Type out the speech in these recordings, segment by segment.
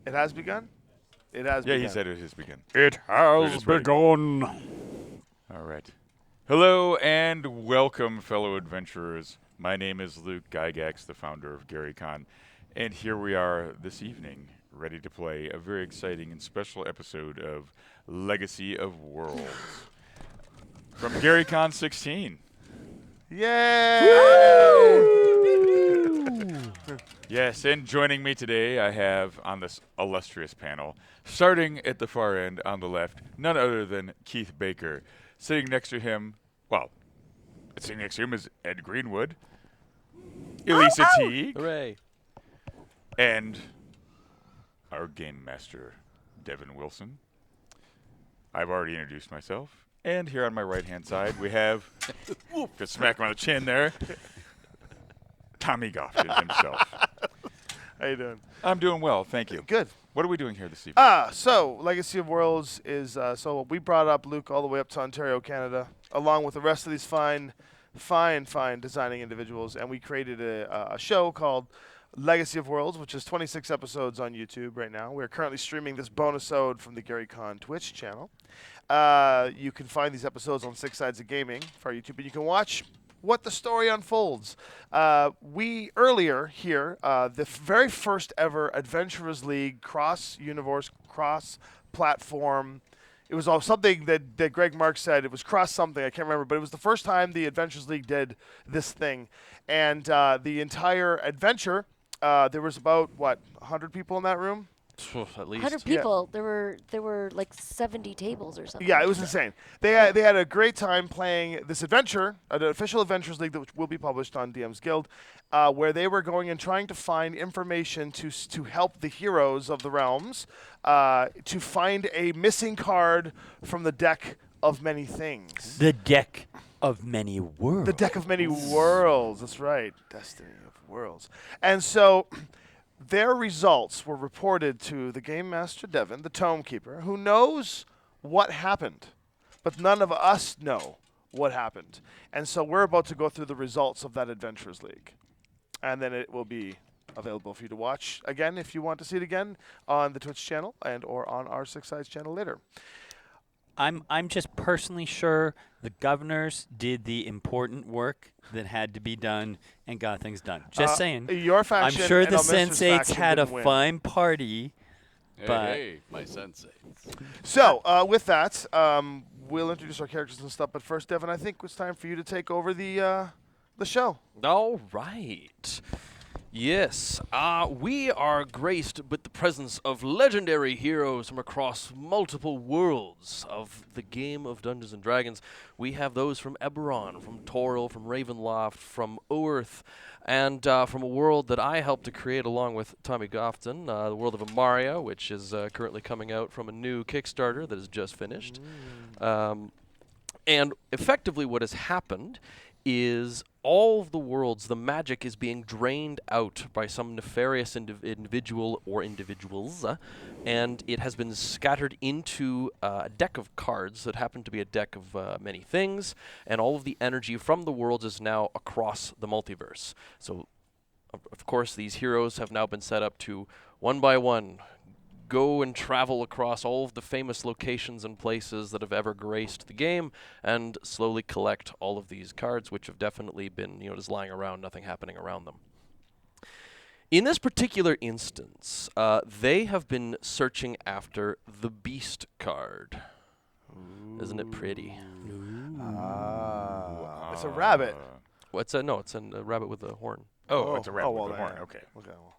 It has begun? It has Yeah, begun. he said it has begun. It We're has just ready. begun. All right. Hello and welcome, fellow adventurers. My name is Luke Gygax, the founder of Garycon, and here we are this evening, ready to play a very exciting and special episode of Legacy of Worlds from Garycon 16. Yay! Yes, and joining me today, I have on this illustrious panel, starting at the far end on the left, none other than Keith Baker. Sitting next to him, sitting next to him is Ed Greenwood, Elisa Teague, Hooray. and our game master, Devin Wilson. I've already introduced myself. And here on my right-hand side, we have, just smack him on the chin there, Tommy Gofton himself. How you doing? I'm doing well, thank you. Good. What are we doing here this evening? So Legacy of Worlds is so we brought up Luke all the way up to Ontario, Canada, along with the rest of these fine designing individuals, and we created a show called Legacy of Worlds, which is 26 episodes on YouTube right now. We're currently streaming this bonus-ode from the Garycon Twitch channel. You can find these episodes on Six Sides of Gaming for our YouTube, and you can watch what the story unfolds. We earlier here, the very first ever Adventurers League cross-universe, cross-platform. It was all something that Greg Marks said. It was cross something. I can't remember, but it was the first time the Adventures League did this thing, and the entire adventure. There was about 100 people in that room. At least. 100 people. There were like 70 tables or something. Yeah, it was insane. They had a great time playing this adventure, an official Adventures League that will be published on DM's Guild, where they were going and trying to find information to help the heroes of the realms to find a missing card from the deck of many things. The deck of many worlds. The deck of many worlds. That's right. Destiny of Worlds. And so their results were reported to the Game Master Devin, the Tome Keeper, who knows what happened, but none of us know what happened. And so we're about to go through the results of that Adventurers League. And then it will be available for you to watch again if you want to see it again on the Twitch channel and or on our Six Sides channel later. I'm just personally sure the governors did the important work that had to be done and got things done. Just saying. Your I'm faction sure and the Elminster's sensates faction had a didn't win. fine party, but Hey, my sensei. So, with that, we'll introduce our characters and stuff. But first, Devin, I think it's time for you to take over the show. All right. Yes, we are graced with the presence of legendary heroes from across multiple worlds of the game of Dungeons & Dragons. We have those from Eberron, from Toril, from Ravenloft, from Oerth, and from a world that I helped to create along with Tommy Gofton, the world of Amaria, which is currently coming out from a new Kickstarter that is just finished. And effectively what has happened is all of the worlds, the magic is being drained out by some nefarious individual or individuals, and it has been scattered into a deck of cards that happen to be a deck of many things, and all of the energy from the worlds is now across the multiverse. So, of course, these heroes have now been set up to, one by one, go and travel across all of the famous locations and places that have ever graced the game and slowly collect all of these cards, which have definitely been, just lying around, nothing happening around them. In this particular instance, they have been searching after the Beast card. Isn't it pretty? It's a rabbit. It's a rabbit with a horn. Oh, it's a rabbit well, with a horn. there. Okay. Okay, well,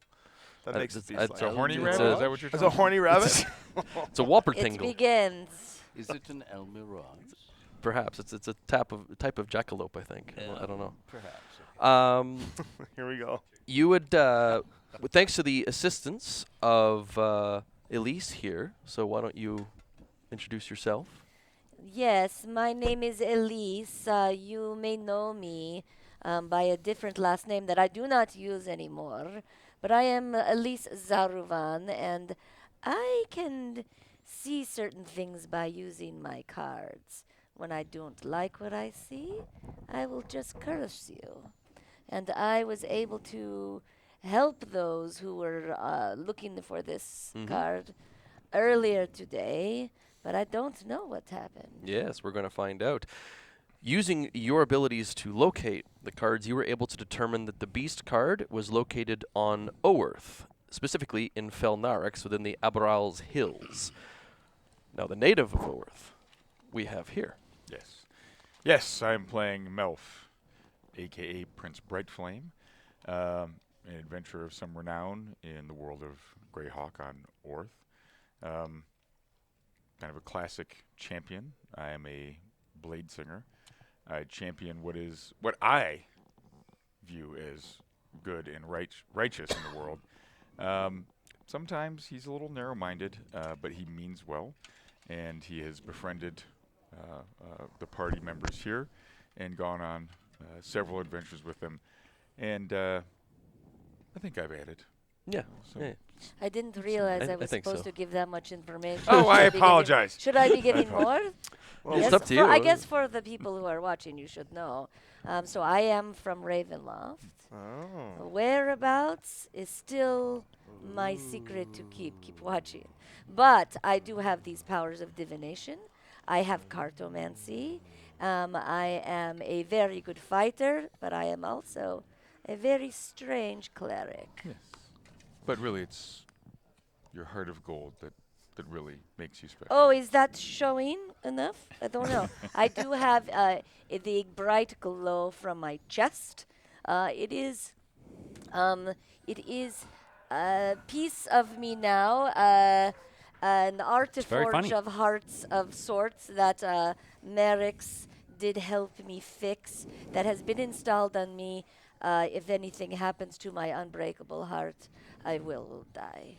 that makes it It's a horny It's rabbit? a- Is that what you're It's talking a horny rabbit. It's a It Whoppertingle. begins. Is it an Elmirage? Perhaps it's a type of jackalope, I think. I don't know. Perhaps. Here we go. You would, thanks to the assistance of Elise here. So why don't you introduce yourself? Yes, my name is Elise. You may know me by a different last name that I do not use anymore. But I am Elise Zaruvan, and I can see certain things by using my cards. When I don't like what I see, I will just curse you. And I was able to help those who were looking for this Mhm. card earlier today, but I don't know what happened. Yes, we're going to find out. Using your abilities to locate the cards, you were able to determine that the Beast card was located on Oerth, specifically in Felnarix within the Aberal's Hills. Now, the native of Oerth we have here. Yes. Yes, I'm playing Melf, a.k.a. Prince Brightflame, an adventurer of some renown in the world of Greyhawk on Orth. Kind of a classic champion. I am a blade singer. I champion what I view as good and righteous in the world. Sometimes he's a little narrow-minded, but he means well, and he has befriended the party members here and gone on several adventures with them. And I think I've added. Yeah. So yeah. I didn't realize I I was think supposed so. to give that much information. Oh, Should I be giving- apologize. Should I be giving more? Well, It's Yes, up to you. I guess for the people who are watching, you should know. So I am from Ravenloft. Oh. Whereabouts is still my secret to keep. Keep watching. But I do have these powers of divination. I have cartomancy. I am a very good fighter, but I am also a very strange cleric. Yes. But really, it's your heart of gold that really makes you special. Oh, is that showing enough? I don't know. I do have the bright glow from my chest. It is a piece of me now, an very funny. artiforge of hearts of sorts that Merrick's did help me fix, that has been installed on me. If anything happens to my unbreakable heart, I will die.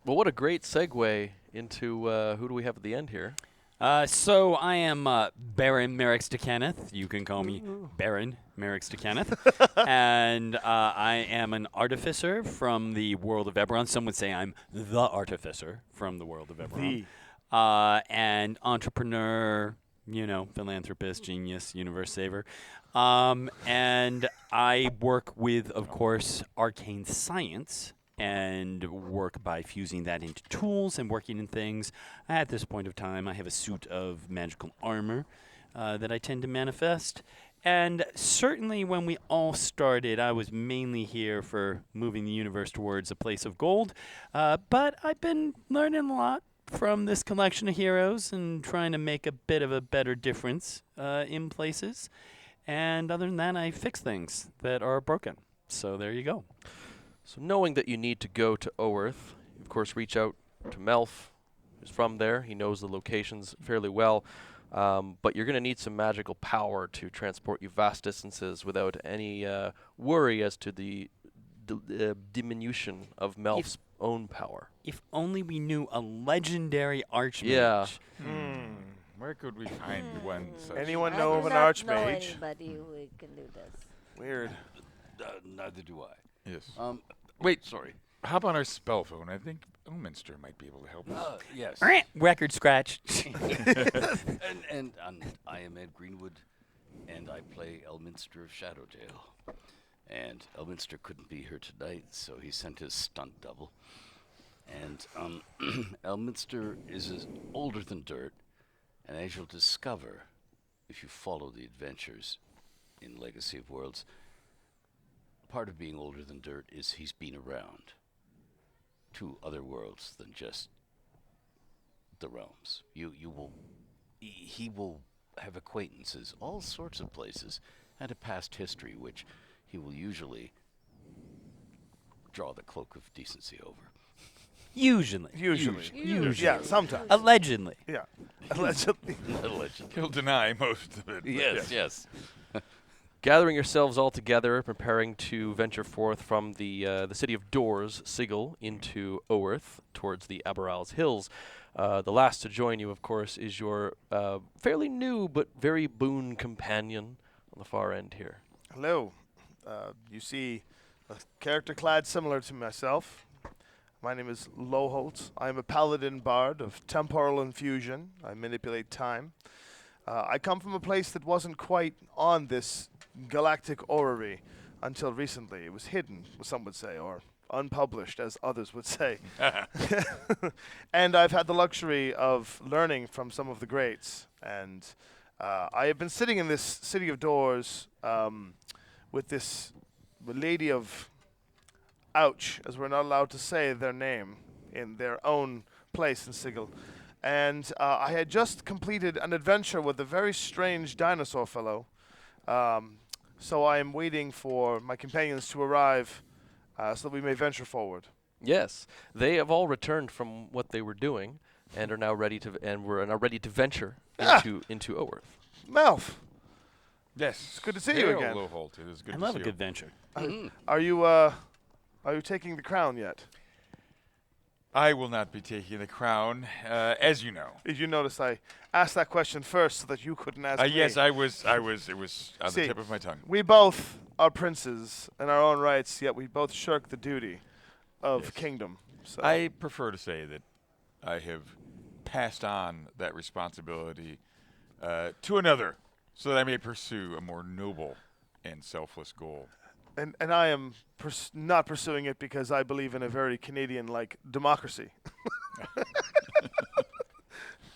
Well, what a great segue into who do we have at the end here? So I am Baron Merrix de Kenneth. You can call me Baron Merrix de Kenneth. And I am an artificer from the world of Eberron. Some would say I'm the artificer from the world of Eberron. And entrepreneur, philanthropist, genius, universe saver. And I work with, of course, arcane science and work by fusing that into tools and working in things. At this point of time, I have a suit of magical armor that I tend to manifest. And certainly when we all started, I was mainly here for moving the universe towards a place of gold. But I've been learning a lot from this collection of heroes and trying to make a bit of a better difference in places. And other than that, I fix things that are broken. So there you go. So knowing that you need to go to Oerth, you of course reach out to Melf, who's from there. He knows the locations fairly well. But you're going to need some magical power to transport you vast distances without any worry as to the diminution of Melf's own power. If only we knew a legendary archmage. Yeah. Where could we find one such? Anyone I know do of an not know archmage? anybody who can do this. Weird. Neither do I. Yes. Wait, sorry. How about our spell phone? I think Elminster might be able to help us. Yes. Record scratch. and I am Ed Greenwood, and I play Elminster of Shadowdale. And Elminster couldn't be here tonight, so he sent his stunt double. And Elminster is older than dirt, and as you'll discover if you follow the adventures in Legacy of Worlds, part of being older than dirt is he's been around to other worlds than just the realms. He will have acquaintances, all sorts of places, and a past history which he will usually draw the cloak of decency over. Usually. Usually. Yeah, sometimes. Allegedly. Yeah. Allegedly. Allegedly. He'll deny most of it. but Yes. Gathering yourselves all together, preparing to venture forth from the city of Doors, Sigil, into Oerth, towards the Aberal's Hills. The last to join you, of course, is your fairly new but very boon companion on the far end here. Hello. You see a character clad similar to myself. My name is Loholt. I am a paladin bard of temporal infusion. I manipulate time. I come from a place that wasn't quite on this galactic orrery. until recently. It was hidden, some would say, or unpublished, as others would say. And I've had the luxury of learning from some of the greats. And I have been sitting in this city of doors with this lady of Ouch, as we're not allowed to say their name in their own place in Sigil. And I had just completed an adventure with a very strange dinosaur fellow. So I am waiting for my companions to arrive so that we may venture forward. Yes, they have all returned from what they were doing and are now ready to venture into Oerth. Melf, Yes. it's good to see you again. Loholt. It is good I to love see a you. good venture. Are you taking the crown yet? I will not be taking the crown, as you know. Did you notice I asked that question first so that you couldn't ask me? Yes, I was. It was on See, the tip of my tongue. We both are princes in our own rights, yet we both shirk the duty of Yes. kingdom. So I prefer to say that I have passed on that responsibility to another, so that I may pursue a more noble and selfless goal. and I am not pursuing it because I believe in a very Canadian-like democracy.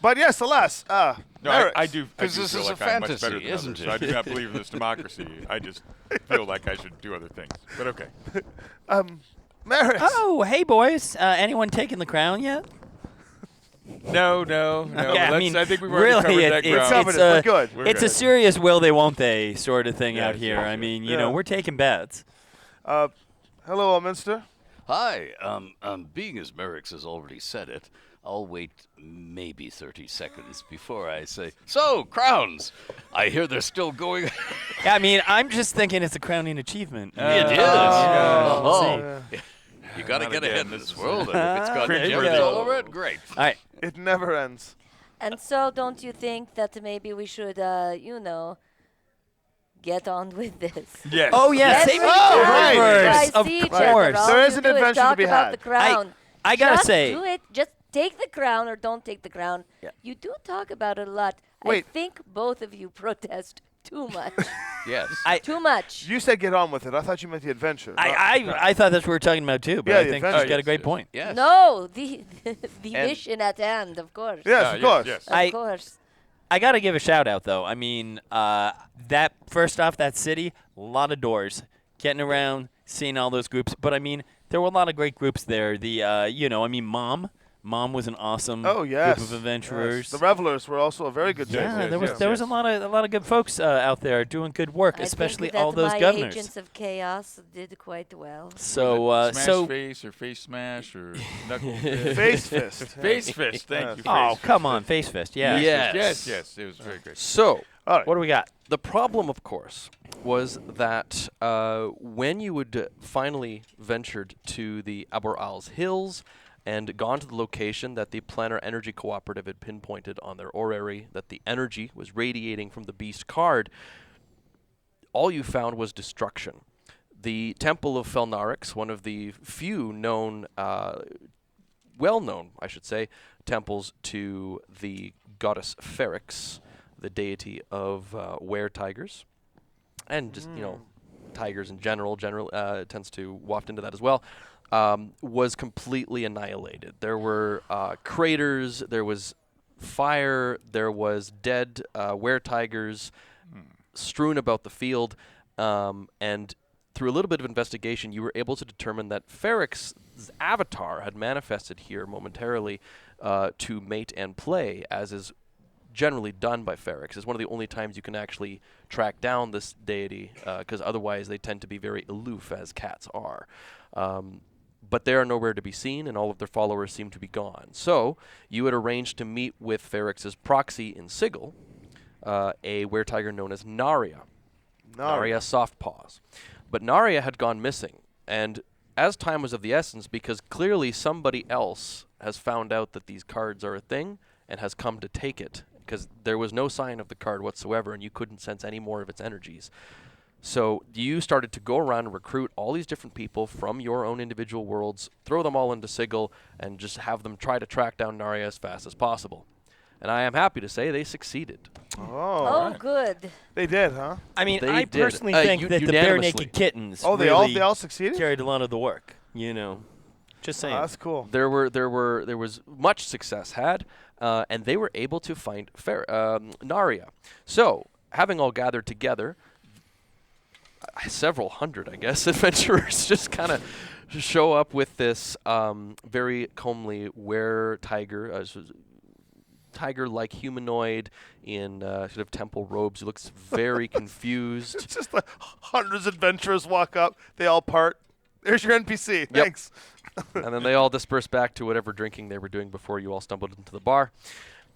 But yes, alas, No, Merrick's. I do. I Because do this feel is a like I'm much fantasy, better than isn't others, it? So I do not believe in this democracy. I just feel like I should do other things. But okay. Merrick's. Oh, hey, boys. Anyone taking the crown yet? No. Yeah, I mean, I think we've already really, covered that it's ground. covered it. We're good. We're It's good. a serious will they, won't they sort of thing out Yes, here. yes, I yes. mean, you Yeah. know, we're taking bets. Hello, Alminster. Hi. Being as Merrick's has already said it, I'll wait maybe 30 seconds before I say, "So, crowns! I hear they're still going." Yeah, I mean, I'm just thinking it's a crowning achievement. It is. Oh. You got to Not get again. ahead in This this is world, and if it's got There you gems go. all over it, great. All right. It never ends. And so, don't you think that maybe we should, get on with this? Yes. Oh, yeah, Every save it Oh, time right. you first. guys Of see each course. other, all There you is an do adventure to talk be about had. the crown. I gotta Just say, do it. Just take the crown or don't take the crown. Yeah. You do talk about it a lot. Wait. I think both of you protest too much. Yes. Too much. You said get on with it. I thought you meant the adventure. I thought that's what we were talking about too, but Yeah, I the think she's adventure. got a great Yes, point. Yes. No, the And- mission at hand, of course. Yes, of course. Yes. Of course. I got to give a shout out though. I mean, that first off, that city, a lot of doors, getting around, seeing all those groups. But I mean, there were a lot of great groups there. Mom was an awesome Oh yes. group of adventurers. Yes. The revelers were also a very good team. Yeah, Yes, there was yes, there was yes. a lot of good folks out there doing good work, I especially think that all those my governors. agents of chaos did quite well. So Smash face or face smash or knuckle fist. Face fist. Face fist. Thank you. oh Face come fist. on, Face Fist, yeah. Yes. Yes. It was very great. So, All right. What do we got? the problem, of course, was that when you would finally ventured to the Abor Al's Hills and gone to the location that the Planner Energy Cooperative had pinpointed on their orrery, that the energy was radiating from the beast card, all you found was destruction. The Temple of Felnarix, one of the few known, well-known, I should say, temples to the goddess Ferrix, the deity of were-tigers, and just, tigers in general tends to waft into that as well, was completely annihilated. There were craters, there was fire, there was dead were-tigers strewn about the field, and through a little bit of investigation, you were able to determine that Ferrix's avatar had manifested here momentarily to mate and play, as is generally done by Ferrix. It's one of the only times you can actually track down this deity, because otherwise they tend to be very aloof, as cats are. But they are nowhere to be seen, and all of their followers seem to be gone. So you had arranged to meet with Ferrix's proxy in Sigil, a were-tiger known as Naria. Naria Softpaws. But Naria had gone missing, and as time was of the essence, because clearly somebody else has found out that these cards are a thing and has come to take it, because there was no sign of the card whatsoever, and you couldn't sense any more of its energies. So you started to go around and recruit all these different people from your own individual worlds, throw them all into Sigil, and just have them try to track down Naria as fast as possible. And I am happy to say they succeeded. Oh, good. They did, huh? I mean, They I did. personally think that the bare Unanimously. naked kittens Oh, they really all succeeded. carried a lot of the work. Just saying. That's cool. There was much success had, and they were able to find Naria. So, having all gathered together, several hundred, I guess, adventurers just kind of show up with this very comely tiger, tiger-like humanoid in sort of temple robes. He looks very confused. It's just like hundreds of adventurers walk up. They all part. There's your NPC. Thanks. And then they all disperse back to whatever drinking they were doing before you all stumbled into the bar.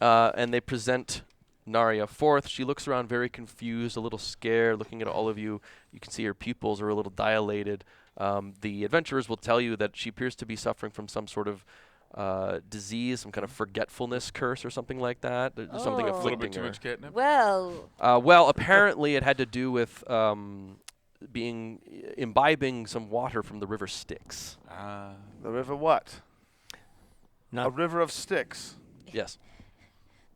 And they present Naria forth. She looks around very confused, a little scared, looking at all of you. You can see her pupils are a little dilated. The adventurers will tell you that she appears to be suffering from some sort of disease, some kind of forgetfulness curse or something like that. There's something Oh. A little bit afflicting too her. much catnip. Well, Well, apparently it had to do with imbibing some water from the river Styx. The river what? Not A river of sticks. Yes.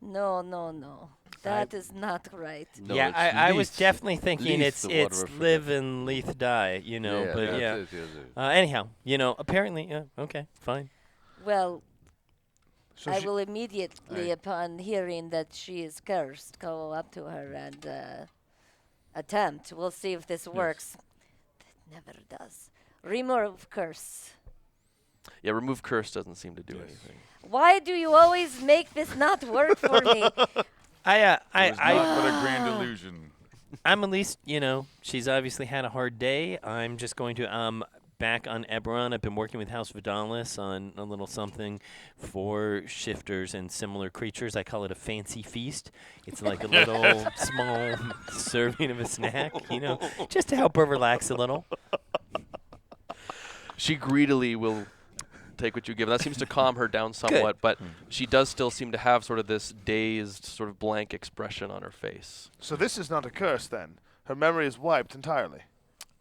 no. That is not right. No, yeah, it's I was Leith. definitely thinking Leith, the it's water of live and Leith die, but yeah. Anyhow, apparently, okay, fine. Well, So I she- will immediately, upon hearing that she is cursed, go up to her and attempt. We'll see if this works. That never does. Remove curse. Yeah, remove curse doesn't seem to do anything. Why do you always make this not work for me? It was not but a grand illusion. I'm at least, she's obviously had a hard day. I'm just going to back on Eberron. I've been working with House Vidalis on a little something for shifters and similar creatures. I call it a fancy feast. It's like a little small serving of a snack, just to help her relax a little. She greedily will take what you give. That seems to calm her down somewhat, but she does still seem to have sort of this dazed, sort of blank expression on her face. So this is not a curse then. Her memory is wiped entirely.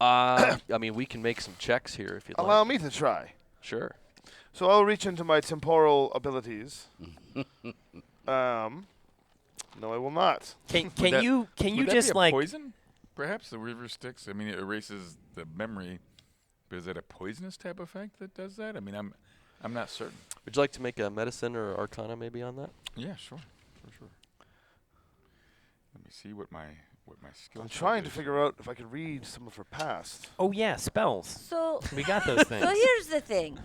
I mean, we can make some checks here if you'd Allow like. me to try. Sure. So I'll reach into my temporal abilities. No, I will not. Can that- you Would that just be a like poison? Perhaps the river Styx. I mean, it erases the memory. But is it a poisonous type effect that does that? I mean, I'm not certain. Would you like to make a medicine or arcana maybe on that? Yeah, sure. Let me see what my skill. I'm set trying to is. figure out if I could read some of her past. Oh yeah, spells. So, We got those things. so here's the thing.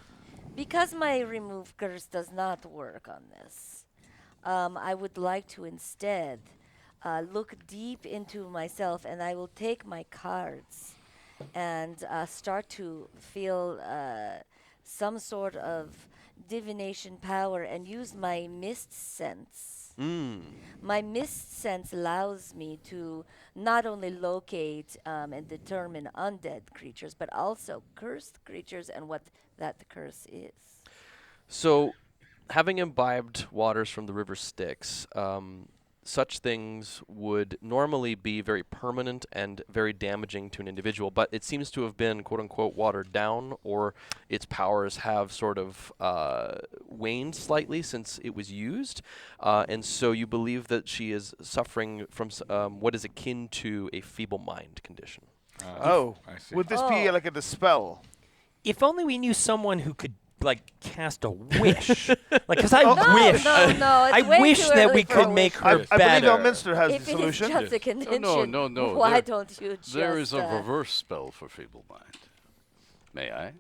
Because my remove curse does not work on this, I would like to instead look deep into myself, and I will take my cards and start to feel some sort of divination power and use my mist sense. My mist sense allows me to not only locate and determine undead creatures, but also cursed creatures and what that curse is. So, having imbibed waters from the river Styx, such things would normally be very permanent and very damaging to an individual, but it seems to have been quote-unquote watered down, or its powers have sort of waned slightly since it was used, and so you believe that she is suffering from what is akin to a feeble mind condition. Oh, I see. would this be Oh. like a dispel? If only we knew someone who could cast a wish. Because I Oh. wish. No, I it's way wish too that early we for could a make wish. her I believe better. Elminster has If the it is solution. just a No, convention, no. why There- don't you just... There is a reverse spell for feeble mind. May I?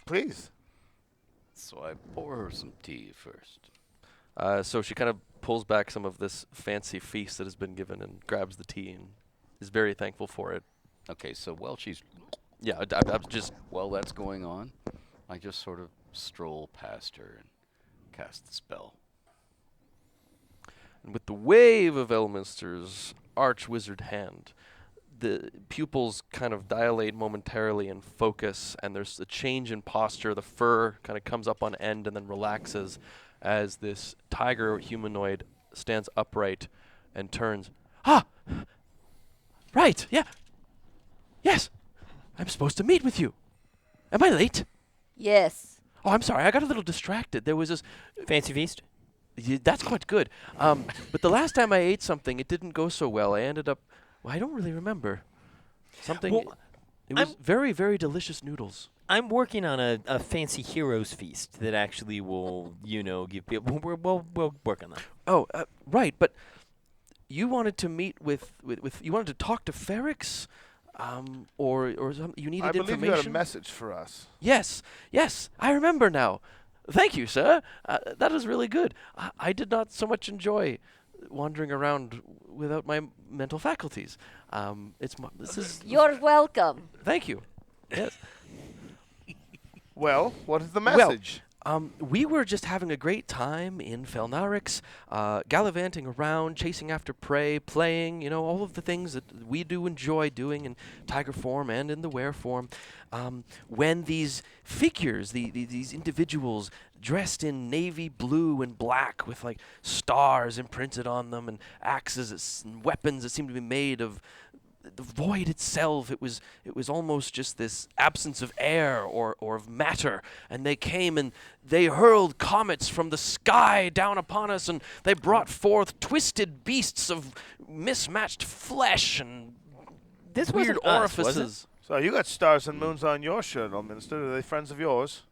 Please. So I pour her some tea first. So she kind of pulls back some of this fancy feast that has been given and grabs the tea and is very thankful for it. Okay, so Yeah, I'm just while that's going on, I just sort of stroll past her and cast the spell. And with the wave of Elminster's arch-wizard hand, the pupils kind of dilate momentarily and focus, and there's a change in posture. The fur kind of comes up on end and then relaxes as this tiger humanoid stands upright and turns. Ah! Right, yeah. Yes! I'm supposed to meet with you. Am I late? Yes. Oh, I'm sorry. I got a little distracted. There was this... Fancy feast? That's quite good. But the last time I ate something, it didn't go so well. I ended up. Well, I don't really remember. Something. Well, It was very, very delicious noodles. I'm working on a fancy heroes feast that actually will, give people. We'll work on that. Oh, right. But you wanted to meet with you wanted to talk to Ferrix, or you needed I believe information. you had a message for us. Yes, I remember now. Thank you, sir. That is really good. I did not so much enjoy wandering around without my mental faculties. This is. You're welcome. Thank you. Yes. Well, what is the Well, message? We were just having a great time in Felnarix, gallivanting around, chasing after prey, playing, all of the things that we do enjoy doing in tiger form and in the were form. When these figures, these individuals dressed in navy blue and black with like stars imprinted on them and axes and weapons that seemed to be made of the void itself. It was almost just this absence of air or of matter, and they came and they hurled comets from the sky down upon us, and they brought forth twisted beasts of mismatched flesh and This weird wasn't us, was it? orifices. So you got stars and moons on your shirt, Elminster. Are they friends of yours?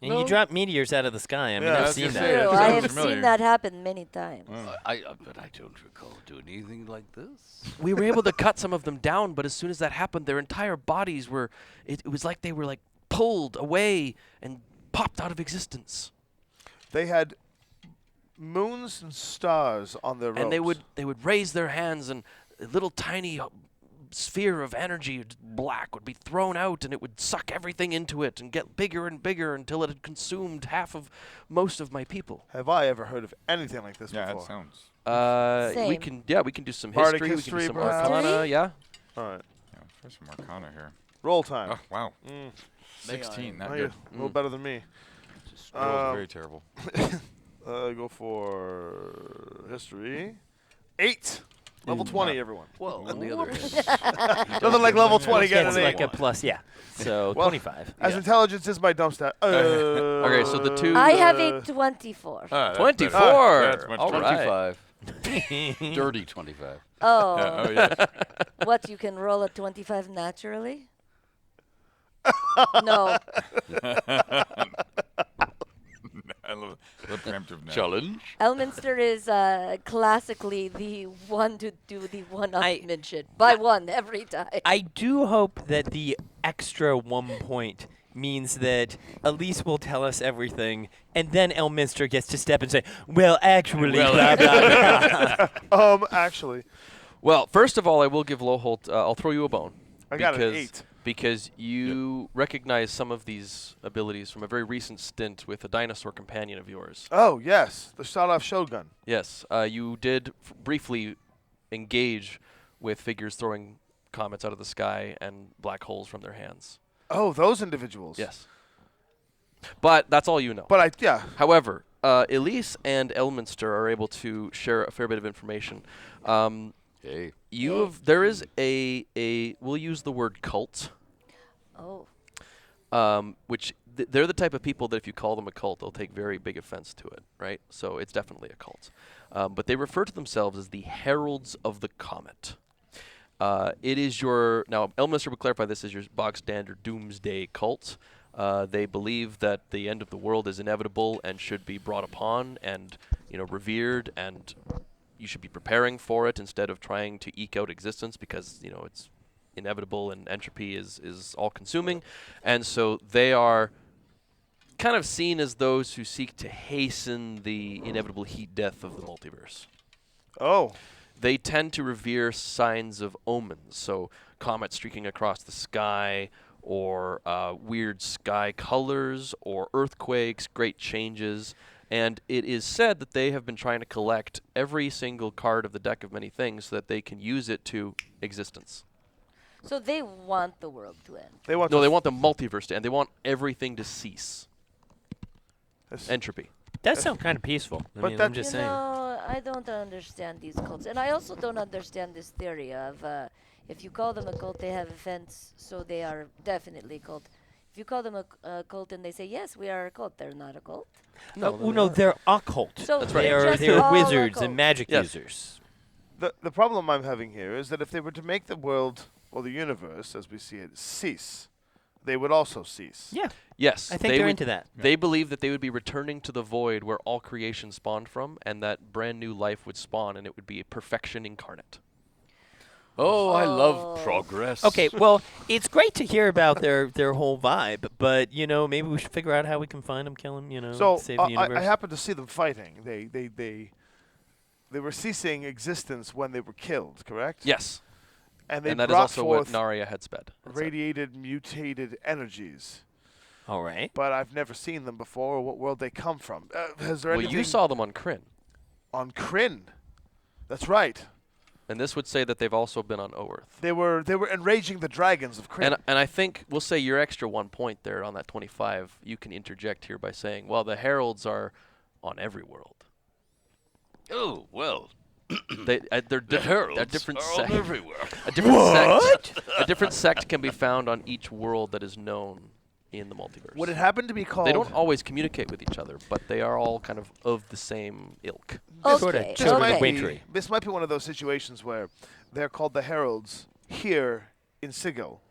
And you drop meteors out of the sky. I mean, Yeah, I I've was seen gonna that. say, True, that I sounds have familiar. seen that happen many times. But I don't recall doing anything like this. We were able to cut some of them down, but as soon as that happened, their entire bodies were. It was like they were like pulled away and popped out of existence. They had moons and stars on their robes. And they would raise their hands, and a little tiny sphere of energy, black, would be thrown out, and it would suck everything into it and get bigger and bigger until it had consumed most of my people. Have I ever heard of anything like this Yeah, before? it sounds. We Same. can do some Bardic history. We can history, do some perhaps? arcana. History? Yeah. All right. Yeah, there's some arcana here. Roll time. Oh wow, Mm. 16, Oh, not you're good. a little better than me. Roll's very terrible. Go for history. 8. Level 20, everyone. Well, on the other hand, Nothing like level 20 Yeah, getting it's an 8. like a plus, yeah. So Well, 25. As intelligence is my dump stat. Okay, so the two- I have a 24. That's 24. better. That's much All better. right. 25. Dirty 25. Oh, Yeah, oh yes. what, you can roll a 25 naturally? No. I love the preemptive now. Challenge. Elminster is classically the one to do the I- one-upmanship. By one every time. I do hope that the extra 1 point means that Elise will tell us everything, and then Elminster gets to step and say, well, actually, blah, blah, blah. Actually, Well, first of all, I will give Loholt. I'll throw you a bone. I got an because 8. Because you recognize some of these abilities from a very recent stint with a dinosaur companion of yours. Oh, yes. The shot-off Shogun. Yes, you did briefly engage with figures throwing comets out of the sky and black holes from their hands. Oh, those individuals. Yes. But that's all you know. But yeah. However, Elise and Elminster are able to share a fair bit of information. Hey. There is we'll use the word cult, Oh. which they're the type of people that if you call them a cult, they'll take very big offense to it, right? So it's definitely a cult. But they refer to themselves as the Heralds of the Comet. It is now Elminster would clarify this as your bog standard doomsday cult. They believe that the end of the world is inevitable and should be brought upon and revered, and you should be preparing for it instead of trying to eke out existence because it's inevitable and entropy is all consuming. And so they are kind of seen as those who seek to hasten the inevitable heat death of the multiverse. Oh. They tend to revere signs of omens, so comets streaking across the sky, or weird sky colors, or earthquakes, great changes. And it is said that they have been trying to collect every single card of the deck of many things so that they can use it to existence. So they want the world to end. They want No, to they want the multiverse to end. They want everything to cease. s- Entropy. That sounds kind of peaceful. I But mean, that- I'm just saying. I don't understand these cults. And I also don't understand this theory of if you call them a cult, they have offense, so they are definitely a cult. If you call them a cult and they say, yes, we are a cult, they're not a cult. No, they're occult. So That's right. they're just They're all wizards occult. and magic Yes. users. The problem I'm having here is that if they were to make the world or the universe as we see it cease, they would also cease. Yeah, Yes, I think they they're would, into that. They believe that they would be returning to the void where all creation spawned from, and that brand new life would spawn, and it would be perfection incarnate. Oh, I Oh. love progress. Okay, well, it's great to hear about their whole vibe, but maybe we should figure out how we can find them, kill them, So save the universe. I happened to see them fighting. They were ceasing existence when they were killed, correct? Yes, And they and that is brought also what forth Narya had sped. radiated, mutated energies. All right. But I've never seen them before or what world they come from. Has there Well, anything you saw them on Kryn, on Kryn? That's right. and this would say that they've also been on Oerth. They were enraging the dragons of Kryn. And I think we'll say your extra 1 point there on that 25. You can interject here by saying, well, the heralds are on every world. Oh, well. They're The different. heralds A different are sect. on everywhere. A different sect. A different sect can be found on each world that is known in the multiverse. Would it happen to be called? They don't always communicate with each other, but they are all kind of the same ilk. Sorta Okay, children might of okay. be- wintry. This might be one of those situations where they're called the heralds here in Sigil,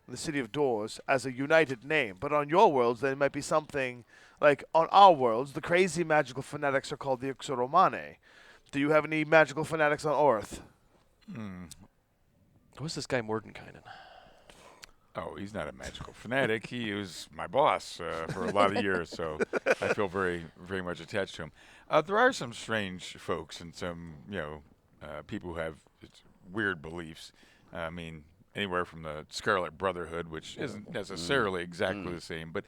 in the city of doors, as a united name. But on your worlds, there might be something like on our worlds, the crazy magical fanatics are called the Uxoromane. Do you have any magical fanatics on Earth? Who's this guy Mordenkainen? Oh, he's not a magical fanatic. He was my boss for a lot of years, so I feel very, very much attached to him. There are some strange folks and some, people who have weird beliefs. I mean, anywhere from the Scarlet Brotherhood, which isn't necessarily exactly the same, but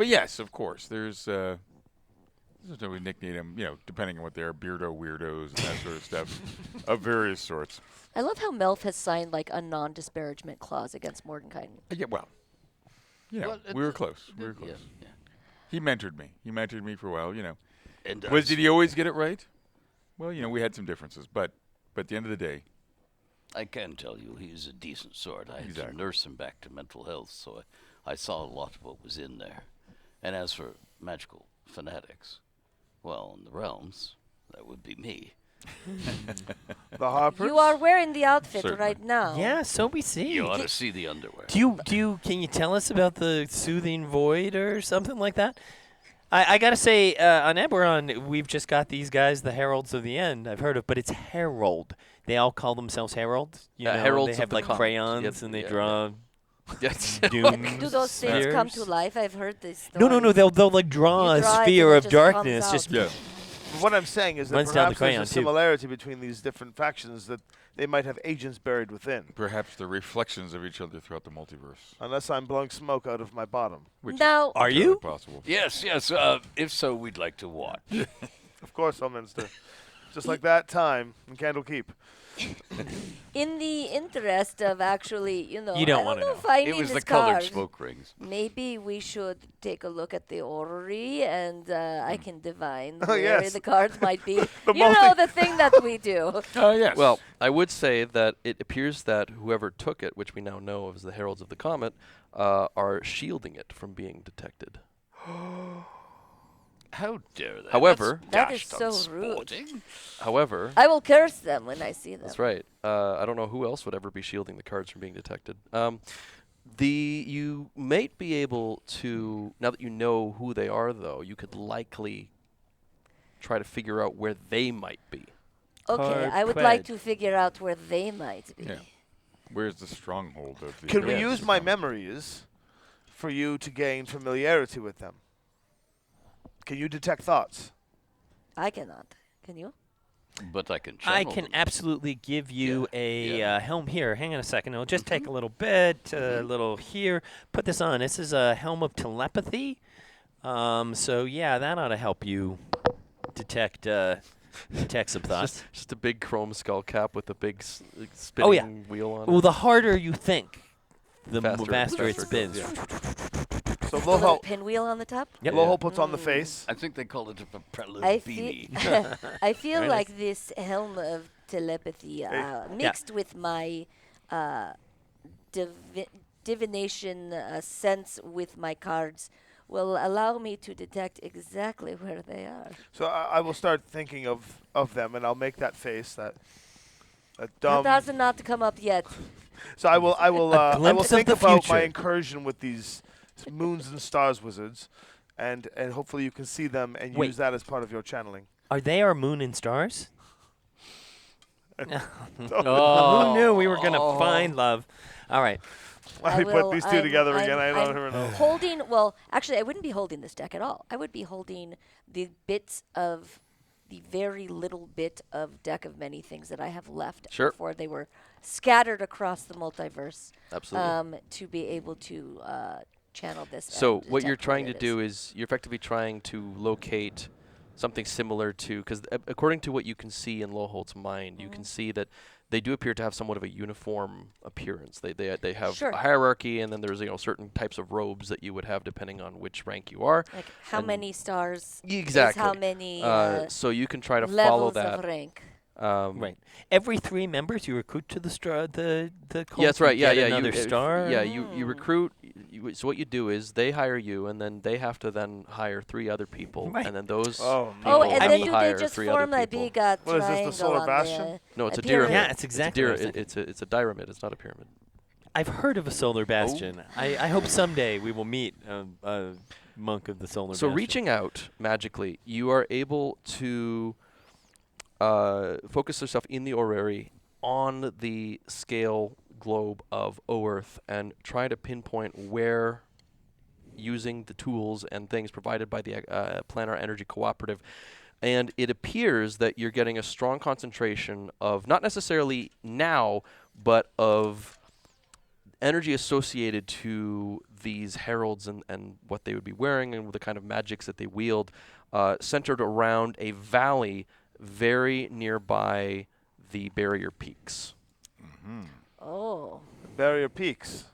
yes, of course, there's no we nickname them, depending on what they are, beardo weirdos and that sort of stuff, of various sorts. I love how Melf has signed like a non-disparagement clause against Mordenkainen. Yeah, well, Well, we were close. We were close. Yeah. He mentored me. He mentored me for a while, And Did he always get it right? Well, we had some differences, but at the end of the day, I can tell you he's a decent sort. I had Exactly. to nurse him back to mental health, so I saw a lot of what was in there. And as for magical fanatics, well, in the realms, that would be me. The Harpers? You are wearing the outfit Certainly. right now. Yeah, so we see. You ought to see the underwear. Can you tell us about the soothing void or something like that? I gotta say, on Eberron, we've just got these guys, the Heralds of the End. I've heard of, but it's Herald. They all call themselves Heralds. Heralds they of have the like Comet. crayons Yep, and they yeah, draw Yes. doom. Do those things come to spheres. life? I've heard this story. No. They'll like draw You a draw it and sphere it of just comes darkness. out. Just yeah. What I'm saying is that Runs down the perhaps there's crayon, a too. similarity between these different factions that they might have agents buried within. Perhaps the reflections of each other throughout the multiverse. Unless I'm blowing smoke out of my bottom. Which Now, Are is you? possible? Yes. If so, we'd like to watch. Of course, Elminster. Just like that time in Candlekeep. in the interest of actually, You don't I don't wanna know know. if I It need was the this colored card. smoke rings. Maybe we should take a look at the orrery, and I can divine Oh, where yes. the cards might be. The The thing that we do. Oh, yes. Well, I would say that it appears that whoever took it, which we now know as the Heralds of the Comet, are shielding it from being detected. How dare they? However- That That's is dashed so rude. unsporting. However, I will curse them when I see them. that's right. I don't know who else would ever be shielding the cards from being detected. You might be able to, now that you know who they are, though, you could likely try to figure out where they might be. Okay, Card I would like cred. to figure out where they might be. Yeah. Where's the stronghold of the? Can we Yes. use my memories for you to gain familiarity with them? Can you detect thoughts? I cannot. Can you? But I can. I channel can them. absolutely give you Yeah, a yeah. helm here. Hang on a second. It'll just take a little bit, a little here. Put this on. This is a helm of telepathy. So yeah, that ought to help you detect some thoughts. Just a big chrome skull cap with a big spinning yeah. wheel on Well, it. the harder you think, the faster it faster spins. it goes, So The little Lohol, pinwheel on the top? Yep. Lohol puts on the face. I think they call it a propeller I beanie. feel, I feel Very like this helm of telepathy mixed with my divination sense with my cards will allow me to detect exactly where they are. So I will start thinking of them, and I'll make that face, that That dumb. has not come up yet. So I will I will glimpse of think the about my future. incursion with these moons and stars wizards, and hopefully you can see them and Wait. use that as part of your channeling. Are they our moon and stars? Oh. Who knew we were going to find love? All right. Let me put these 2 together again. I don't I'm even know. holding. Well, actually, I wouldn't be holding this deck at all. I would be holding the very little bit of deck of many things that I have left Sure. before they were scattered across the multiverse. Absolutely. To be able to channel this. So and what you're detect trying to it do is you're effectively trying to locate something similar to, because according to what you can see in Loholt's mind, you can see that they do appear to have somewhat of a uniform appearance. They have Sure. a hierarchy, and then there's certain types of robes that you would have depending on which rank you are. like how and- many stars? Exactly. Is how many So you can try to follow levels that. of rank? Right. Every 3 members you recruit to the cult, Yeah, that's right. you Yeah, get yeah. another star. You recruit. So what you do is they hire you, and then they have to then hire 3 other people, Right. and then those. Oh, people Oh, I and then mean- do hire they just 3 form other a people. big What is this, the triangle solar on bastion? No, it's a pyramid? pyramid. Yeah, it's exactly what I said. It's a pyramid. It's not a pyramid. I've heard of a solar bastion. I hope someday we will meet a monk of the solar So bastion. reaching out magically, you are able to focus yourself in the orrery on the scale globe of Oearth and try to pinpoint where, using the tools and things provided by the Planar Energy Cooperative. And it appears that you're getting a strong concentration of, not necessarily now, but of energy associated to these heralds and what they would be wearing and the kind of magics that they wield, centered around a valley very nearby the barrier peaks. Oh. Barrier Peaks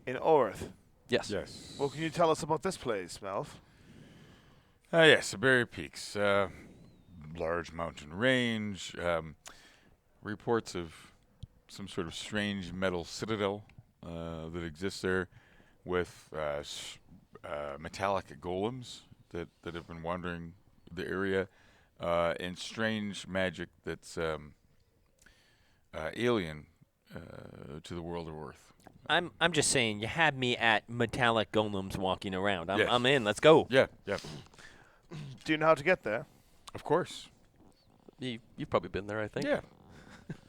in Orth. Yes. Yes. Well, can you tell us about this place, Melf? Yes, the Barrier Peaks. Large mountain range. Reports of some sort of strange metal citadel that exists there with metallic golems that have been wandering the area, and strange magic that's alien to the world of Earth. I'm just saying, you had me at metallic golems walking around. Yes. I'm in. Let's go. Yeah, yeah, Do you know how to get there? of course. You've probably been there, I think. Yeah,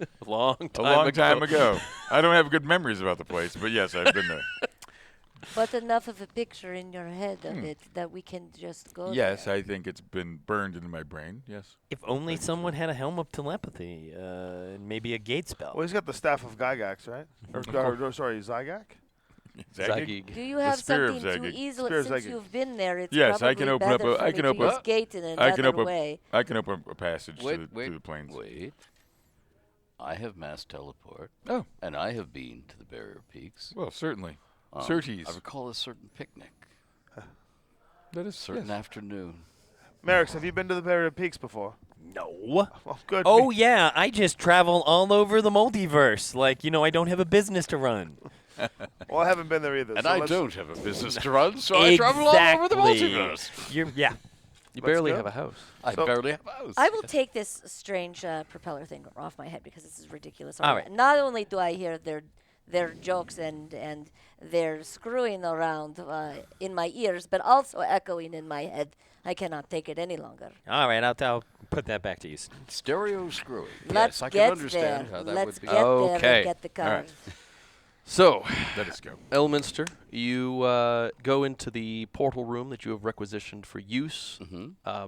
A long a time long ago. time ago. I don't have good memories about the place, but yes, I've been there. But enough of a picture in your head of it that we can just go Yes, there. I think it's been burned into my brain. Yes. If only someone had a helm of telepathy and maybe a gate spell. Well, he's got the staff of Gygax, right? Or sorry, Zygak? Zagig. Do you have spear of something to Zagig. easily, Spear of since Zagig. you've been there, it's Yes, probably I can open up better a- for I me can to open use up- gate in I can another open- way. I can open a passage Wait, to wait, the plains. Wait. I have mass teleport. Oh. And I have been to the Barrier Peaks. Well, certainly. I Certes. recall a certain picnic, That is certain yes. afternoon. Merrick, have you been to the Barrier Peaks before? No. Well, good. Oh, yeah. I just travel all over the multiverse. Like, I don't have a business to run. Well, I haven't been there either. And so I let's- don't have a business to run, so I travel all over the Exactly. multiverse. Yeah. You Let's barely go. have a house. I So- barely have a house. I will take this strange propeller thing off my head because this is ridiculous. All right. Not only do I hear their jokes and their screwing around in my ears, but also echoing in my head. I cannot take it any longer. All right. I'll put that back to you. Stereo screwing. Let's yes, I get can understand there. how that Let's would be. get there Okay. and get the car. right. So, Let us go. Elminster, you go into the portal room that you have requisitioned for use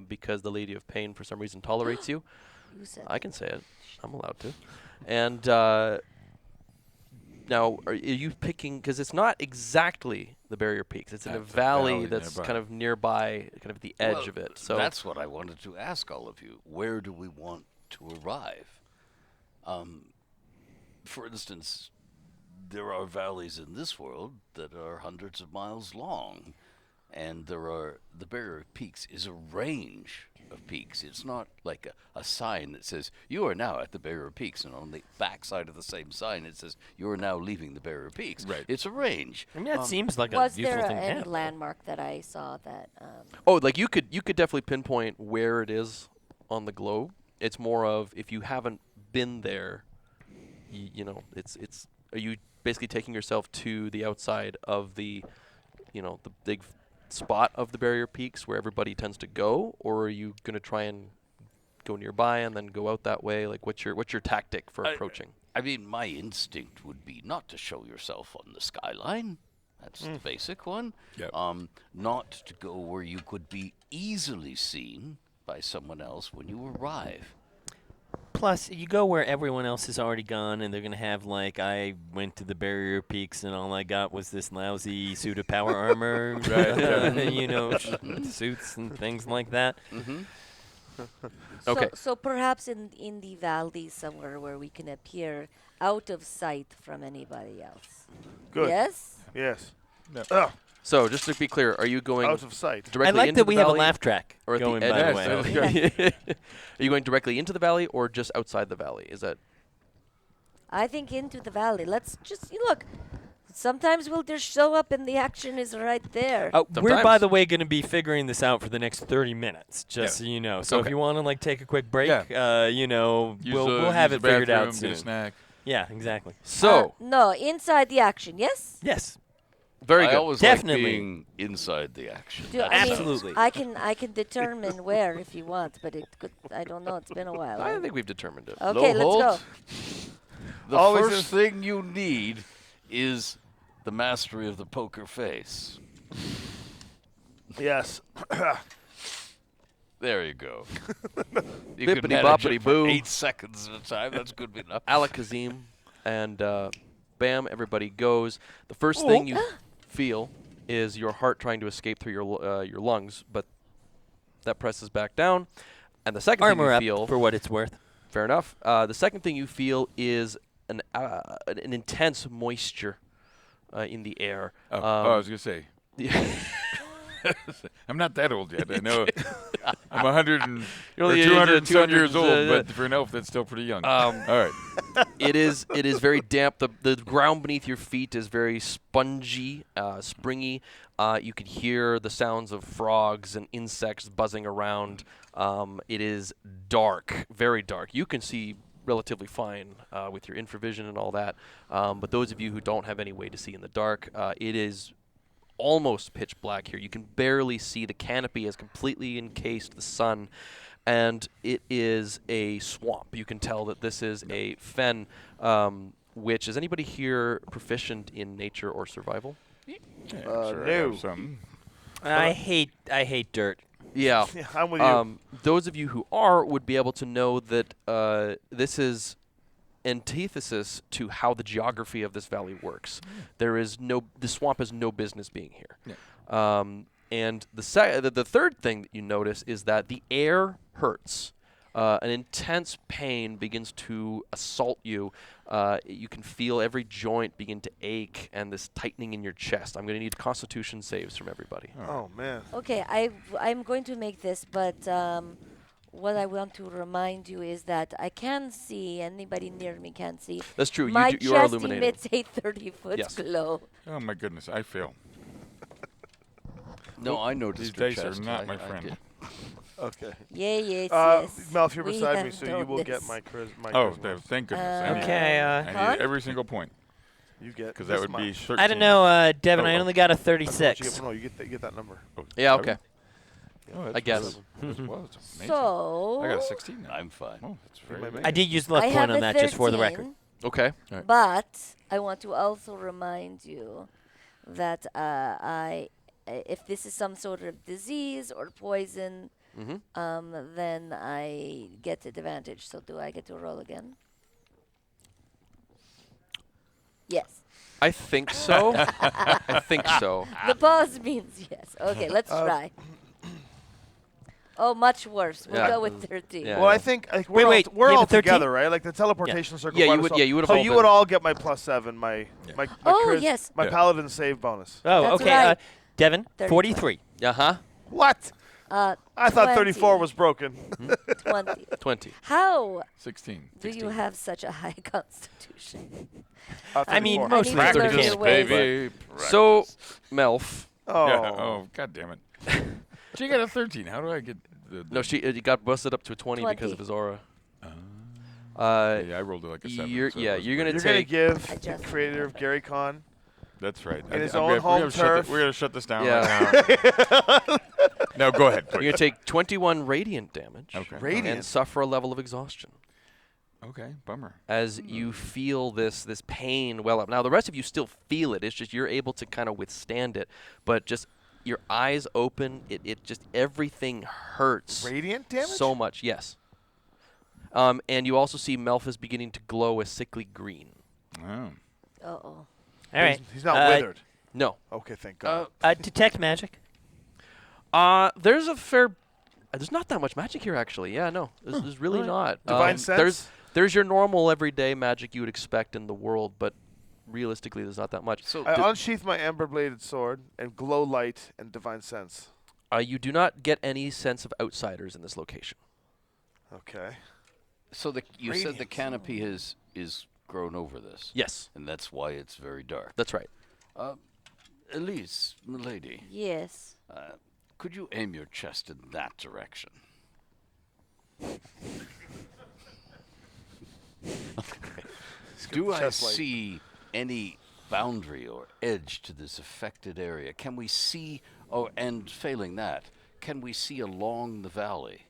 because the Lady of Pain, for some reason, tolerates you. You said I can say it. I'm allowed to. And now, are you picking? Because it's not exactly the Barrier Peaks. It's in a That's a valley valley that's nearby. kind of nearby, kind of the edge Well, of it. So that's what I wanted to ask all of you. Where do we want to arrive? For instance, there are valleys in this world that are hundreds of miles long, and the Barrier Peaks is a range of Peaks. It's not like a sign that says, you are now at the Barrier of Peaks, and on the back side of the same sign it says, you are now leaving the Barrier of Peaks. Right. It's a range. I mean, that seems like a Was useful there thing to any have. landmark that I saw that? Oh, like you could definitely pinpoint where it is on the globe. It's more of if you haven't been there, you know, it's are you basically taking yourself to the outside of the, you know, the big spot of the Barrier Peaks where everybody tends to go, or are you going to try and go nearby and then go out that way? Like what's your tactic for approaching? I mean, my instinct would be not to show yourself on the skyline. That's the basic one. Yep. Not to go where you could be easily seen by someone else when you arrive. Plus, you go where everyone else has already gone, and they're going to have, like, I went to the Barrier Peaks, and all I got was this lousy suit of power armor, you know, suits and things like that. Okay. So perhaps in the valley somewhere where we can appear out of sight from anybody else. Good. Yes. Yes. No. Oh, So just to be clear, are you going out of sight. I directly like into that the we have a valley laugh track or at going, the by edge? the way. Are you going directly into the valley or just outside the valley? Is that I think into the valley. Let's just look. Sometimes we'll just show up and the action is right there. We're, by Sometimes. the way, going to be figuring this out for the next 30 minutes, just so you know. So if Okay. you want to, like, take a quick break, Yeah. you know, Use we'll have use it the figured bathroom, out get a soon. snack. Yeah, exactly. so? No, inside the action. Yes. Yes. Very I good. always Definitely. like being inside the action. Do, That's I mean, Absolutely. I can determine where if you want, but it could. I don't know. It's been a while. I think we've determined it. Okay, let's go. The Always first thing you need is the mastery of the poker face. Yes. There you go. You can Bippity manage boppity it for boo. 8 seconds at a time. That's good enough. Alakazim, and bam, everybody goes. The first thing you feel is your heart trying to escape through your lungs, but that presses back down. And the second Armor thing you up feel, for what it's worth. fair enough. The second thing you feel is an intense moisture in the air. Oh, I was gonna say. Yeah. I'm not that old yet. I know. I'm 100 and You're or only 200 and some 200, years old, but for an elf, that's still pretty young. All right. It is very damp. The ground beneath your feet is very spongy, springy. You can hear the sounds of frogs and insects buzzing around. It is dark, very dark. You can see relatively fine with your infravision and all that. But those of you who don't have any way to see in the dark, it is almost pitch black here. You can barely see. The canopy has completely encased the sun, and it is a swamp. You can tell that this is a fen, which is anybody here proficient in nature or survival? Yeah, sure, I no. have some. I hate dirt. Yeah. Yeah, I'm with you. Those of you who are would be able to know that this is antithesis to how the geography of this valley works. The swamp has no business being here. Yeah. And the third thing that you notice is that the air hurts. An intense pain begins to assault you. You can feel every joint begin to ache and this tightening in your chest. I'm going to need Constitution saves from everybody. Oh man. Okay, I'm going to make this, but what I want to remind you is that I can see. Anybody near me can see. That's true. My You are chest illuminating. emits a 30-foot Yes. glow. Oh my goodness, I fail. No, I noticed These your dice are chest. not my I friend. did. Okay. Yes. Mel, you're We beside me, have so you will get noticed. my charisma. Oh, thank goodness. I need- Okay, I Huh? need every single point You get because that this would be much. 13. I don't know, Devin. Oh, I oh. only got a That's what you 36. get. No, you get that number. Oh, Yeah, seven? okay. Oh, that's I guess. really- well, it's amazing. So I got a 16 now. I'm fine. Oh, that's You might very make I did use the luck I point have on a that just for the 13, record. Okay. But I want to also remind you that if this is some sort of disease or poison, Mm-hmm. then I get advantage. So do I get to roll again? Yes. I think so. I think so. The pause means yes. Okay, let's try. Oh, much worse. We'll Yeah. go with 13. Yeah. Well, I think like, Wait, wait, we're you all have a 13? together, right? Like the teleportation circle. Yeah, you brought us would- all- yeah, you would have So all you been- would all get my +7, my Oh, charis- yes. my Yeah. paladin save bonus. Oh, That's okay. right. Devin, 35. 43. Uh-huh. What? I thought 34 20. was broken. 20. 20. How 16. do you have such a high constitution? I mean, 34. mostly I need to learn Practice, your ways. baby. So, Practice. Melf. Oh. Yeah. Oh, god damn it. She got a 13. How do I get the No, you got busted up to a 20 because 20. of his aura. yeah, I rolled it like a 7. you're- so it yeah, wasn't you're gonna very You're going to take- give the Adjust. creator of Garycon That's right. in his I'm own gonna- home we're gonna shut turf. We're going to shut this down Yeah. right now. No, go ahead. You're going to take 21 radiant damage. Okay. Radiant? And suffer a level of exhaustion Okay, bummer. as you feel this pain well up. Now, the rest of you still feel it. It's just you're able to kind of withstand it. But just your eyes open, it just everything hurts Radiant damage? so much. Yes. And you also see Melf is beginning to glow a sickly green. Oh. Uh-oh. All right. He's not withered. No. Okay, thank God. Detect magic. There's a fair... there's not that much magic here, actually. Yeah, no. There's really not. Divine sense? There's your normal everyday magic you would expect in the world, but realistically, there's not that much. So I unsheath my amber-bladed sword and glow light and divine sense. You do not get any sense of outsiders in this location. Okay. you said the Radiance. canopy is grown over this. Yes, And that's why it's very dark. that's right. Elise, milady, Yes. could you aim your chest in that direction? Do I chest light. see any boundary or edge to this affected area? Can we see, and failing that, can we see along the valley?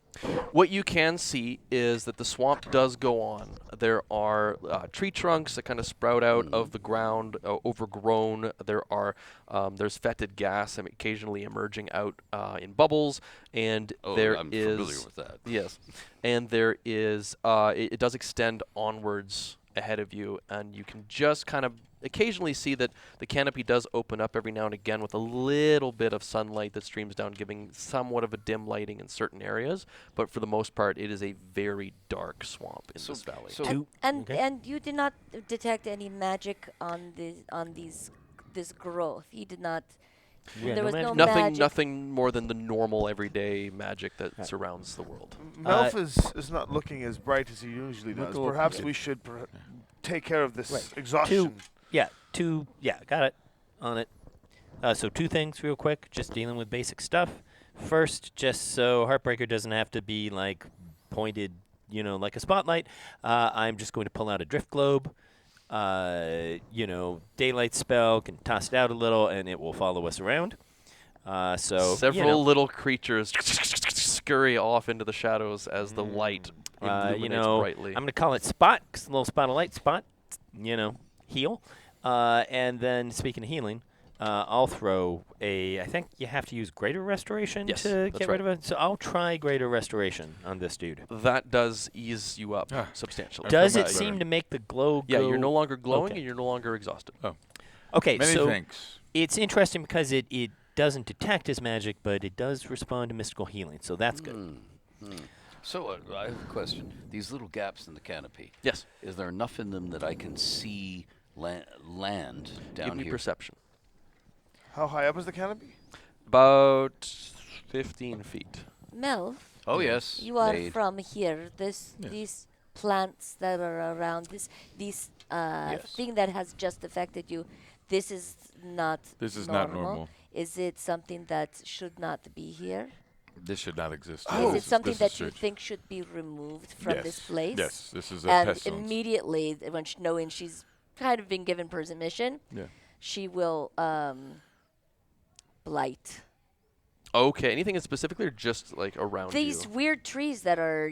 What you can see is that the swamp does go on. There are tree trunks that kind of sprout out of the ground, overgrown. There's fetid gas occasionally emerging out in bubbles, and there I'm is familiar with that. yes, and there is it does extend onwards ahead of you, and you can just kind of occasionally see that the canopy does open up every now and again with a little bit of sunlight that streams down, giving somewhat of a dim lighting in certain areas. But for the most part, it is a very dark swamp in this valley. So And you did not detect any magic on this growth. You did not. Yeah, there no was magic. no nothing, magic. nothing more than the normal everyday magic that surrounds the world. Melf is not looking as bright as he usually does. Look Perhaps okay. we should take care of this Right. exhaustion. Yeah, got it on it. So 2 things real quick, just dealing with basic stuff. First, just so Heartbreaker doesn't have to be like pointed, like a spotlight, I'm just going to pull out a drift globe. Daylight spell, can toss it out a little, and it will follow us around. Several little creatures scurry off into the shadows as the light illuminates brightly. I'm going to call it Spot, 'cause a little spot of light, Spot, heal. And then, speaking of healing, I'll throw I think you have to use Greater Restoration Yes, to that's get rid of it. So I'll try Greater Restoration on this dude. That does ease you up Ah. substantially. Does feel it much seem better. to make the glow Yeah, go? you're no longer glowing Okay. and you're no longer exhausted. Okay, Many so thanks. it's interesting because it doesn't detect as magic, but it does respond to mystical healing, so that's good. So I have a question. These little gaps in the canopy. Yes. Is there enough in them that I can see land down Give me here? perception. How high up is the canopy? About 15 feet. Melf, Oh yes. you are maid. from here. These plants that are around this Yes. thing that has just affected you. This is not. This is not normal. Is it something that should not be here? This should not exist. Is it something this that is you strange. think should be removed from this Yes. place? Yes, this is a And pest zone. immediately, knowing she's kind of been given permission, Yeah. she will blight Okay, anything specifically or just like around these you? weird trees that are,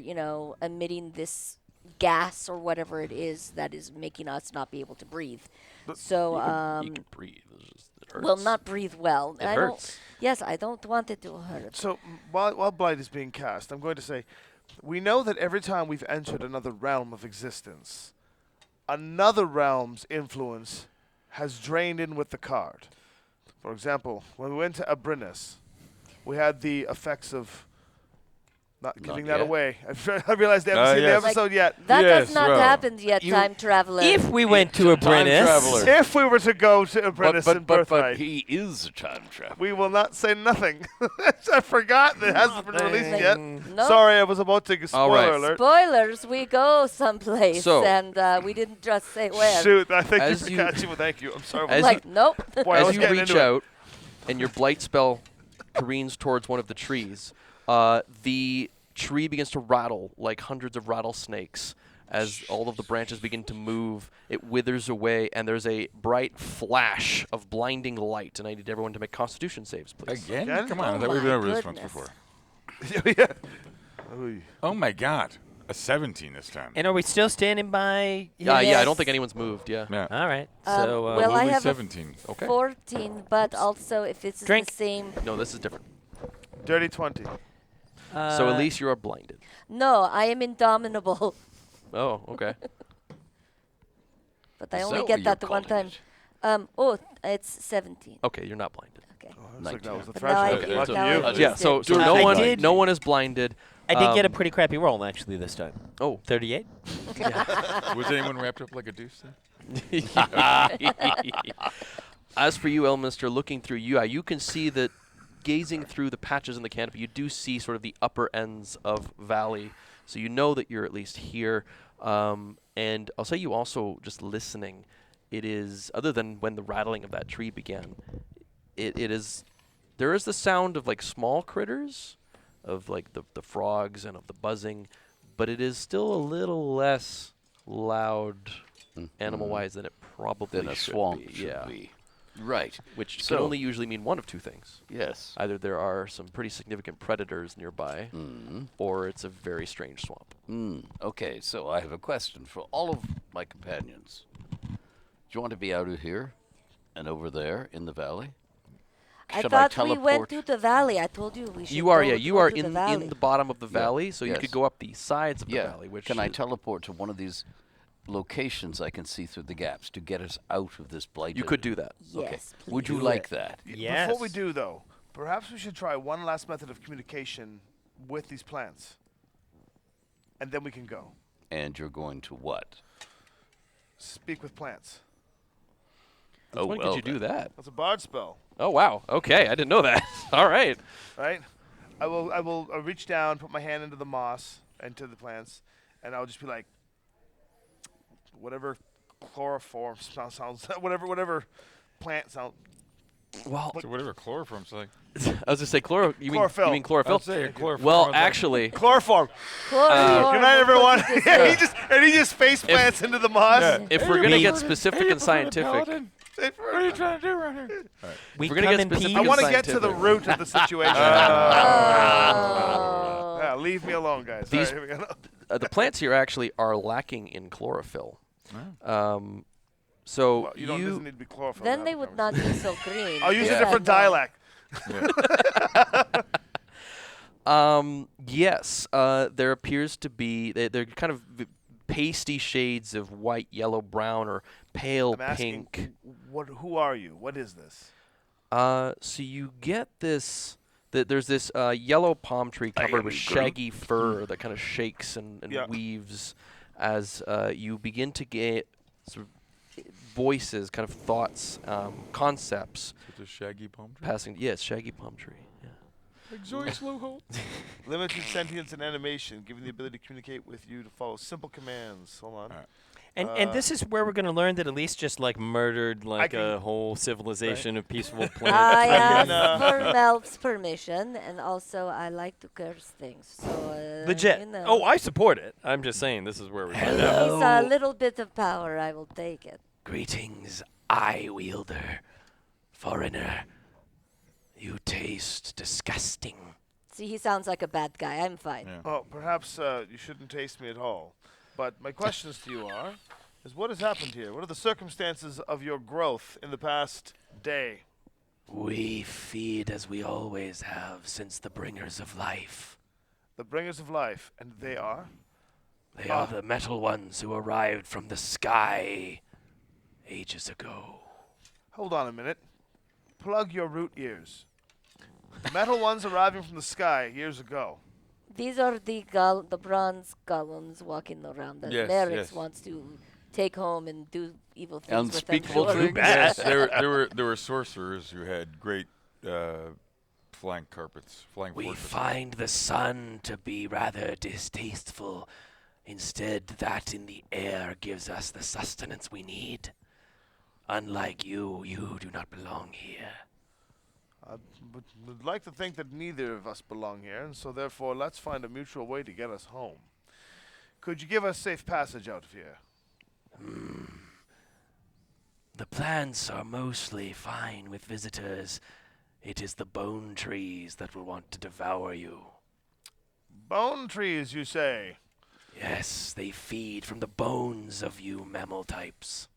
emitting this gas or whatever it is that is making us not be able to breathe. So, You can breathe. It hurts. well, not breathe well. It I hurts. don't. Yes, I don't want it to hurt. So while blight is being cast, I'm going to say, we know that every time we've entered another realm of existence, another realm's influence has drained in with the card. For example, when we went to Abrinus, we had the effects of Not Not giving that yet. away. I realized they haven't seen the yes. episode yet. That Yes, has not well, happened yet, time traveler. If we went to Time Apprentice, traveler. If we were to go to Apprentice and But Birthright, he is a time traveler. we will not say nothing. I forgot it hasn't been released yet. No. Sorry, I was about to All right. spoiler alert. Spoilers, we go someplace, So- and we didn't just say where. Shoot, I thank you As for you- catching me. Thank you. I'm sorry. As Like, nope. Boy, I As was you getting reach into it. out and your blight spell careens towards one of the trees, the tree begins to rattle like hundreds of rattlesnakes. As all of the branches begin to move, it withers away, and there's a bright flash of blinding light. And I need everyone to make Constitution saves, please. Again? Again? Come on, I Oh thought we've been my over this once goodness. before. Yeah. Oy. Oh my God, a 17 this time. and are we still standing by? Yeah, I Yes. don't think anyone's moved. Yeah. Yeah. All right. Um, So well, I Lowly have a 17. Okay. 14, but also if it's Drink. the same. No, this is different. Dirty 20. So Elise, you are blinded. No, I am indomitable, Oh, okay. but I Is only that get what that you're the one calling time. it? It's 17. Okay, you're not blinded. Okay. Oh, looks like that was the But now I threshold. did. Lucky Now I you. did. Yeah. So I no did- one is blinded. I did get a um, pretty crappy roll actually this time. Oh. 38. Was anyone wrapped up like a deuce there? As for you, Elminster, looking through you can see that gazing through the patches in the canopy, you do see sort of the upper ends of valley. So you know that you're at least here. And I'll say you also, just listening, it is, other than when the rattling of that tree began, there is the sound of like small critters, of like the frogs and of the buzzing, but it is still a little less loud animal-wise than it probably Then a should swamp be. should Yeah. be. Right. Which can So- only usually mean one of two things. Yes. Either there are some pretty significant predators nearby, or it's a very strange swamp. Okay, so I have a question for all of my companions. Do you want to be out of here and over there in the valley? I Should thought we teleport? went to the valley. I told you we should. You are, go yeah, you go are to the in valley. the bottom of the Yeah, valley, so you yes. could go up the sides of the Yeah. valley. Which Can I is- teleport to one of these locations I can see through the gaps to get us out of this blighted? You could do that. Okay. Yes, Would you please. like that? Before we do, though, perhaps we should try one last method of communication with these plants. And then we can go. And you're going to what? Speak with plants. Oh, when well could you do then. that? That's a bard spell, Oh wow. Okay, I didn't know that. All right. right? I'll reach down, put my hand into the moss, into the plants, and I'll just be like, whatever chloroform sounds, whatever plant sound. Well, So whatever chloroform's like. I was gonna say you Chlorophyll. mean chlorophyll? I'd say a chlorophyll Well, sounds like- actually, Chloroform. Chloroform, Good night, what everyone. did you Yeah, say? he just face plants into the moss. Yeah. if Hey, we're you gonna get prefer- specific hey, you and prefer the scientific, paladin? What are you trying to do around here? We we're gonna come get in specific peace. I and want to get to the scientific. root of the situation. Oh. Yeah, leave me alone, guys. These- All right, here we go. the plants here actually are lacking in chlorophyll. So Well, you don't doesn't need to be chlorophyll. Then to they have a would not be so green. I'll use Yeah. a different dialect. yes, there appears to be they're kind of pasty shades of white, yellow, brown, or pale I'm asking, pink. who are you? What is this? So you get this. There's this yellow palm tree I covered am with Groot. shaggy fur that kind of shakes and Yeah. weaves as you begin to get sort of voices, kind of thoughts, concepts It's a shaggy palm tree. passing. Yes, shaggy palm tree. Yeah. Like Zoe Slowhole. Limited sentience and animation, giving the ability to communicate with you to follow simple commands. Hold on. All right. And this is where we're going to learn that Elise just like murdered like can- a whole civilization of peaceful I plants. can, asked for Melf's permission, and also I like to curse things. So Legit. You know, Oh, I support it. I'm just saying this is where we're going. It's a little bit of power. I will take it. Greetings, eye wielder, foreigner. You taste disgusting. See, he sounds like a bad guy. I'm fine. Yeah. Oh, perhaps you shouldn't taste me at all. But my questions to you is what has happened here? What are the circumstances of your growth in the past day? We feed as we always have since the bringers of life. The bringers of life, and they are? They are the metal ones who arrived from the sky ages ago. Hold on a minute. Plug your root ears. The metal ones arriving from the sky years ago. These are the bronze golems walking around that Yes, Merrick yes. wants to take home and do evil things Unspeakable with them. things. Yes, there were sorcerers who had great flying carpets, flying We fortresses. find the sun to be rather distasteful. Instead, that in the air gives us the sustenance we need. Unlike you, you do not belong here. I would like to think that neither of us belong here, and so therefore let's find a mutual way to get us home. Could you give us safe passage out of here? The plants are mostly fine with visitors. It is the bone trees that will want to devour you. Bone trees, you say? Yes, they feed from the bones of you mammal types,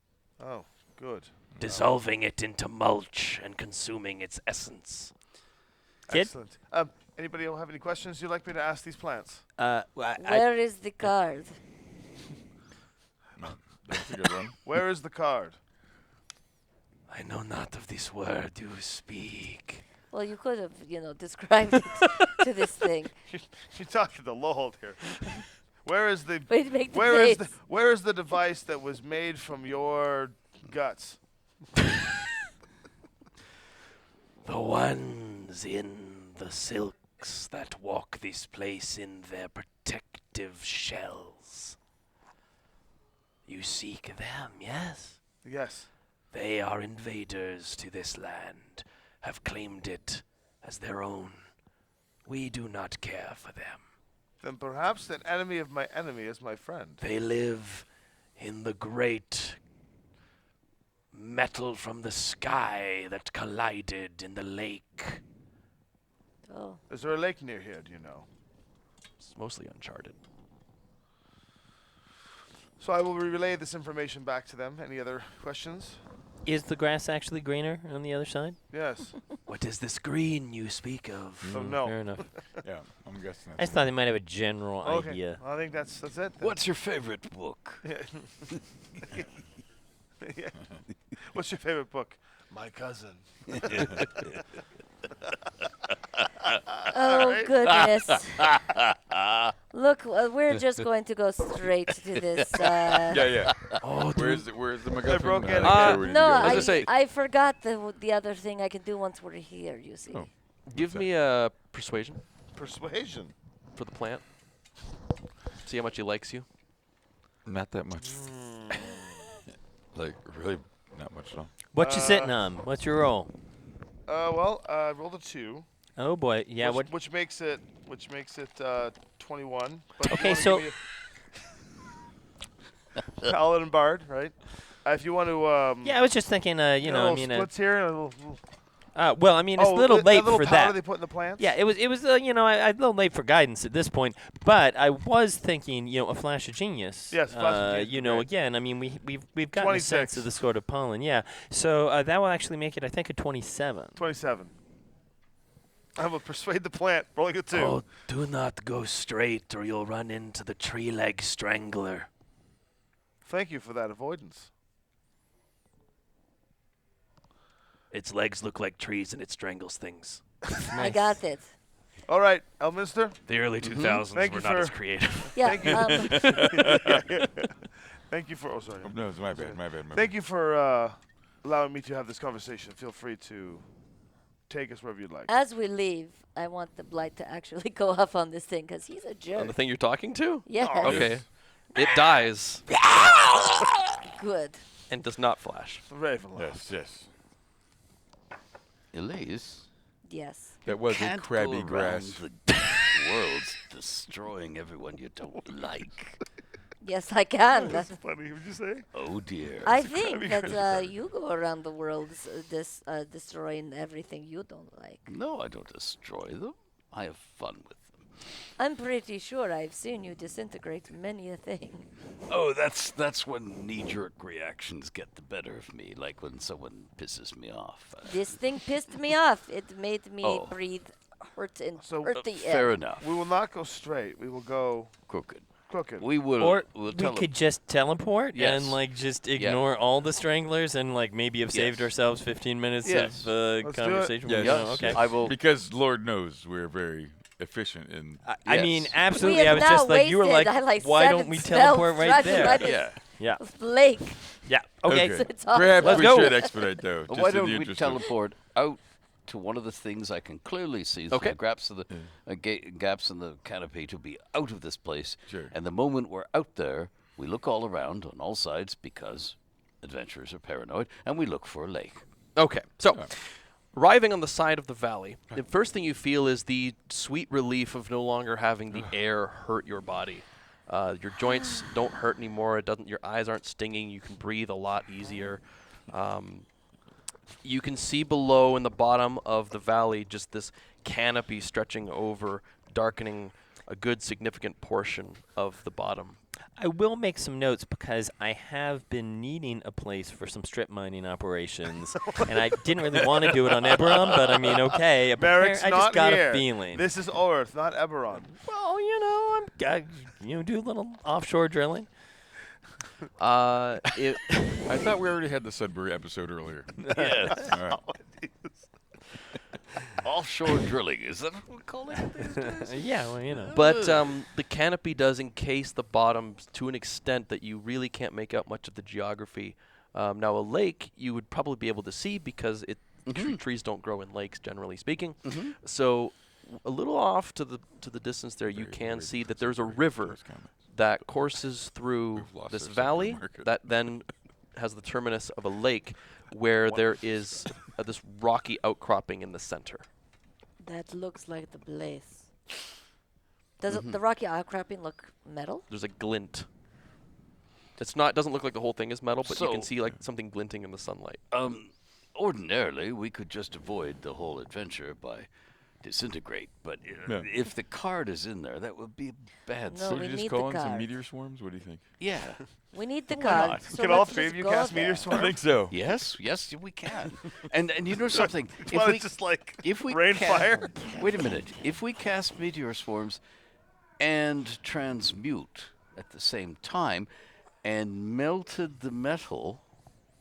Oh, good. dissolving it into mulch and consuming its essence. Kid? Excellent. Anybody have any questions you'd like me to ask these plants? Where is the card? That's a good one. Where is the card? I know not of this word you speak. Well, you could have, described it to this thing. You're talking to Lord here. Where is the Wait, make the where is face. where is the device that was made from your guts? The ones in the silks that walk this place in their protective shells. You seek them, yes? Yes. They are invaders to this land, have claimed it as their own. We do not care for them. Then perhaps an enemy of my enemy is my friend. They live in the great metal from the sky that collided in the lake. Oh, Is there a lake near here, do you know? It's mostly uncharted. So I will relay this information back to them. Any other questions? Is the grass actually greener on the other side? Yes. What is this green you speak of? So no. Fair enough. Yeah, I'm guessing I that's just thought they might have a general Okay. idea. I think that's it. then. What's your favorite book? Yeah. What's your favorite book? My cousin. oh goodness. Look, we're just going to go straight to this. yeah. Oh, Where's the MacGuffin? broke it where did you No, go? was I, gonna say- I forgot the other thing I can do once we're here, you see. Oh. Give me a persuasion Persuasion. for the plant. See how much he likes you. Not that much. Like, really not much at all. What you sitting on? What's your roll? Well, I rolled a 2. Oh boy, yeah. Which makes it 21. But if you Okay, wanna so- give me Paladin and Bard, right? If you want to, Yeah, I was just thinking. splits here. A little, well, I mean, it's a little late little for powder that. they put in the plants. Yeah, it was. I a little late for guidance at this point, but I was thinking, a flash of genius. Yes, flash of genius, great. Again, I mean, we've gotten a sense 26. of the sort of pollen. Yeah, so that will actually make it, I think, a 27. 27. I will persuade the plant. Rolling a 2. Oh, do not go straight or you'll run into the tree leg strangler. Thank you for that avoidance. Its legs look like trees and it strangles things. I got it. All right, Elminster. The early 2000s Thank were you not for- as creative. Yeah. Thank you for. Oh, sorry. Oh, no, it's my bad. My bad. Thank you for allowing me to have this conversation. Feel free to take us wherever you'd like. As we leave, I want the blight to actually go off on this thing because he's a On jerk. the thing you're talking to? Yes. Oh, Okay. It dies Good. and does not flash. Ravenloft. Yes. Elise, Yes. That was a can't crabby go grass. around the world's destroying everyone you don't like. Yes, I can. That's funny. Would you say? Oh dear. I It's a think crabby that grass. you go around the world destroying everything you don't like. No, I don't destroy them. I have fun with them. I'm pretty sure I've seen you disintegrate many a thing. Oh, that's when knee-jerk reactions get the better of me, like when someone pisses me off. This thing pissed me off. It made me Oh. breathe hurt and So, hurt the Fair air. enough. We will not go straight. We will go Crooked. crooked. We will. Or we'll we tell could just teleport Yes. and just ignore all the stranglers and maybe have saved Yes. ourselves 15 minutes Yes. of Let's do it. conversation. Yes. No, okay. I will. Because Lord knows we're very efficient in. I mean, Yes. absolutely. We I have was now just like, you were wasted, like, why don't 7 we spells teleport right trying to there? find this Yeah. Yeah. lake. Yeah. Okay. Okay. It's awesome. Perhaps Let's we go. should expedite though. Why just in don't the we interest of- teleport out to one of the things I can clearly see through Okay. the gaps of the gaps in the canopy to be out of this place. Sure. And the moment we're out there, we look all around on all sides because adventurers are paranoid, and we look for a lake. Okay, so arriving on the side of the valley, the first thing you feel is the sweet relief of no longer having the air hurt your body. Your joints don't hurt anymore. It doesn't. Your eyes aren't stinging. You can breathe a lot easier. You can see below in the bottom of the valley just this canopy stretching over, darkening a good significant portion of the bottom. I will make some notes because I have been needing a place for some strip mining operations, and I didn't really want to do it on Eberron, but I mean, okay. Barracks I not just got here. a feeling. This is Orth, not Eberron. Well, I do a little offshore drilling. It, I thought we already had the Sudbury episode earlier. Yes. All right. Offshore drilling, is that what we're calling it these days? Yeah, well, you know. But the canopy does encase the bottom to an extent that you really can't make out much of the geography. Now, a lake you would probably be able to see because trees don't grow in lakes, generally speaking. So, a little off to the distance there, you can see that there's a river that courses through We've lost this our Sudbury valley market. that then has the terminus of a lake where there is this rocky outcropping in the center. That looks like the place. Does the rocky outcropping look metal? There's a glint. It doesn't look like the whole thing is metal, but you can So- see like something glinting in the sunlight. Ordinarily, we could just avoid the whole adventure by disintegrate, but Yeah. if the card is in there, that would be a bad No, sign. Should we we just need call the in some card. meteor swarms? What do you think? Yeah. We need the Why card. not? So Can all let's three just of you go cast there. meteor swarm? I think so. Yes, we can. and you know something? Well, it's just like if we rain ca- fire. Wait a minute. If we cast meteor swarms and transmute at the same time and melted the metal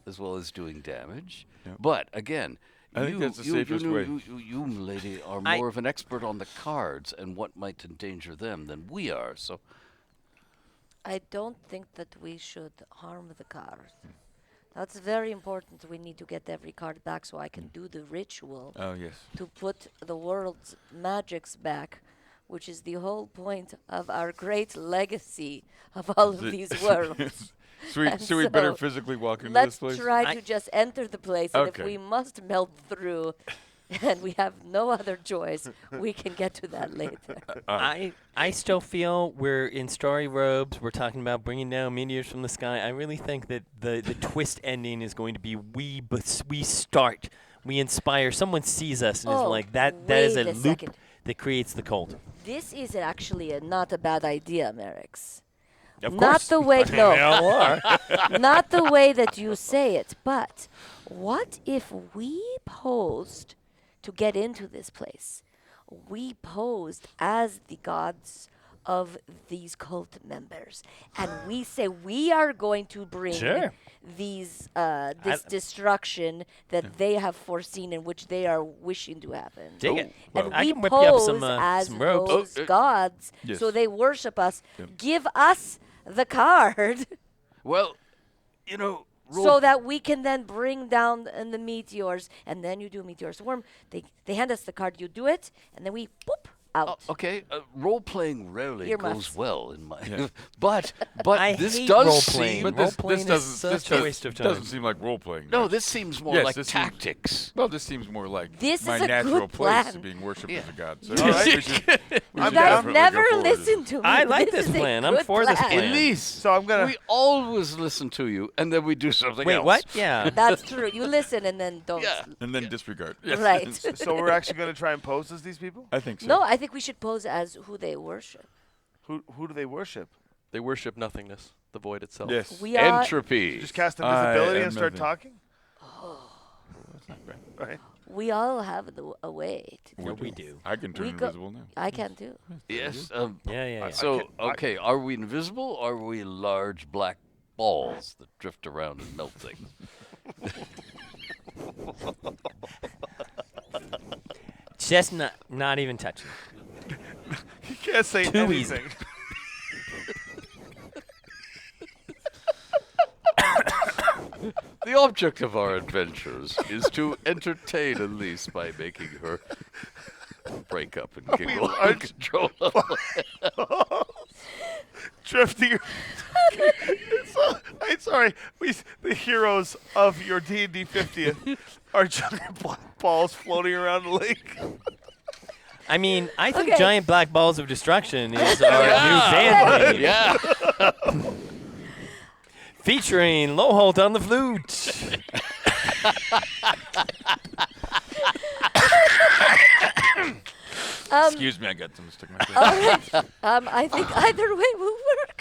as well as doing damage, Yep. but again, I think that's the safest way. You, lady, are I- more of an expert on the cards and what might endanger them than we are. So, I don't think that we should harm the card. That's very important. We need to get every card back so I can do the ritual Oh yes. to put the world's magics back, which is the whole point of our great legacy of all of The- these worlds. And So we better so physically walk into Let's this place. try I- to just enter the place, and Okay. if we must melt through and we have no other choice, we can get to that later. I still feel we're in starry robes. We're talking about bringing down meteors from the sky. I really think that the twist ending is going to be we start, we inspire. Someone sees us and is Oh, like that. That is wait a a loop second. that creates the cult. This is actually not a bad idea, Merix. Of Not course. the way, They no, all are. not the way that you say it. But what if we posed to get into this place? We posed as the gods of these cult members, and we say we are going to bring Sure. these this destruction that they have foreseen and which they are wishing to happen. Dig it. And I we can whip you up pose some, as some ropes. those gods, Yes. so they worship us. Yep. Give us the card, well, you know, so that we can then bring down the meteors. And then you do a meteor swarm. They hand us the card. You do it, and then we boop out. okay, role playing rarely Earmuffs. goes well in my. Yeah. but I this hate does role-playing. seem. But Role-playing this is doesn't. This such a does- waste of doesn't time. seem like role playing. No, this seems more Yes, like this seems- tactics. Well, this seems more like This my is a natural good place plan. of being worshipped Yeah. as a god. So All right. we should You I'm guys down. never go forward with listen to me. I like This this is a plan. I'm good for this plan. Elise, So I'm gonna. we always listen to you, and then we do something Wait, else. what? Yeah. That's true. You listen and then don't. Yeah. and then disregard. Yes. Right. So we're actually gonna try and pose as these people. I think so. No, I think we should pose as who they worship. Who do they worship? They worship nothingness, the void itself. Yes. We are. Entropy. Just cast I invisibility am and start nothing. talking. That's not bad. Right. We all have a way. To No, do we this. do. I can turn We go- invisible now. I can too. Yes. Yeah, yeah. So, okay, are we invisible or are we large black balls that drift around and melt things? Just not even touching. You can't say Too easy. anything. The object of our adventures is to entertain Elise by making her break up and giggle large- uncontrollably. Drifting. I'm sorry. The heroes of your D&D 50th are giant black balls floating around the lake. I mean, I think Okay. giant black balls of destruction is our new band name. Yeah. Featuring Low Holt on the flute. Excuse me, I got something stuck in my throat. All right. I think either way will work.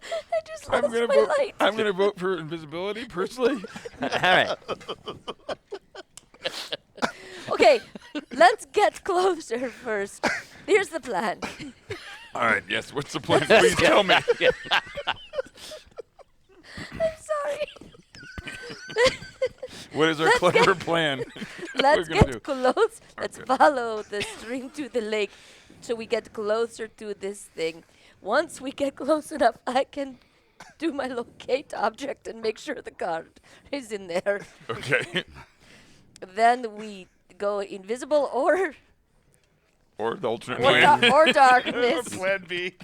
I just lost I'm gonna my vote. light. I'm gonna vote for invisibility personally. All right. Okay, let's get closer first. Here's the plan. All right. Yes. What's the plan? Please tell me. I'm sorry. What is our Let's clever plan? Let's gonna do? get close. Let's Okay. follow the stream to the lake so we get closer to this thing. Once we get close enough, I can do my locate object and make sure the card is in there. Okay. Then we go invisible or Or the alternate plan. or darkness. Plan B.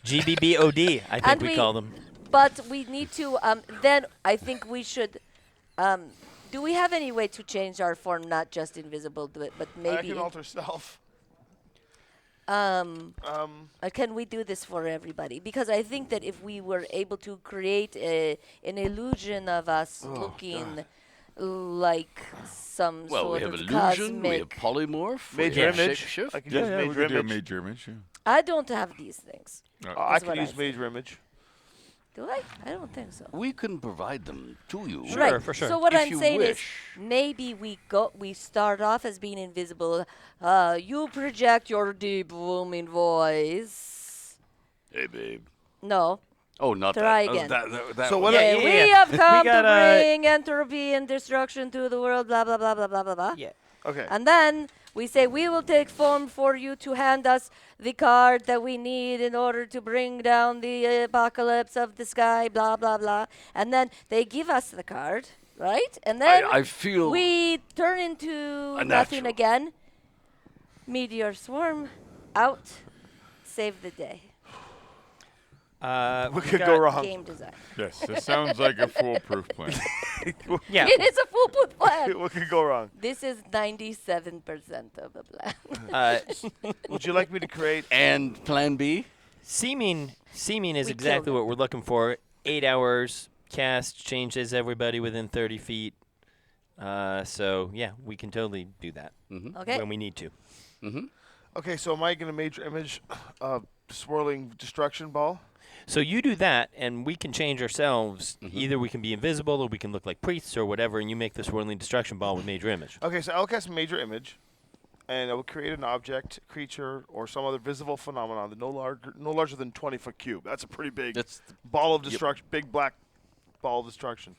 GBBOD, I think And we we- call them. But we need to. Then I think we should. Do we have any way to change our form, not just invisible, but I maybe? can alter self. Can we do this for everybody? Because I think that if we were able to create an illusion of us looking like some Well, we sort have of illusion, we have cosmic. polymorph, we Major have image. shapeshift. I can Yeah, use yeah, we major could do a image. major image. Yeah. I don't have these things. I That's can what use I major image. Do I? I don't think so. We can provide them to you. Sure, Right. for sure. So what If I'm you saying wish. is maybe we start off as being invisible. You project your deep booming voice. Hey, babe. No. Oh, not Try that. again. That So one. what Yeah, I- we have come to gotta- bring entropy and destruction to the world, blah, blah, blah, blah, blah, blah, blah. Yeah. Okay. And then we say, we will take form for you to hand us the card that we need in order to bring down the apocalypse of the sky, blah, blah, blah. And then they give us the card, right? And then I feel we turn into A nothing natural. again. Meteor swarm out, save the day. What we could got- go wrong? Game design. Yes, this sounds like a foolproof plan. Yeah. It is a foolproof plan. What could go wrong? This is 97% of the plan. Would you like me to create? and Plan B. Seeming is We killed exactly it. what we're looking for. 8 hours cast changes everybody within 30 feet. So yeah, we can totally do that Okay. when we need to. Okay, so am I going to major image swirling destruction ball? So you do that, and we can change ourselves. Either we can be invisible, or we can look like priests, or whatever, and you make the swirling destruction ball with major image. Okay, so I'll cast major image, and I will create an object, creature, or some other visible phenomenon that no larger than 20-foot cube. That's a pretty big That's ball of destruction, big black ball of destruction.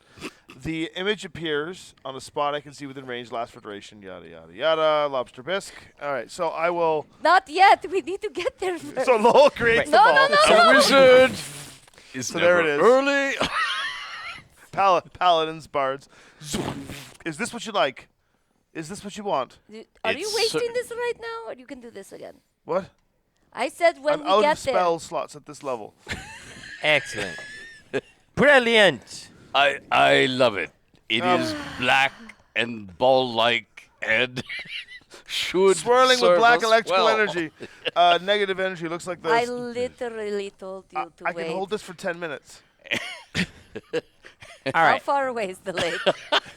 The image appears on a spot I can see within range, lasts for duration, yada, yada, yada, lobster bisque. All right, so I will... Not yet. We need to get there first. So Lowell creates the No, ball. no, no, The wizard is So there never it is. early. Paladins, bards. Is this what you like? Is this what you want? Are you It's wasting cer- this right now, or you can do this again? What? I said when I'm we out get of there. spell slots at this level. Excellent. Brilliant. I love it. It is black and ball-like and should Swirling with serve black us electrical well. energy. Negative energy looks like this. I literally told you to I wait. can hold this for 10 minutes. All How right. far away is the lake?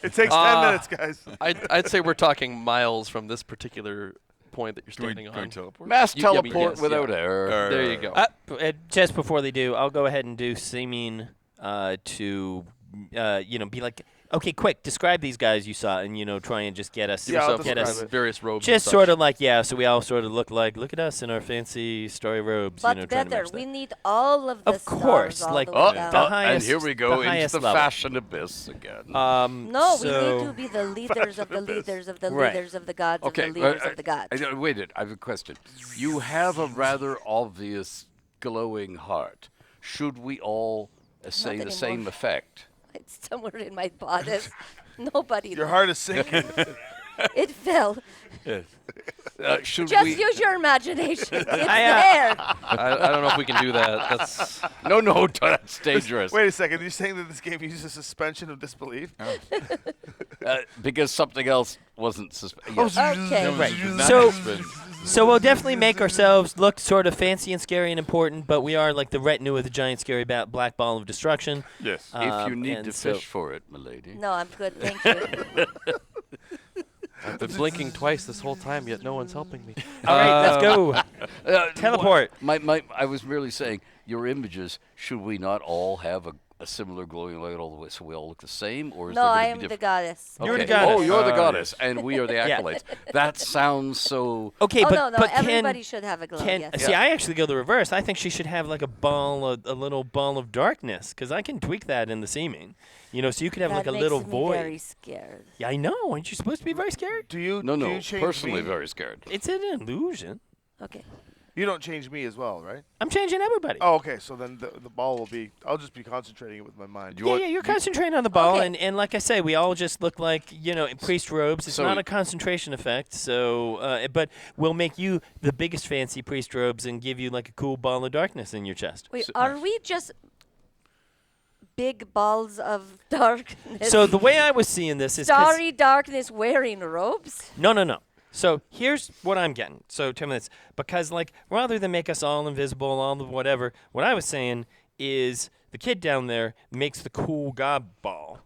It takes 10 minutes, guys. I'd say we're talking miles from this particular point that you're Can we, standing can we on. teleport? Mass You- yeah, we teleport guess, without yeah. error. There you go. Just before they do, I'll go ahead and do seeming to, be like, Okay, quick. Describe these guys you saw, and try and just get us. Give Yeah, I'll yourself get us. describe it. various robes. Just and sort such. of like so we all sort of look at us in our fancy story robes. But trying to better, match that. we need all of the Of course, stars all like the way the down. high- and highest- here we go the into highest the level. fashion abyss again. No, we so need to be the leaders of the leaders of the Right. leaders of the gods Okay, of the leaders of the gods. wait it. I have a question. You have a rather obvious glowing heart. Should we all say the same anymore. effect? It's somewhere in my bodice. Nobody Your knows. heart is sinking. It fell. Should Just we? use your imagination. It's there. I don't know if we can do that. That's No, that's dangerous. Wait a second. You're saying that this game uses suspension of disbelief? Because something else wasn't Okay. Right. Not So- suspended. So we'll definitely make ourselves look sort of fancy and scary and important, but we are like the retinue of the giant scary black ball of destruction. Yes. If you need and to so- fish for it, milady. No, I'm good. Thank you. I've been blinking twice this whole time, yet no one's helping me. All right, let's go. Uh, Teleport. I was merely saying, your images, should we not all have a similar glowing light all the way so we all look the same? Or is No, there I gonna am be the goddess. You're the Okay. goddess. Oh, you're the Ah, goddess, and we are the Yeah. acolytes. That sounds so... Okay, Oh, but no, but everybody can should have a glow, can yes. see? I actually go the reverse. I think she should have like a little ball of darkness, because I can tweak that in the seaming. So you could have that like a makes little me void. very scared. Yeah, I know. Aren't you supposed to be very scared? Do you? No, do no, you change personally me? very scared. It's an illusion. Okay. You don't change me as well, right? I'm changing everybody. Oh, okay. So then the ball will be. I'll just be concentrating it with my mind. You Yeah, want- you're concentrating on the ball, Okay. and like I say, we all just look like, priest robes. It's So- not a concentration effect, so, but we'll make you the biggest fancy priest robes and give you like a cool ball of darkness in your chest. Wait, So- are we just big balls of darkness? So the way I was seeing this is 'cause- starry darkness wearing robes? No. So here's what I'm getting. So 10 minutes. Because, rather than make us all invisible, all the whatever, what I was saying is the kid down there makes the cool god ball.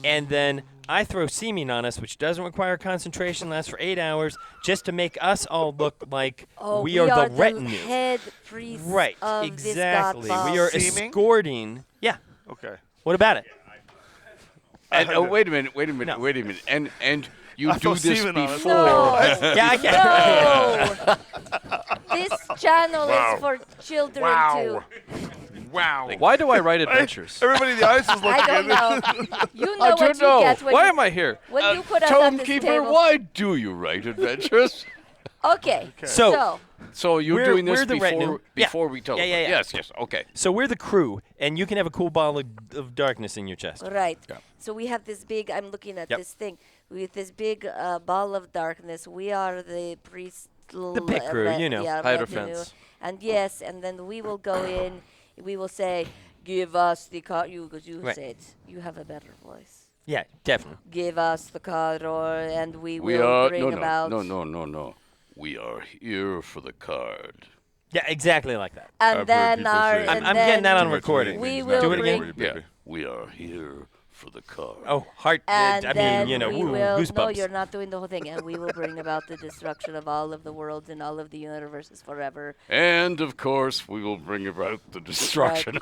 And then I throw seaming on us, which doesn't require concentration, lasts for 8 hours, just to make us all look like Oh, we are the retinue. head priests Right, of exactly. this god ball. We are Seaming? escorting. Yeah. Okay. What about it? And, wait a minute. No. And you I do feel this Steven on it. before. No. Yeah, I can. No. This channel Wow. is for children Wow. too. Wow. Why do I write adventures? Everybody in the audience is looking I at don't me. know. You know I what don't you know. get when Why you, am I here? when you put us at this Tomekeeper, table. why do you write adventures? Okay. So, So you're We're- doing this we're the retinue. before Yeah. we tell Yeah, them. yeah, yeah. Yes, okay. so we're the crew, and you can have a cool ball of darkness in your chest. Right. Yeah. So we have this big. I'm looking at Yep. this thing with this big ball of darkness. We are the priest. The pit crew, Yeah, Hierophants. retinue. And yes, and then we will go in. We will say, "Give us the car." Because you Right. said you have a better voice. Yeah, definitely. Give us the card, and we We will are bring about. no. We are here for the card. Yeah, exactly like that. And I've then heard people our. say and I'm getting that then on recording. We It's will not Do it bring. again. baby. Yeah. We are here for the card. Oh, heart. And I then mean, we woo, will. No, goosebumps. you're not doing the whole thing. And we will bring about the destruction of all of the worlds and all of the universes forever. And of course, we will bring about the destruction.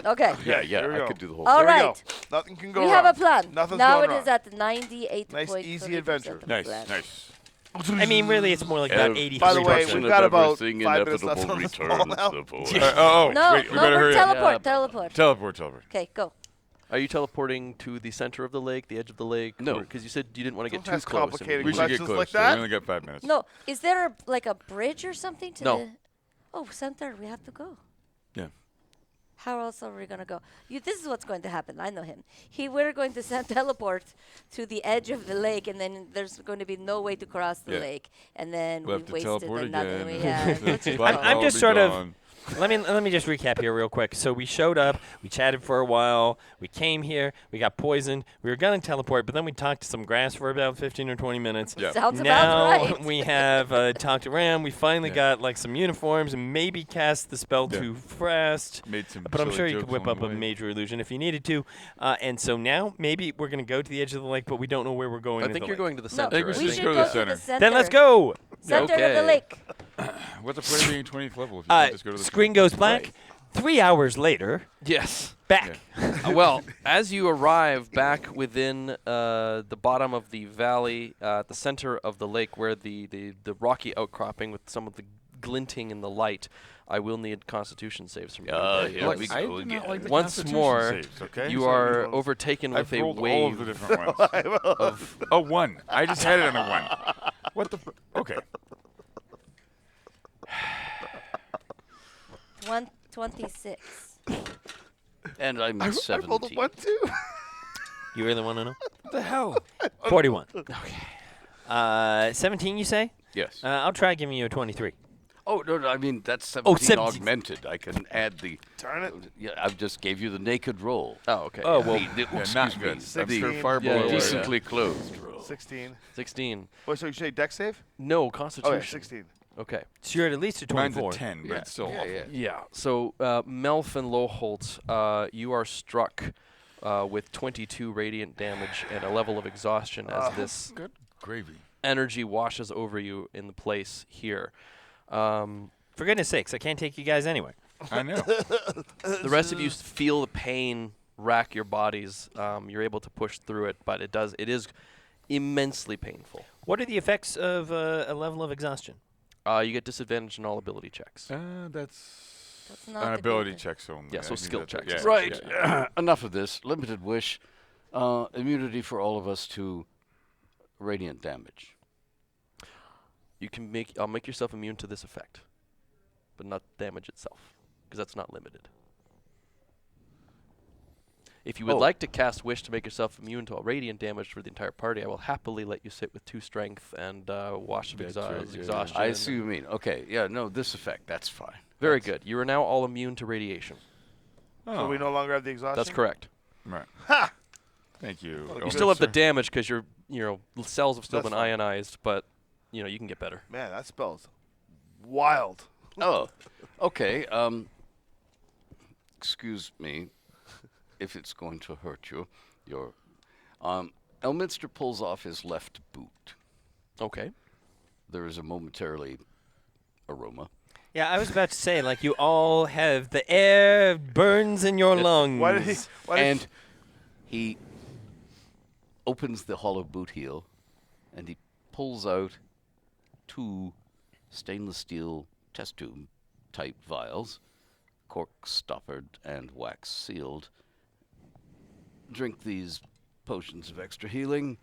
Okay. yeah, Here we I go. could do the whole All thing. There we right. go. Nothing can go We wrong. have a plan. Nothing's now going it is wrong. at 98. Nice, easy adventure. Nice, plan. nice. I mean, really, it's more like about 80. By the way, Destruction we've of got about everything 5 minutes left inevitable on this ball returns now. the void. No, wait, we no, better hurry we're up. teleport. Teleport. Teleport. Okay, go. Are you teleporting to the center of the lake, the edge of the lake? No. Because you said you didn't want to get Don't too ask close. complicated We should get Questions close. like though. that? We only got 5 minutes. No, is there a bridge or something to No. the? Oh, center. We have to go. Yeah. How else are we gonna go? This is what's going to happen. I know him. We're going to send teleport to the edge of the lake, and then there's going to be no way to cross the Yeah. lake, and then We'll we have to wasted teleport another. again. Yeah, let's just Black go. I'm ball just be sort of- gone. Let me just recap here real quick. So we showed up, we chatted for a while, we came here, we got poisoned, we were gonna teleport, but then we talked to some grass for about 15 or 20 minutes. Yeah. Sounds Now about right. we have talked around. We finally Yeah. got some uniforms and maybe cast the spell Yeah. too fast. Made some But I'm silly sure you could jokes whip on up the a way. major illusion if you needed to. And so now maybe we're gonna go to the edge of the lake, but we don't know where we're going. I in think the you're lake. going to the No, center. think we I should we just should go go to the to the center. center. Then let's go. Center of the Okay. lake. What's the point of being 20th level if you can't just go to the Screen goes black. 3 hours later, Yes. back. Well, as you arrive back within the bottom of the valley, at the center of the lake, where the rocky outcropping with some of the glinting in the light, I will need Constitution saves from you. Here Look, we I go do not again. like the Once Constitution more, saves, okay? You So are you roll- overtaken I've with a rolled all wave of the different ones. of. A 1. I just had it on a 1. What the? Okay. 126. And I'm I 17. rolled a 1 too. You really want to know? What the hell? 41. Okay. 17, you say? Yes. I'll try giving you a 23. Oh, no, I mean, that's 17 Oh, 17. augmented. I can add the... Darn it. Yeah, I just gave you the naked roll. Oh, okay. Oh, yeah. well, Excuse not me, good. the 16. Far Yeah, below yeah, decently clothed roll. 16. 16. Wait, so you say deck save? No, Oh, Constitution. yeah, 16. Okay. So you're at least a Mine's 24. a 10, but Yeah, it's still yeah, awful. yeah. Yeah. So, Melf and Lowholt, you are struck with 22 radiant damage and a level of exhaustion as this Good gravy. energy washes over you in the place here. For goodness sakes, I can't take you guys anywhere. I know. The rest of you feel the pain rack your bodies. You're able to push through it, but it is immensely painful. What are the effects of a level of exhaustion? You get disadvantage in all ability checks. That's That's not an the ability good- checks only. Yeah, so I think skill that's- checks. yeah, Right. yeah. Enough of this. Limited wish. Immunity for all of us to radiant damage. You can make yourself immune to this effect, but not damage itself, because that's not limited. If you would Oh. like to cast Wish to make yourself immune to all radiant damage for the entire party, I will happily let you sit with 2 strength and wash of That's right, yeah. exhaustion. I see what you mean. Okay, yeah, no, this effect, that's fine. Very good. You are now all immune to radiation. So we no longer have the exhaustion? That's correct. Right. Ha! Thank you. You You Good, still have the sir. damage because your cells have still That's been fine. ionized, but you can get better. Man, that spells wild. Oh, okay. Excuse me, if it's going to hurt you. Elminster pulls off his left boot. Okay. There is a momentarily aroma. Yeah, I was about to say, like, you all have the air burns in your lungs. Why did he? Why did And he opens the hollow boot heel, and he pulls out 2 stainless steel test tube type vials, cork stoppered and wax sealed. Drink these potions of extra healing.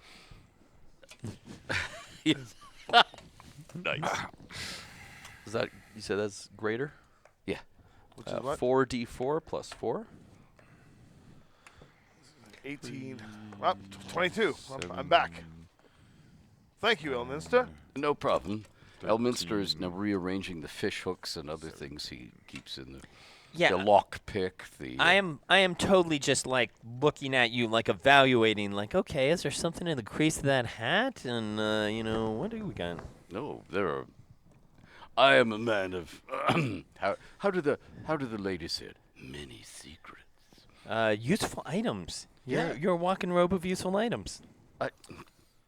Nice. Is that you said that's greater? which is what? 4d4 plus 4. 18. Well, 22. I'm back. Thank you, Elminster. No problem. Elminster is now rearranging the fish hooks and other things he keeps in the Yeah, lock pick. I am totally just like looking at you, like evaluating, like, okay, is there something in the crease of that hat? And what do we got? No, there are. I am a man of. How do the ladies say it? Many secrets. Useful items. Yeah. You're a walking robe of useful items.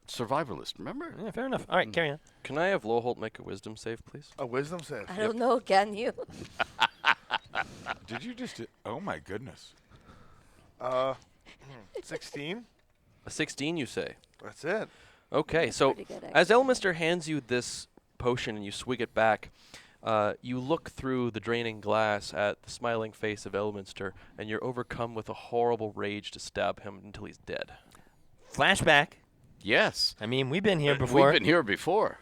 Survivalist, remember? Yeah, fair enough. All right, carry on. Can I have Lowholt make a wisdom save, please? A wisdom save. I don't know, can you? Did you just? Oh my goodness. 16. A 16, you say? That's it. Okay, so Pretty good, as Elminster hands you this potion and you swig it back, you look through the draining glass at the smiling face of Elminster, and you're overcome with a horrible rage to stab him until he's dead. Flashback. Yes. I mean, we've been here before. We've been here before.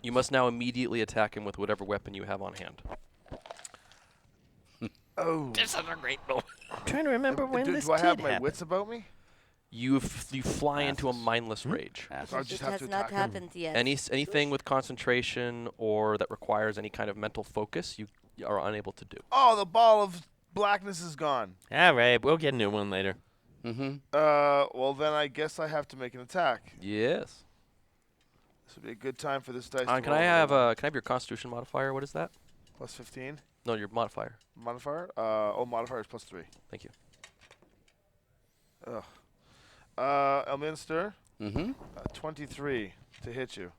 You must now immediately attack him with whatever weapon you have on hand. Oh. This is a great moment. I'm trying to remember when do this I have did my happen. wits about me? You fly into a mindless rage. So I It just have has to not attack him. happened yet. Anything with concentration or that requires any kind of mental focus, you are unable to do. Oh, the ball of blackness is gone. All right, we'll get a new one later. Mm-hmm. Well, then I guess I have to make an attack. Yes. This would be a good time for this dice to Can roll I have over. can I have your Constitution modifier? What is that? Plus 15. No, your modifier. Modifier? Modifier is plus 3. Thank you. Ugh. Elminster, Mm-hmm. 23 to hit you.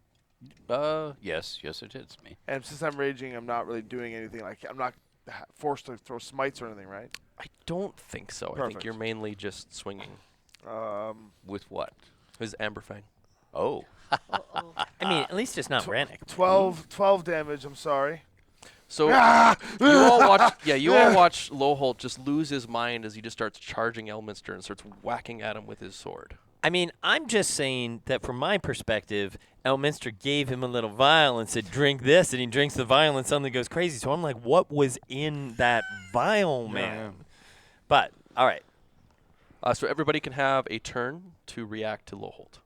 Yes, it is me. And since I'm raging, I'm not really doing anything. Like I'm not forced to throw smites or anything, right? I don't think so. I think Perfect. you're mainly just swinging. With what? His Amberfang. Oh. Uh-oh. I mean, at least it's not Brannick. 12 damage. I'm sorry. So you all watch. Yeah, you all watch Lowholt just lose his mind as he just starts charging Elminster and starts whacking at him with his sword. I mean, I'm just saying that from my perspective, Elminster gave him a little vial and said, drink this, and he drinks the vial and suddenly goes crazy. So I'm like, what was in that vial, man? But, all right. So everybody can have a turn to react to Lowholt.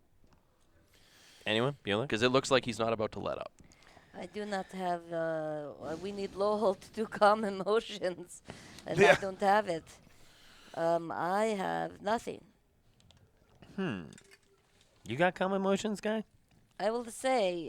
Anyone? Bueller? Because it looks like he's not about to let up. I do not have. We need Lowholt to do calm emotions, and I Yeah. don't have it. I have nothing. You got calm emotions, guy? I will say,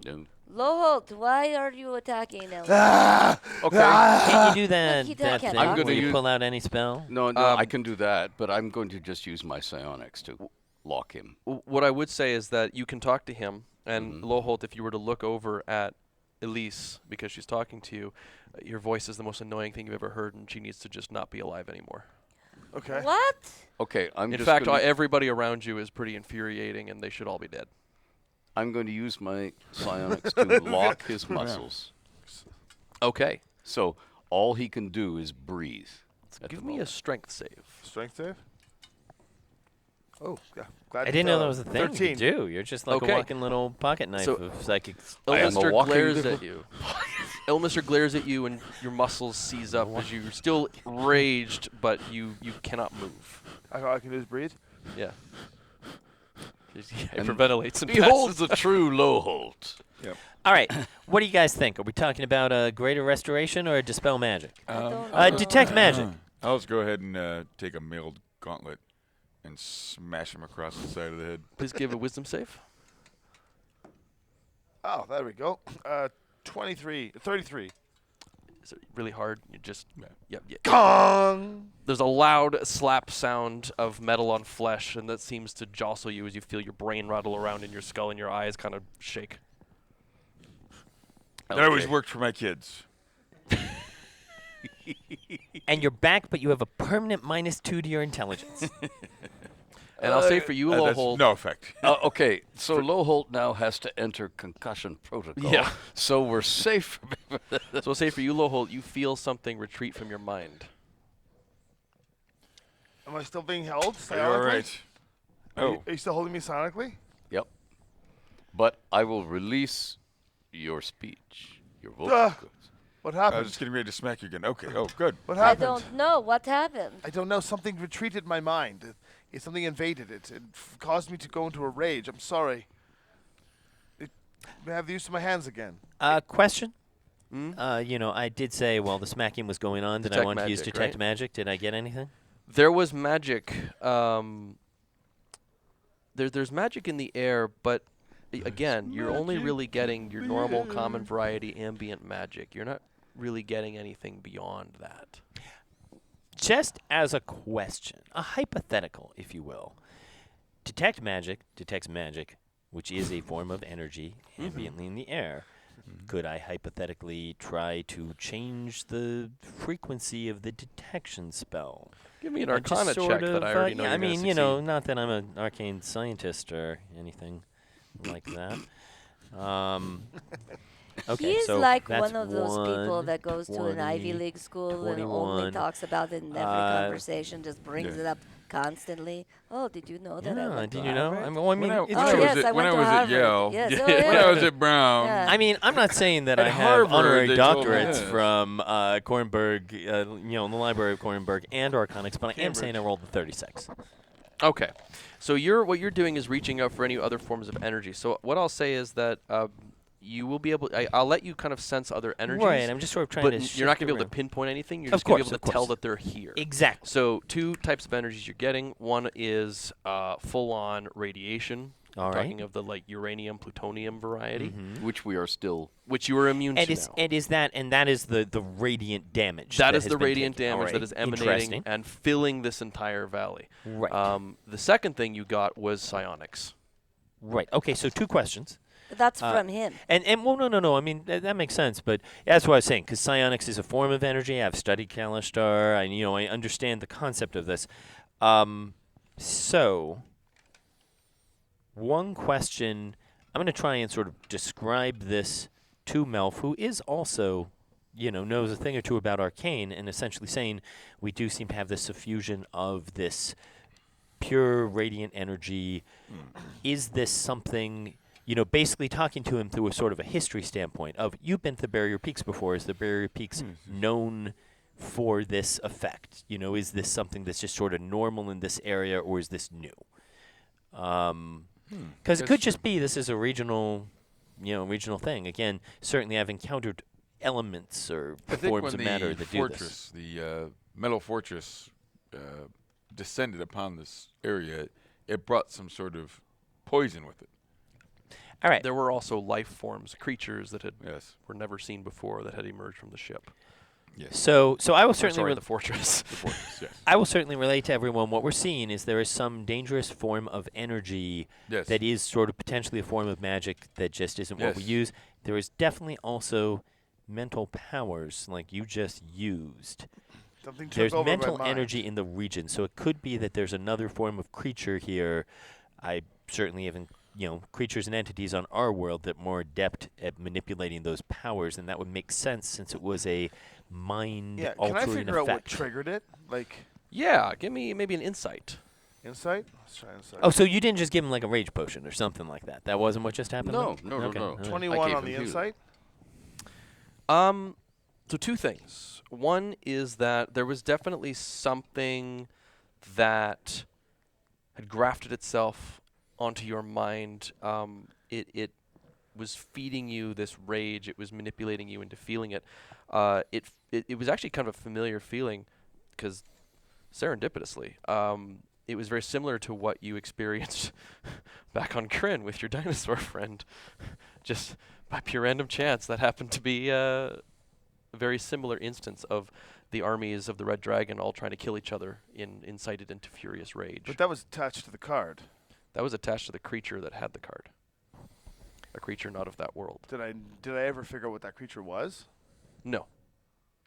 No. Lowholt, why are you attacking Elminster? Okay. Can't you do that, he that can't thing talk where to you you. pull out any spell? No, I can do that, but I'm going to just use my psionics to lock him. What I would say is that you can talk to him, and Lowholt, if you were to look over at Elise, because she's talking to you, your voice is the most annoying thing you've ever heard, and she needs to just not be alive anymore. Okay. What? Okay, I'm In just fact, gonna, everybody around you is pretty infuriating, and they should all be dead. I'm going to use my psionics to lock his muscles. Okay. So all he can do is breathe. at Give the me a moment. strength save. Strength save. Oh, yeah. Glad I to didn't know tell. that was a thing 13. you do. You're just like Okay. a walking little pocket knife So- of psychic. I am a Elminster walking glares little- at you. Elminster glares at you, and your muscles seize up as you're still raged, but you cannot move. All I can do is breathe. Yeah. And Hyperventilates and Behold passes. the true Lowholt. All right. What do you guys think? Are we talking about a greater restoration or a dispel magic? I don't know. Detect magic. I'll just go ahead and take a mailed gauntlet and smash him across the side of the head. Please give a wisdom save. Oh, there we go. 33. Is it really hard? You just yep. Gong! There's a loud slap sound of metal on flesh, and that seems to jostle you as you feel your brain rattle around in your skull and your eyes kind of shake. That always worked for my kids. And you're back, but you have a permanent -2 to your intelligence. And I'll say for you, That's Lowholt. no effect. Okay, so Lowholt now has to enter concussion protocol. Yeah. So we're safe. So I'll say for you, Lowholt, you feel something retreat from your mind. Am I still being held? Are you all psionically? right? Oh, Are you still holding me sonically? Yep. But I will release your speech, your vocal Ah. cords. What I happened? was just getting ready to smack you again. Okay. Oh, good. What I happened? don't know. What happened? I don't know. Something retreated my mind. Something invaded it. It caused me to go into a rage. I'm sorry. May I have the use of my hands again? Question? Hmm? I did say while the smacking was going on that I Detect wanted to use magic, detect right? magic. Did I get anything? There was magic. There's magic in the air, but again, you're only really getting your normal common variety ambient magic. You're not really getting anything beyond that. Just as a question, a hypothetical, if you will. Detect magic detects magic, which is a form of energy ambiently in the air. Could I hypothetically try to change the frequency of the detection spell? Give me an Just Arcana sort check that of, I already know. yeah, I you're gonna mean, succeed. not that I'm an arcane scientist or anything like that. Okay, He's so like that's one of those people 1, that goes to an Ivy 20, League school and only 21, talks about it in every conversation, just brings yeah. it up constantly. Oh, did you know that I Yeah, went did to you know? Harvard? I mean, When I- it's when I true. was yes, at- I when went I to was at Harvard. Yale- Yes, Yeah. oh, when yeah. I was at Brown, Yeah. I mean, I'm not saying that At I have Harvard, honorary they told me doctorates this. from Kornberg, in the Library of Kornberg and Arconics, but I am saying I rolled a 36. Okay, so what you're doing is reaching out for any other forms of energy. So what I'll say is that you will be able. I'll let you kind of sense other energies. Right, I'm just sort of trying but to. you're not shift going to be able to around. pinpoint anything. You're Of just going to course, be able of to tell course. that they're here. Exactly. So two types of energies you're getting. One is full-on radiation. All right. Talking of the uranium, plutonium variety, Which we are still. which you are immune And to is now. and is that the radiant damage? That is has the been radiant taken. All damage that right. is emanating Interesting. and filling this entire valley. Right. The second thing you got was psionics. Right. Okay. So two questions. That's from him. And well, no. I mean, that makes sense. But that's what I was saying. Because psionics is a form of energy. I've studied Kalistar. I understand the concept of this. So, one question. I'm going to try and sort of describe this to Melf, who is also, knows a thing or two about arcane, and essentially saying we do seem to have this suffusion of this pure radiant energy. Is this something? Basically talking to him through a sort of a history standpoint of, you've been to the Barrier Peaks before. Is the Barrier Peaks known for this effect? Is this something that's just sort of normal in this area, or is this new? Because it could just be this is a regional thing. Again, certainly I've encountered elements or forms of matter that do this. The metal fortress descended upon this area, it brought some sort of poison with it. All right. There were also life forms, creatures that were never seen before that had emerged from the ship. Yes. So I will certainly the fortress. The fortress, yes. I will certainly relate to everyone. What we're seeing is there is some dangerous form of energy that is sort of potentially a form of magic that just isn't what we use. There is definitely also mental powers like you just used. There's mental energy in the region, so it could be that there's another form of creature here. I certainly haven't, creatures and entities on our world that are more adept at manipulating those powers, and that would make sense since it was a mind-altering effect. Can I figure out what triggered it? Yeah, give me maybe an insight. Insight? Let's try insight. Oh, so you didn't just give him like a rage potion or something like that? That wasn't what just happened? No. 21 on the insight. So two things. One is that there was definitely something that had grafted itself onto your mind. It was feeding you this rage. It was manipulating you into feeling it. It was actually kind of a familiar feeling because serendipitously, it was very similar to what you experienced back on Kryn with your dinosaur friend. Just by pure random chance, that happened to be a very similar instance of the armies of the Red Dragon all trying to kill each other incited into furious rage. But that was attached to the card. That was attached to the creature that had the card. A creature not of that world. Did I ever figure out what that creature was? No.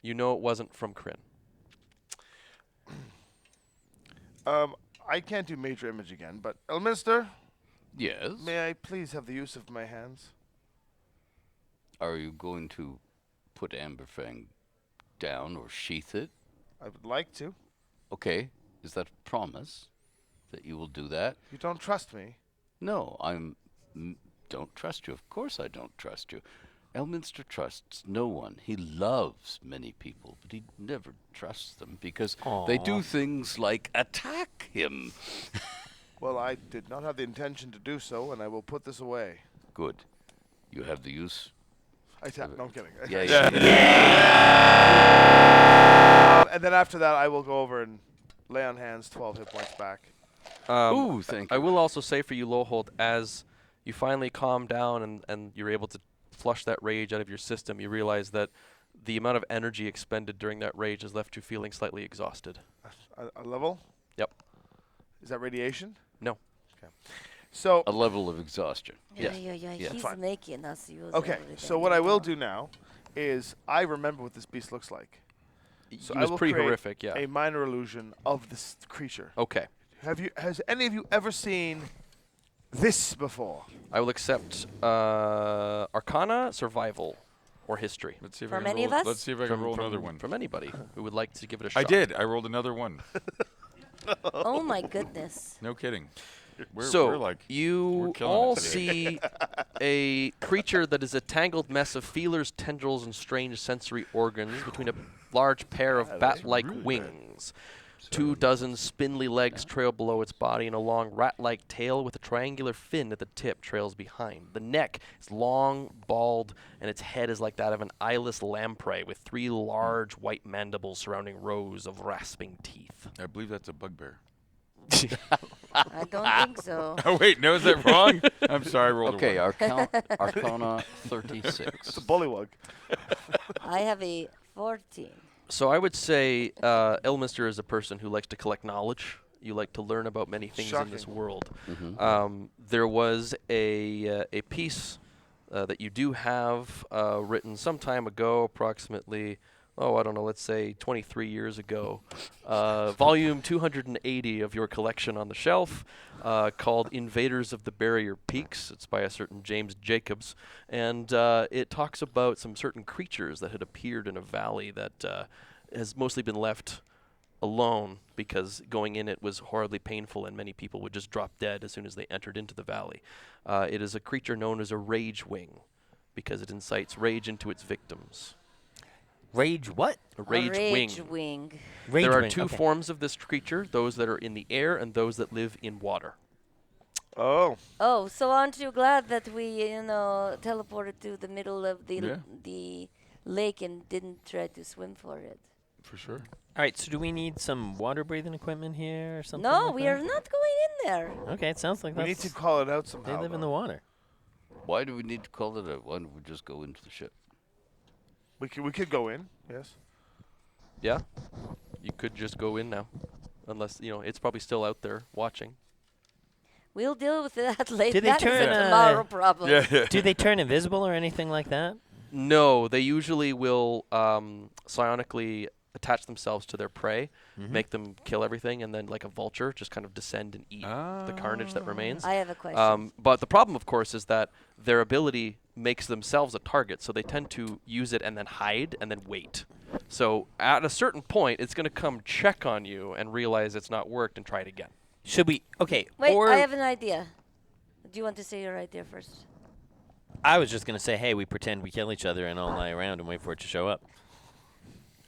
You know it wasn't from Kryn. I can't do major image again, but Elminster, Yes. may I please have the use of my hands? Are you going to put Amberfang down or sheath it? I would like to. Okay. Is that a promise that you will do that? You don't trust me? No, don't trust you. Of course I don't trust you. Elminster trusts no one. He loves many people, but he never trusts them because they do things like attack him. Well, I did not have the intention to do so, and I will put this away. Good. You have the use. No, I'm kidding. Yeah. And then after that, I will go over and lay on hands 12 hit points back. Ooh, thank you. I will also say for you, Lohold, as you finally calm down and you're able to flush that rage out of your system, you realize that the amount of energy expended during that rage has left you feeling slightly exhausted. A level? Yep. Is that radiation? No. Okay. So A level of exhaustion. Yeah. Yeah. He's Fine. making us use okay. everything. So what I will do now is I remember what this beast looks like. So It I was will pretty create horrific, yeah. a minor illusion of this creature. Okay. Has any of you ever seen this before? I will accept Arcana, Survival, or History. Let's see if From I can any of roll. us? Let's see if I can roll another one. From anybody who would like to give it a shot. I did. I rolled another one. Oh my goodness. No kidding. We're You killing all it today. see a creature that is a tangled mess of feelers, tendrils, and strange sensory organs between a large pair of bat-like wings. 24 spindly legs trail below its body, and a long rat-like tail with a triangular fin at the tip trails behind. The neck is long, bald, and its head is like that of an eyeless lamprey with 3 large white mandibles surrounding rows of rasping teeth. I believe that's a bugbear. I don't think so. Oh, wait. No, is that wrong? I'm sorry. I rolled Okay, a 1. Arcana 36. It's a bullywug. I have a 14. So I would say Elminster is a person who likes to collect knowledge. You like to learn about many things in this Shocking. world. Mhm. There was a piece that you do have written some time ago, approximately, I don't know, let's say 23 years ago. Volume 280 of your collection on the shelf, called Invaders of the Barrier Peaks. It's by a certain James Jacobs. And it talks about some certain creatures that had appeared in a valley that has mostly been left alone because going in it was horribly painful and many people would just drop dead as soon as they entered into the valley. It is a creature known as a rage wing because it incites rage into its victims. Rage what? A rage Rage wing. wing. Rage There are wing, two okay. forms of this creature, those that are in the air and those that live in water. Oh. Oh, so aren't you glad that we, teleported to the middle of Yeah. the lake and didn't try to swim for it? For sure. All right, so do we need some water breathing equipment here or something? No, like we that? are not going in there. Okay, it sounds like We need that's to call it out they somehow. live in though. the water. Why do we need to call it out? Why don't we just go into the ship? We could go in. Yes. Yeah? You could just go in now. Unless, it's probably still out there watching. We'll deal with that later. Did they That is turn, a tomorrow problem. Yeah. Do they turn invisible or anything like that? No, they usually will psionically attach themselves to their prey, make them kill everything, and then like a vulture just kind of descend and eat the carnage that remains. I have a question. But the problem, of course, is that their ability makes themselves a target, so they tend to use it and then hide and then wait. So at a certain point, it's going to come check on you and realize it's not worked and try it again. Should we? Okay. Wait, or I have an idea. Do you want to say your idea first? I was just gonna say, hey, we pretend we kill each other and all lie around and wait for it to show up.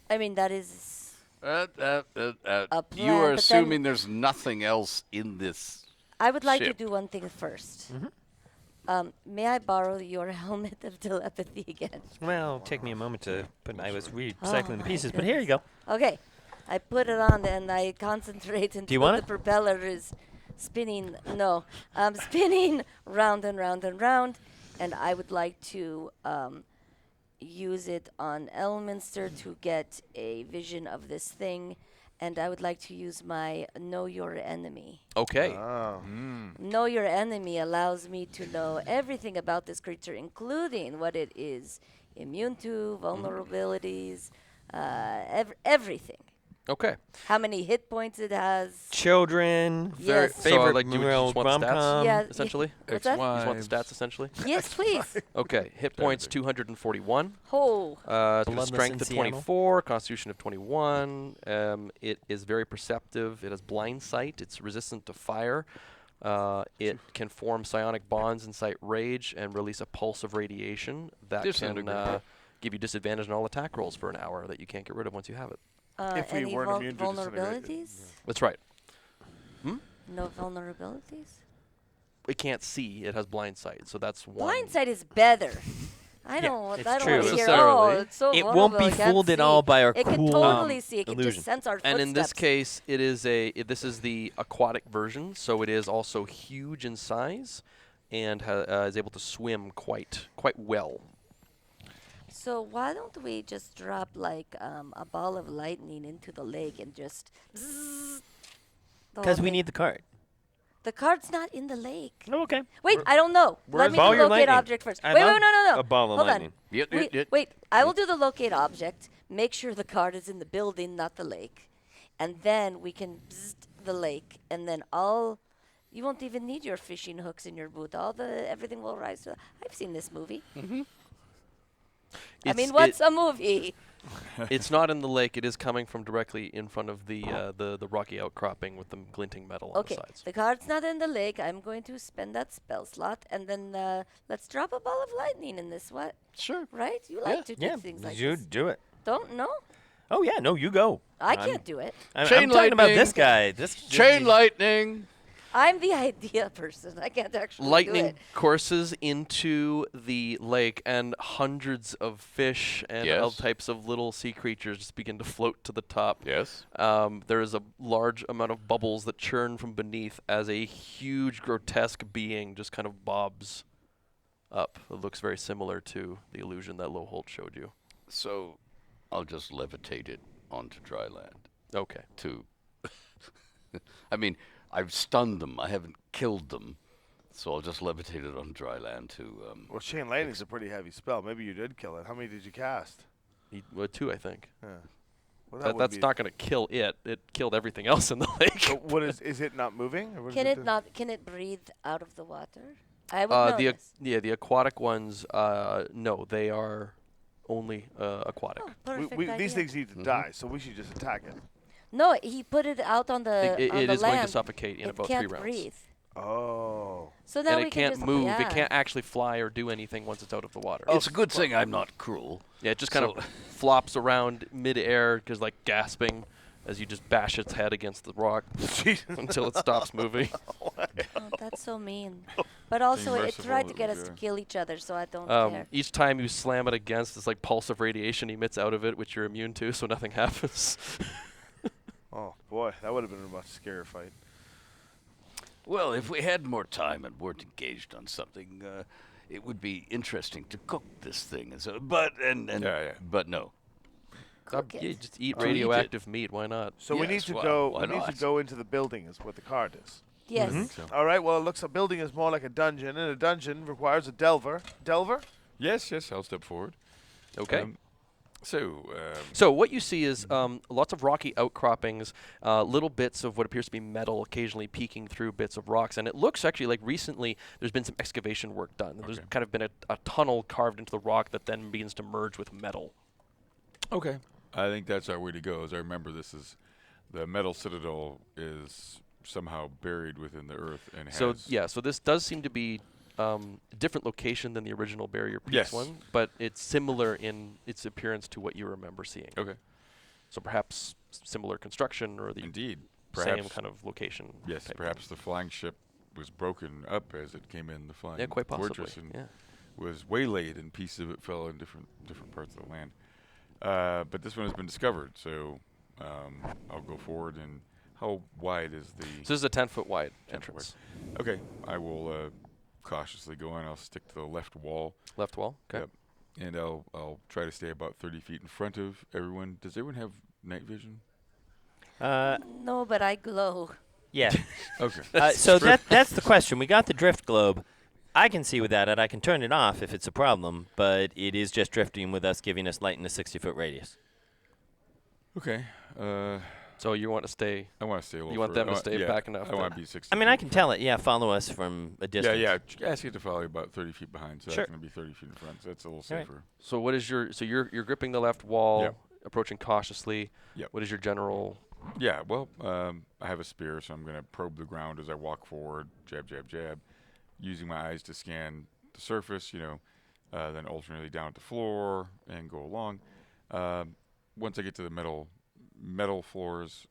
I mean, that is You plan, are but then- assuming there's nothing else in this. I would like to Ship. do one thing first. May I borrow your helmet of telepathy again? Well, take me a moment to put. I was recycling Oh the my pieces, but here you go. Okay. I put it on and I concentrate until you want the it? propeller is spinning. No, spinning round and round and round. And I would like to use it on Elminster to get a vision of this thing. And I would like to use my Know Your Enemy. Okay. Oh. Know Your Enemy allows me to know everything about this creature, including what it is immune to, vulnerabilities, everything. Okay. How many hit points it has. Children. Yes. So, Favorite like, do you real just want the stats? rom-com. Yeah. Essentially? What's that? You just want the stats, essentially? Yes, please. Okay. Hit points 241. Oh, Bloodless Strength in of Seattle. 24, Constitution of 21. It is very perceptive. It has blind sight. It's resistant to fire. It can form psionic bonds, incite rage, and release a pulse of radiation that can Disintegrate. give you disadvantage on all attack rolls for an hour that you can't get rid of once you have it. If we any weren't immune to disintegrate. vulnerabilities? That's right. No vulnerabilities? It can't see. It has blind sight, so that's one. Blind sight is better. I Yeah, don't. it's I don't true. want to hear. Necessarily. Oh, it's so It won't vulnerable, be it can't fooled at see." all by our It can cool totally see. It can illusion. just sense our And in this footsteps. case, it is this is the aquatic version, so it is also huge in size, and is able to swim quite well. So why don't we just drop like a ball of lightning into the lake and just? Because we need the card. The card's not in the lake. Oh, okay. Wait, I don't know. Let me Ball do your locate lightning. object first. I Wait, love no. a ball of Hold lightning. on. Wait, I will do the locate object. Make sure the card is in the building, not the lake, and then we can the lake, and then you won't even need your fishing hooks in your boot. Everything will rise to. I've seen this movie. I mean, what's a movie? It's not in the lake. It is coming from directly in front of the rocky outcropping with the glinting metal on Okay, the sides. the card's not in the lake. I'm going to spend that spell slot, and then let's drop a ball of lightning in this. What? Sure. Right? You like to do Yeah, things like you this. do it. Don't know? Oh yeah, no, you go. I can't do it. I'm Chain talking about lightning. this guy. This Chain lightning. I'm the idea person. I can't actually do Lightning it. courses into the lake, and hundreds of fish and all Yes. types of little sea creatures just begin to float to the top. Yes. There is a large amount of bubbles that churn from beneath as a huge, grotesque being just kind of bobs up. It looks very similar to the illusion that Lowholt showed you. So, I'll just levitate it onto dry land. Okay. I mean, I've stunned them. I haven't killed them. So I'll just levitate it on dry land to. Well, Chain Lightning's a pretty heavy spell. Maybe you did kill it. How many did you cast? Well, 2, I think. Yeah. Well, that would That's be- not going to kill it. It killed everything else in the lake. But what is it not moving? Or what Can is it do? not? Can it breathe out of the water? I would know this. The aquatic ones, no, they are only aquatic. Oh, perfect These idea. things need to die, so we should just attack it. No, he put it out on the It on it the is land. going to suffocate in it about can't 3 rounds. breathe. Oh. So now And we it can can't just, move. Yeah. It can't actually fly or do anything once it's out of the water. It's a good thing I'm not cruel. Yeah, it just kind So- of flops around mid-air, because like gasping as you just bash its head against the rock until it stops moving. Oh, that's so mean. But also, it merciful tried to that get was us to there. kill each other, so I don't care. Each time you slam it against, this like pulse of radiation emits out of it, which you're immune to, so nothing happens. Oh boy, that would have been a much scarier fight. Well, if we had more time and weren't engaged on something, it would be interesting to cook this thing. And so, but no. Cook it. Yeah, just eat To eat radioactive meat. Why not? So we need Yes, to well, go. why We need to not? go into the building. Is what the card is. Yes. All right. Well, it looks a building is more like a dungeon, and a dungeon requires a delver. Delver. Yes, I'll step forward. Okay. So, What you see is lots of rocky outcroppings, little bits of what appears to be metal occasionally peeking through bits of rocks. And it looks actually like recently there's been some excavation work done. There's Okay. kind of been a tunnel carved into the rock that then begins to merge with metal. okay. I think that's our way to go. As I remember, this is the metal citadel is somehow buried within the earth and has. So this does seem to be a different location than the original Barrier Peaks Yes. one, but it's similar in its appearance to what you remember seeing. Okay. So perhaps similar construction or the Indeed. same Perhaps. kind of location. Yes. type Perhaps the flying ship was broken up as it came in. The flying thing. Yeah, quite possibly. fortress and Yeah. was waylaid, and pieces of it fell in different parts of the land. But this one has been discovered, so I'll go forward. And how wide is the? So this is a 10-foot wide 10 foot entrance. Okay, I will cautiously go in. I'll stick to the left wall. Left wall. Okay. Yep. And I'll try to stay about 30 feet in front of everyone. Does everyone have night vision? No, but I glow. Yeah. Okay. So that's the question. We got the drift globe. I can see without it. I can turn it off if it's a problem, but it is just drifting with us, giving us light in a 60-foot radius. Okay. So you want to stay? I want to stay a little. You want further. them to I want- stay yeah, back enough I want to- to be 60. I mean, I feet can in tell front. it. Yeah, follow us from a distance. Ask it to follow you about 30 feet behind, so Sure. that's going to be 30 feet in front. So that's a little All right. safer. So what is your? So you're gripping the left wall, Yep. approaching cautiously. Yep. What is your general? Yeah. Well, I have a spear, so I'm going to probe the ground as I walk forward. Jab, jab, jab. Using my eyes to scan the surface. Then alternately down at the floor and go along. Once I get to the metal floors,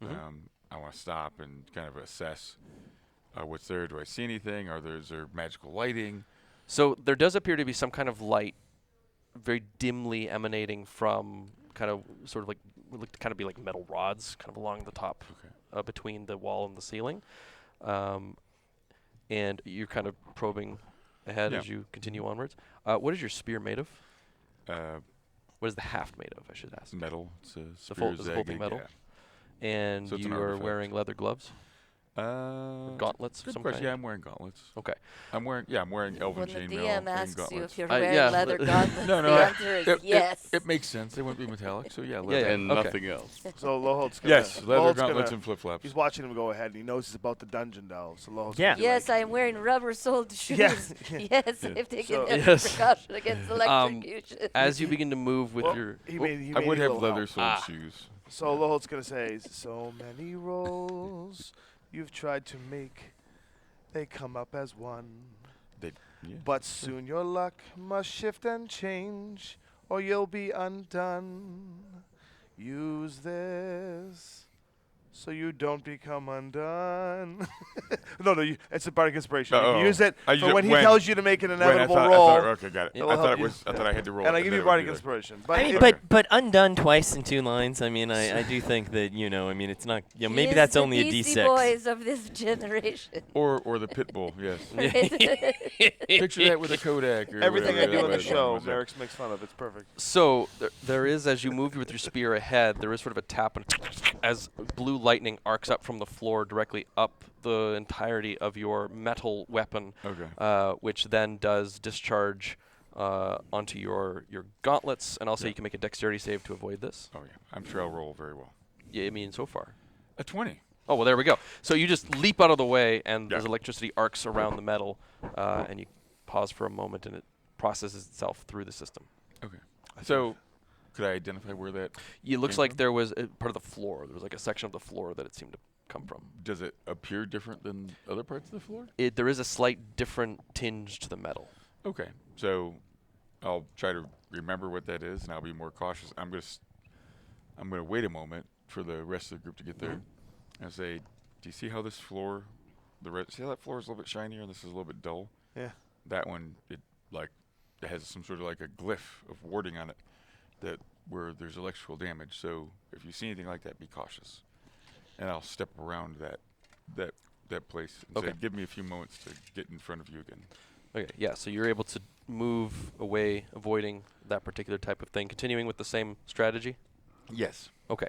I want to stop and kind of assess what's there. Do I see anything? Is there magical lighting? So there does appear to be some kind of light, very dimly emanating from kind of sort of like would look to kind of be like metal rods, kind of along the top, Okay. between the wall and the ceiling. And you're kind of probing ahead Yeah. as you continue onwards. What is your spear made of? Uh, What is the haft made of? I should ask. metal. It's a The full- spear is the whole thing zagging, metal? yeah. And So it's an you are artifact. wearing leather gloves, gauntlets of Good some question. kind. Yeah, I'm wearing gauntlets. Okay. I'm wearing elven When the chainmail DM and asks you gauntlets. if you're Yeah, wearing leather gauntlets, No, the I- answer is it- yes. It makes sense. They wouldn't be metallic, so yeah. Yeah, leather. yeah. And okay. nothing else. So Lohold's gonna. Yes, leather Lohold's gauntlets gonna- and flip flops. He's watching him go ahead, and he knows it's about the dungeon delve. So Lohold's Yeah. gonna be Yes, like, I am wearing rubber-soled shoes. Yeah. Yes, Yeah. I've taken So- every Yes. precaution against electrocution. As you begin to move with Well, your he Well, made, he I made would a have little leather help. soled Ah. shoes. So Lohold's gonna say, so many rolls you've tried to make, they come up as one. Yeah. But soon your luck must shift and change, or you'll be undone. Use this so you don't become undone. no, it's a bardic inspiration. You Uh-oh. can use it I use for it when he when- tells you to make an Wait, I inevitable thought, roll. okay, got it. Yeah. I It'll thought help it was. I thought I had to roll. and I it, give then you it would bardic be there. inspiration. But I mean, it- but undone twice in 2 lines. I mean, I do think that I mean, it's not. He Maybe is that's the only a Beastie D6. Boys of this generation. Or the pit bull. Yes. Right? Picture that with a Kodak. Or everything I whatever do that on the was. show, Was that- Merrick's makes fun of. It's perfect. So there is, as you move with your spear ahead, there is sort of a tap, and as blue lightning arcs up from the floor directly up the entirety of your metal weapon, Okay. which then does discharge onto your gauntlets, and also Yeah. you can make a dexterity save to avoid this. Oh yeah. I'm sure I'll roll very well. Yeah, I mean, so far. A 20. Oh, well, there we go. So you just leap out of the way, and Yeah. as electricity arcs around the metal, and you pause for a moment, and it processes itself through the system. Okay. So, could I identify where that? It looks Came like from? there was a part of the floor. There was like a section of the floor that it seemed to come from. Does it appear different than other parts of the floor? There is a slight different tinge to the metal. Okay. So, I'll try to remember what that is, and I'll be more cautious. I'm gonna wait a moment for the rest of the group to get there, and say, "Do you see how this floor, see how that floor is a little bit shinier, and this is a little bit dull? Yeah. That one, it has some sort of like a glyph of warding on it, that where there's electrical damage. So if you see anything like that, be cautious." And I'll step around that place and say, Okay. "Give me a few moments to get in front of you again." Okay, yeah, so you're able to move away, avoiding that particular type of thing, continuing with the same strategy? Yes. Okay.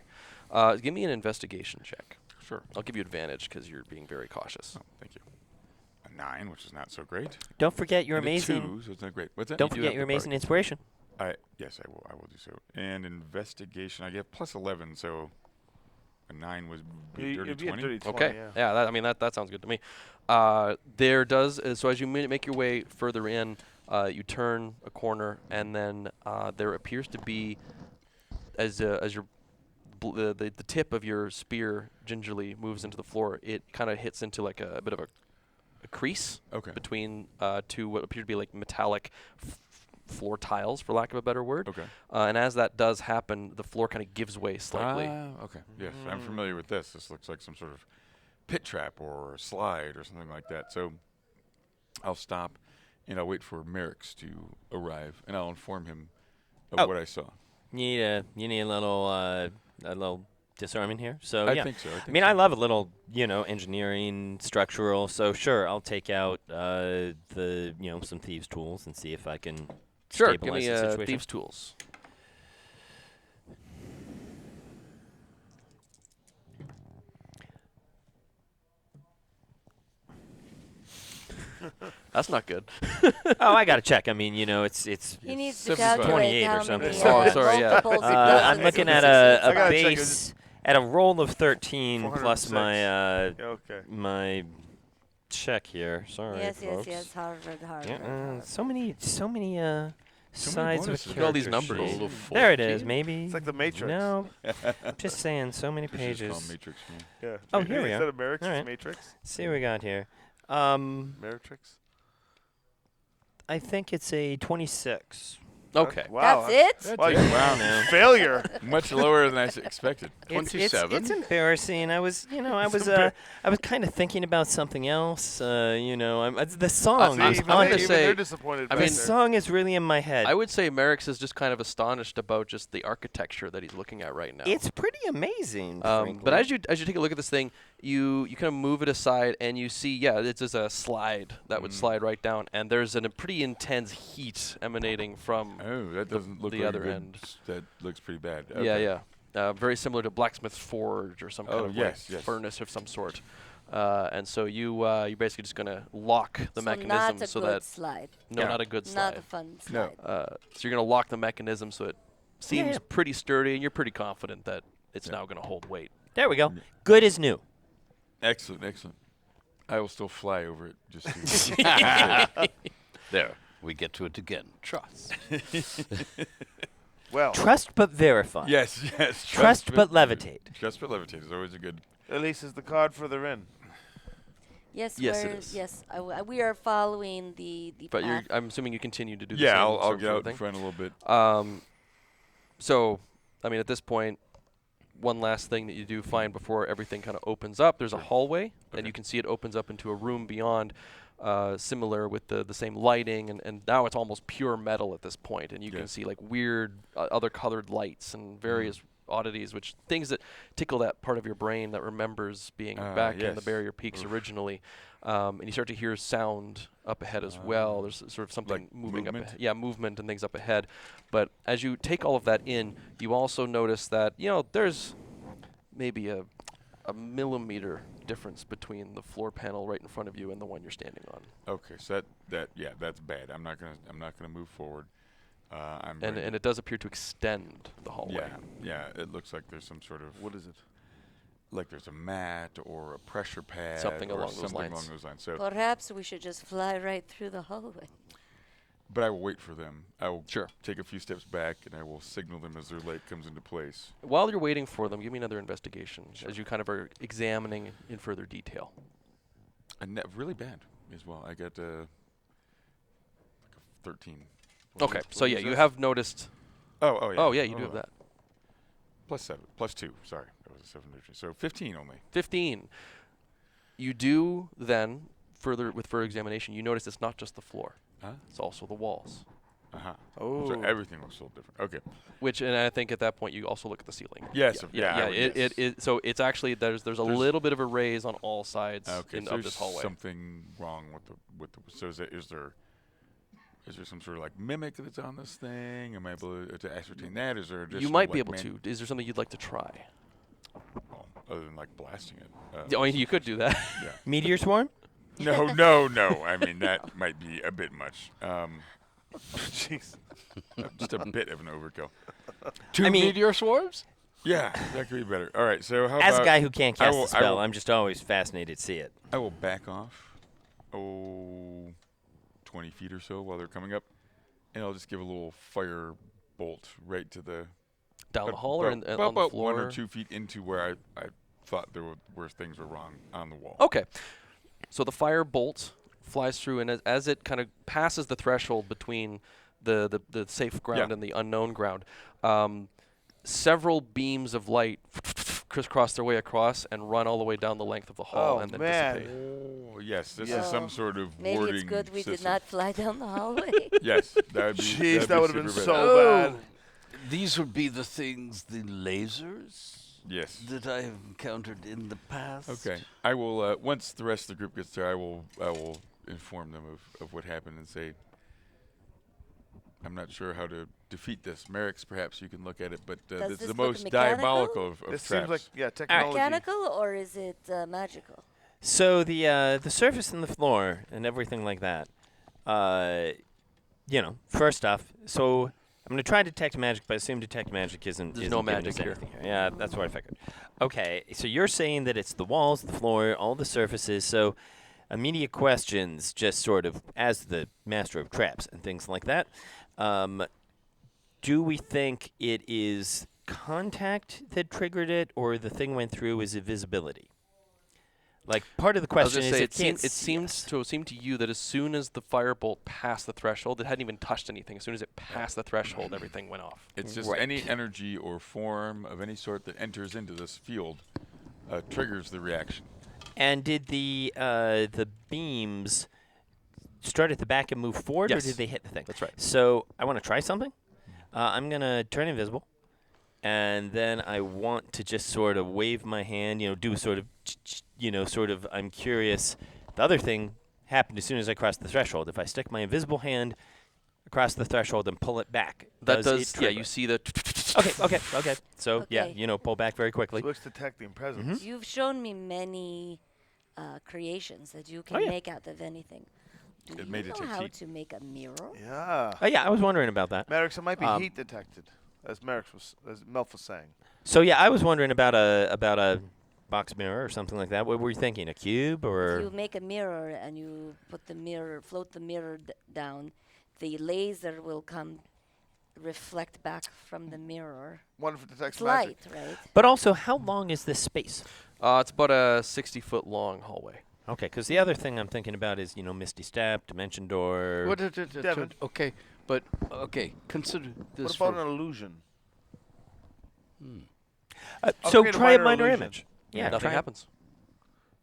Give me an investigation check. Sure. I'll give you advantage because you're being very cautious. Oh, thank you. A 9, which is not so great. Don't forget your And a amazing. 2, so it's not great. What's that? Don't do forget have your the amazing bardic inspiration. Yes, I will do so. And investigation, I get plus 11, so a 9 was be It'd dirty be a 20. dirty 20, Okay. yeah. That sounds good to me. There does so as you make your way further in, you turn a corner, and then there appears to be, as your the tip of your spear gingerly moves into the floor, it kind of hits into like a bit of a crease Okay. between two what appear to be like metallic floor tiles, for lack of a better word. Okay. And as that does happen, the floor kind of gives way slightly. Okay. Yes, I'm familiar with this. This looks like some sort of pit trap or slide or something like that. So I'll stop, and I'll wait for Merrick's to arrive, and I'll inform him of Oh. what I saw. You need a little disarming here. So I yeah. think so. I mean, I love a little, engineering, structural. So sure, I'll take out some thieves' tools and see if I can Sure, give stabilize me the situation. thieves' tools. That's not good. Oh, I got to check. I mean, it's He needs to 75. calculate 28 how or something. many Oh, sorry, yeah. multiples of I'm dozens looking of at sixes. a I gotta check it. base at a roll of 13 plus 406. my Yeah, okay. my check here. Sorry, Yes, folks. yes. Harvard. Yeah, Harvard. so many sides of a bonuses. Look at all these character numbers. sheet. Roll of There it is. 14. Maybe. It's like the Matrix. No, just saying. So many We should just call pages. him Matrix. Yeah. Yeah. Oh, here we Instead are. of Merrick's, All it's right. Matrix. See what we got here. Matrix. I think it's a 26. Okay. Wow. That's it? Wow, you Wow, no. failure. Much lower than I expected. It's 27. embarrassing. I was kind of thinking about something else. The song. I'm is gonna on- say- even they're disappointed. I back mean, the there. song is really in my head. I would say Merrick's is just kind of astonished about just the architecture that he's looking at right now. It's pretty amazing. but frankly. as you take a look at this thing, you kind of move it aside, and you see, it's just a slide that would slide right down, and there's a pretty intense heat emanating from. Oh, that doesn't look the very other good. end. That looks pretty bad. Yeah, Okay. yeah. Very similar to blacksmith's forge or some kind Oh, of yes, yes. furnace of some sort. And so you're basically just gonna lock the So mechanism not a so good that slide. Yeah. not a good Not slide. a fun No. slide. So you're gonna lock the mechanism so it seems yeah. pretty sturdy, and you're pretty confident that it's now gonna hold weight. There we go. Good as new. Excellent, excellent. I will still fly over it just to. There, we get to it again. Trust. Well, Trust but verify. Yes, yes. Trust but levitate. Trust but levitate is always a good. Elise is the card further in. Yes, Yes, it we're, is. yes. But We are following the path. I'm assuming you continue to do the Yeah, same I'll sort get of out in thing. front a little bit. So, I mean, at this point, one last thing that you do find before everything kind of opens up, there's a hallway, and Okay. you can see it opens up into a room beyond, similar with the same lighting, and now it's almost pure metal at this point, and you can Yes. see like weird other colored lights and various oddities, which things that tickle that part of your brain that remembers being back in the yes. Barrier Peaks Oof. originally. And you start to hear sound up ahead as well. There's sort of something like moving up movement? ahead. Yeah, movement and things up ahead. But as you take all of that in, you also notice that, there's maybe a a millimeter difference between the floor panel right in front of you and the one you're standing on. Okay, so that's bad. I'm not gonna move forward. I'm And ready. it does appear to extend the hallway. Yeah. It looks like there's some sort of What is it? like there's a mat or a pressure pad, Something or along those something lines. along those lines. So, Perhaps we should just fly right through the hallway. but I will wait for them. I will Sure. take a few steps back and I will signal them as their light comes into place. While you're waiting for them, give me another investigation Sure. as you kind of are examining in further detail. And really bad as well. I got like a 13. Okay, so yeah, you have noticed. Oh yeah. Oh yeah, you do have that. +2. Sorry, that was a 7. So 15 only. 15. You do then with further examination. You notice it's not just the floor; Huh? it's also the walls. Oh. So everything looks a little different. Okay. And I think at that point you also look at the ceiling. Yes. Yeah. So it's actually there's a little bit of a raise on all sides Okay. So of there's this hallway. something wrong with the. So is there some sort of like mimic that's on this thing? Am I able to ascertain that? Is there You might be able to. Is there something you'd like to try? Well, other than like blasting it. Yeah, I mean, you could do that. Yeah. Meteor swarm? No. I mean that might be a bit much. Jeez. Just a bit of an overkill. Two meteor swarms? Yeah, that could be better. All right. So how As about a guy who can't I cast will- a I spell, will- I'm just always fascinated to see it. I will back off. 20 feet or so while they're coming up, and I'll just give a little fire bolt right to the Down the hall or on the about floor? 1 or 2 feet into where I thought there were things were wrong on the wall. Okay. So the fire bolt flies through, and as it kind of passes the threshold between the safe ground Yeah. and the unknown ground, several beams of light crisscross their way across and run all the way down the length of the hall Oh, and then man. dissipate. Oh, yes, this Yeah. is some sort of Maybe warding it's good we did system. not fly down the hallway. Yes, that would be. Jeez, that'd that be would have been super so bad. bad. These would be the things, the lasers Yes. that I have encountered in the past. Okay. I will. Once the rest of the group gets there, I will inform them of what happened and say, I'm not sure how to defeat this. Merrick's, perhaps you can look at it, but Does this is this the look most mechanical? diabolical of This traps. seems like technology. Mechanical or is it magical? So the surface and the floor and everything like that, first off, so I'm going to try detect magic, but I assume detect magic isn't There's isn't no giving magic us here. anything here. Yeah, that's what I figured. Okay, so you're saying that it's the walls, the floor, all the surfaces. So immediate questions, just sort of as the master of traps and things like that. Do we think it is contact that triggered it, or the thing went through is invisibility? Like, part of the I was question gonna is say, it can't it see seems us. to seem to you that as soon as the firebolt passed the threshold, it hadn't even touched anything. As soon as it passed the threshold, everything went off. It's just Right. any energy or form of any sort that enters into this field triggers the reaction. And did the beams start at the back and move forward, Yes. or did they hit the thing? That's right. So I want to try something. I'm going to turn invisible, and then I want to just sort of wave my hand, do sort of, I'm curious. The other thing happened as soon as I crossed the threshold. If I stick my invisible hand across the threshold and pull it back, That does does, it yeah. trigger? You see the. Okay. So, yeah, Okay. pull back very quickly. So it's detecting presence. You've shown me many creations that you can yeah. make out of anything. Do It you may know detect how heat. to make a mirror? Yeah. Oh, yeah, I was wondering about that. Merrick's, it might be Um, heat detected, as Melf was saying. So yeah, I was wondering about a box mirror or something like that. What were you thinking? A cube If or? you make a mirror and you float the mirror down, the laser will come, reflect back from the mirror. Wonderful detects It's magic. light, right? But also, how long is this space? It's about a 60-foot long hallway. Okay, because the other thing I'm thinking about is Misty Step, Dimension Door. What, Devin. okay, consider this. What about for- an illusion? So create a try a minor minor illusion. image. Yeah, Nothing try it. happens.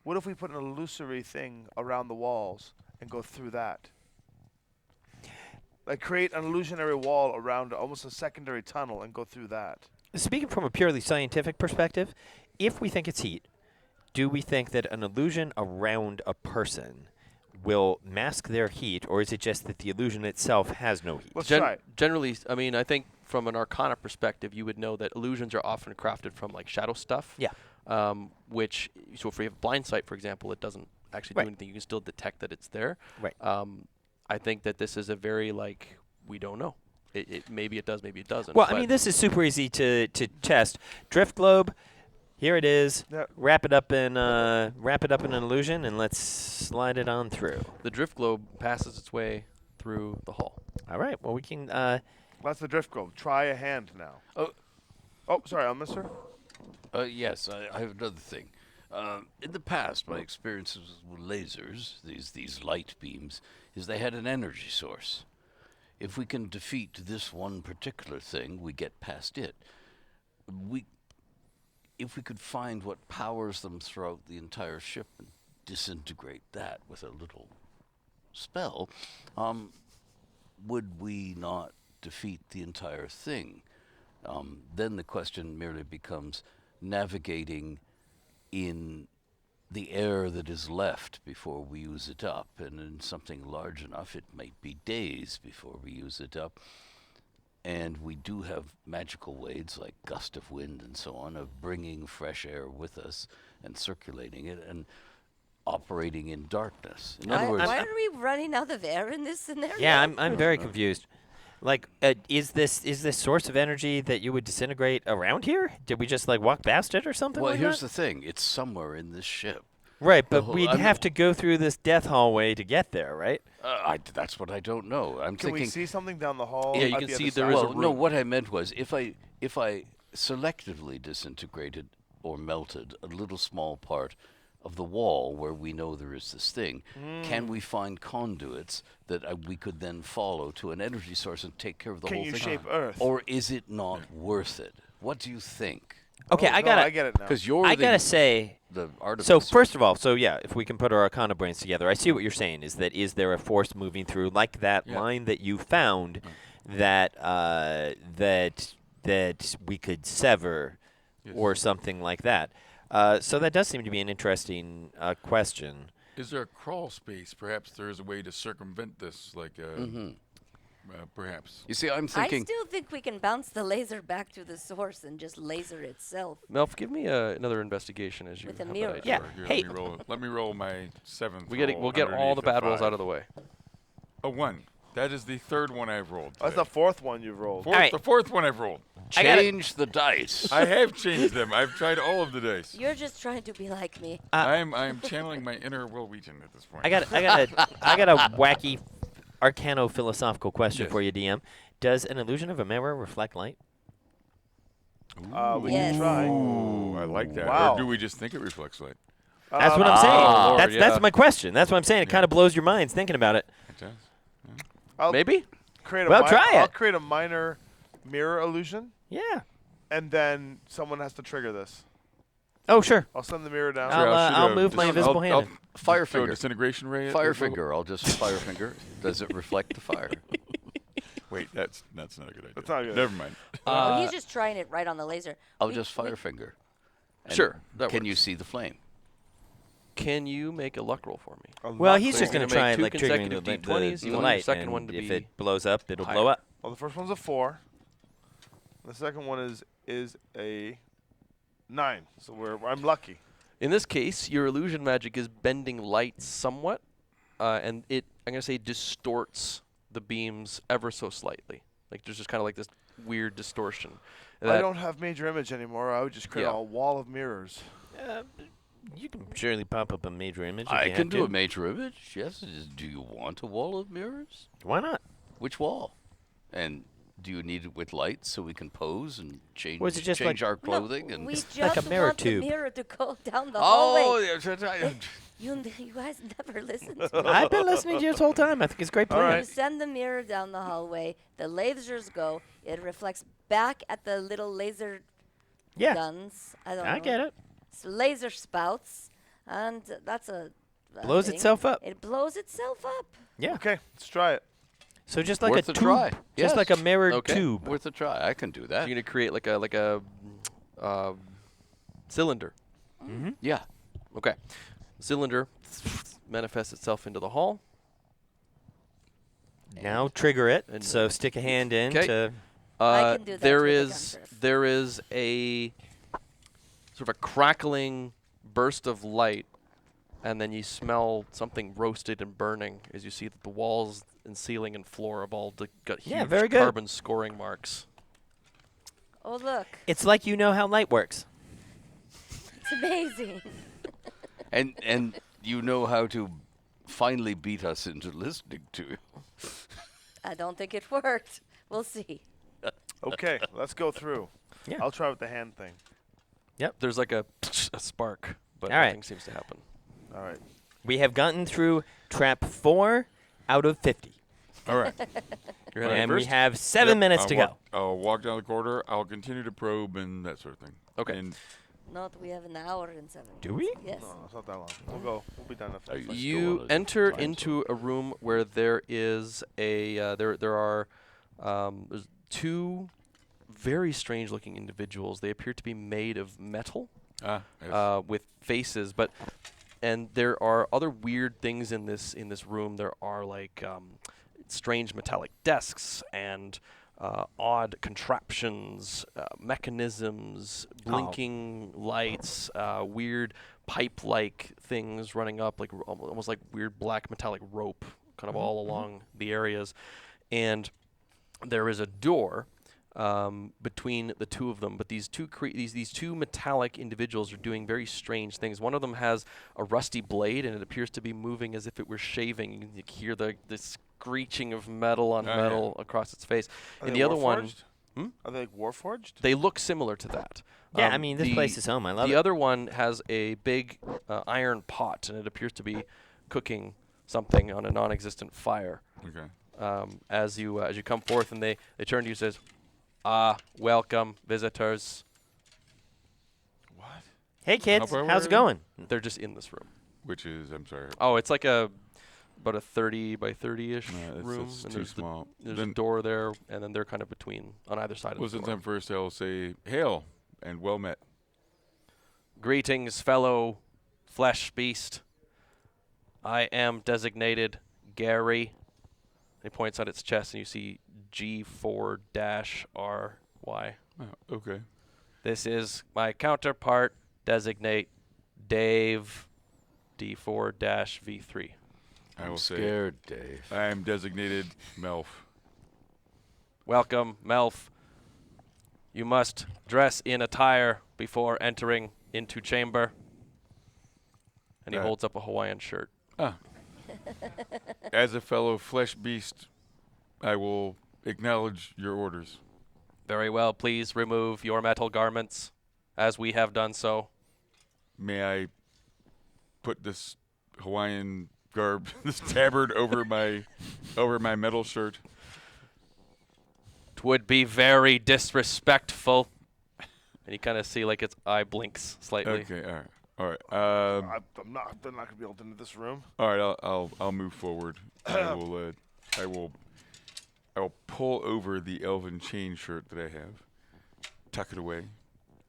What if we put an illusory thing around the walls and go through that? Like create an illusionary wall around almost a secondary tunnel and go through that. Speaking from a purely scientific perspective, if we think it's heat, do we think that an illusion around a person will mask their heat, or is it just that the illusion itself has no heat? Let's try it. Generally, I mean, I think from an Arcana perspective, you would know that illusions are often crafted from like shadow stuff. Yeah. which, so if we have blind sight, for example, it doesn't actually Right. do anything. You can still detect that it's there. Right. I think that this is a very, like, we don't know. Maybe it does, maybe it doesn't. Well, I but mean, this is super easy to test. Drift globe, here it is. Yep. Wrap it up in an illusion, and let's slide it on through. the drift globe passes its way through the hall. All right. Well, we can. That's the drift globe. Try a hand now. Oh, sorry, mister. Yes, I have another thing. In the past, my experiences with lasers, these light beams, is they had an energy source. If we can defeat this one particular thing, we get past it. If we could find what powers them throughout the entire ship and disintegrate that with a little spell, would we not defeat the entire thing? Then the question merely becomes navigating in the air that is left before we use it up, and in something large enough it might be days before we use it up. And we do have magical ways like gust of wind and so on of bringing fresh air with us and circulating it and operating in darkness. In other words, Why are we running out of air in this scenario? Yeah, I'm very confused. Like, is this source of energy that you would disintegrate around here? Did we just like walk past it or something? well, like here's that? the thing: it's somewhere in this ship. Right, but whole- we'd I'm- have to go through this death hallway to get there, right? That's what I don't know. I'm Can we thinking. see something down the hall? Yeah, you at can the see other there side? is a Well, no. room. What I meant was, if I selectively disintegrated or melted a little small part of the wall where we know there is this thing, can we find conduits that we could then follow to an energy source and take care of the Can whole you thing? shape Earth? Or is it not worth it? What do you think? Okay, Oh, I no, gotta. I get it now. Because you're I the, gotta say. the artificer. So first of all, if we can put our Arcana brains together, I see what you're saying. Is there a force moving through like that Yeah. line that you found that we could sever, Yes. or something like that? So that does seem to be an interesting question. Is there a crawl space? Perhaps there is a way to circumvent this, like perhaps. You see, I'm I thinking. still think we can bounce the laser back to the source and just laser itself. Melf, give me another investigation as you With a have mirror. that Yeah. idea. Here, Hey. let me roll my seventh. We'll get all the bad rolls out of the way. A 1. That is the third one I've rolled. That's today. the fourth one you've rolled. Fourth, Alright. The fourth one I've rolled. I gotta- Change the dice. I have changed them. I've tried all of the dice. You're just trying to be like me. I'm channeling my inner Will Wheaton at this point. I got a wacky arcano-philosophical question Yes. for you, DM. Does an illusion of a mirror reflect light? We Yes. can try. Ooh, I like that. Wow. Or do we just think it reflects light? That's what I'm saying. Lord, That's yeah. my question. That's what I'm saying. It kind of blows your minds thinking about it. It does. I'll Maybe? create Well, try I'll it. create a minor mirror illusion, Yeah. and then someone has to trigger this. Oh, sure. I'll send the mirror down. I'll, Sure, I'll shoot a move my dis- invisible I'll hand. fire Throw a finger. disintegration ray at Fire the little- finger. I'll just fire finger. Does it reflect the fire? Wait, that's not a good idea. That's not good. Never mind. Well, he's just trying it right on the laser. I'll We- just fire finger. And Sure, that Can you works. see the flame? Can you make a luck roll for me? Well, he's So just you're going to gonna try make and like two triggering consecutive the D20s. You want your light, second and one to if be it blows up, it'll higher. blow up. Well, the first one's a 4. The second one is a 9. So I'm lucky. In this case, your illusion magic is bending light somewhat, and it, I'm going to say, distorts the beams ever so slightly. Like there's just kind of like this weird distortion. I that- don't have major image anymore. I would just create Yeah. a wall of mirrors. You can surely pop up a major image. If I you can have do to. a major image. Yes. Do you want a wall of mirrors? Why not? Which wall? And do you need it with light so we can pose and change, Was it just change like- our clothing? No, and we just like a mirror want tube. the mirror to go down the oh, hallway. yes, that's right. You guys never listen to me. I've been listening to you this whole time. I think it's a great All plan. right. You send the mirror down the hallway. The lasers go. It reflects back at the little laser Yeah, guns. I don't know. I get it. It's laser spouts, and that's a Blows thing. itself up. It blows itself up. Yeah. Okay, let's try it. So just like Worth a a tube, try. just Yes. like a mirrored Okay. tube. Worth a try. I can do So that. you're going to create like a cylinder. Mm-hmm. Yeah. Okay. Cylinder manifests itself into the hall. Now trigger it. And- So stick a hand in 'Kay. to. I can do that There with a is gun first. there is a sort of a crackling burst of light, and then you smell something roasted and burning as you see that the walls and ceiling and floor have all got Yeah, huge very good. carbon scoring marks. Oh, look. It's like you know how light works. It's amazing. And you know how to finally beat us into listening to you. I don't think it worked. We'll see. Okay, let's go through. Yeah. I'll try with the hand thing. There's like a spark, but All right. nothing seems to happen. All right. We have gotten through trap 4 out of 50. All right. You're heading And we first? have 7 minutes to go. I'll walk down the corridor. I'll continue to probe and that sort of thing. Okay. And Not, we have an hour and 7 Do minutes. we? Yes. No, it's not that long. We'll go. We'll be done. Are you After. You Still on a enter time into a room where there is a there are there's 2 very strange looking individuals. They appear to be made of metal yes. with faces, and there are other weird things in this room. There are like strange metallic desks and odd contraptions, mechanisms, blinking lights, weird pipe-like things running up, like almost like weird black metallic rope, kind of all along the areas. And there is a door between the 2 of them, but these two metallic individuals are doing very strange things. One of them has a rusty blade, and it appears to be moving as if it were shaving. You can hear the screeching of metal on metal across its face. Are And they the other one, Warforged? Are they like Warforged? they look similar to that. Yeah, I mean, this the- place is home. I love the it. other one has a big iron pot, and it appears to be cooking something on a non-existent fire. Okay. As you come forth, and they turn to you and says, welcome, visitors. What? Hey, kids. far How's it away? going? They're just in this room. Which is, I'm sorry. Oh, it's like about a 30 by 30-ish room. It's And too there's small. there's a Then, door there, and then they're kind of between, on either side well, of the since door. I'm first, I'll say, hail and well met. Greetings, fellow flesh beast. I am designated Gary. He points at its chest, and you see G4-RY. Oh, okay. This is my counterpart, designate Dave, D4-V3. I I'm will say, scared, Dave. I am designated Melf. Welcome, Melf. You must dress in attire before entering into chamber. And he holds up a Hawaiian shirt. Ah. As a fellow flesh beast, I will acknowledge your orders. Very well, please remove your metal garments, as we have done so. May I put this Hawaiian garb, this tabard over my metal shirt? It would be very disrespectful. And you kind of see like its eye blinks slightly. Okay, all right. I'm not. They're not gonna be able to enter this room. All right. I'll move forward. I will pull over the elven chain shirt that I have, tuck it away,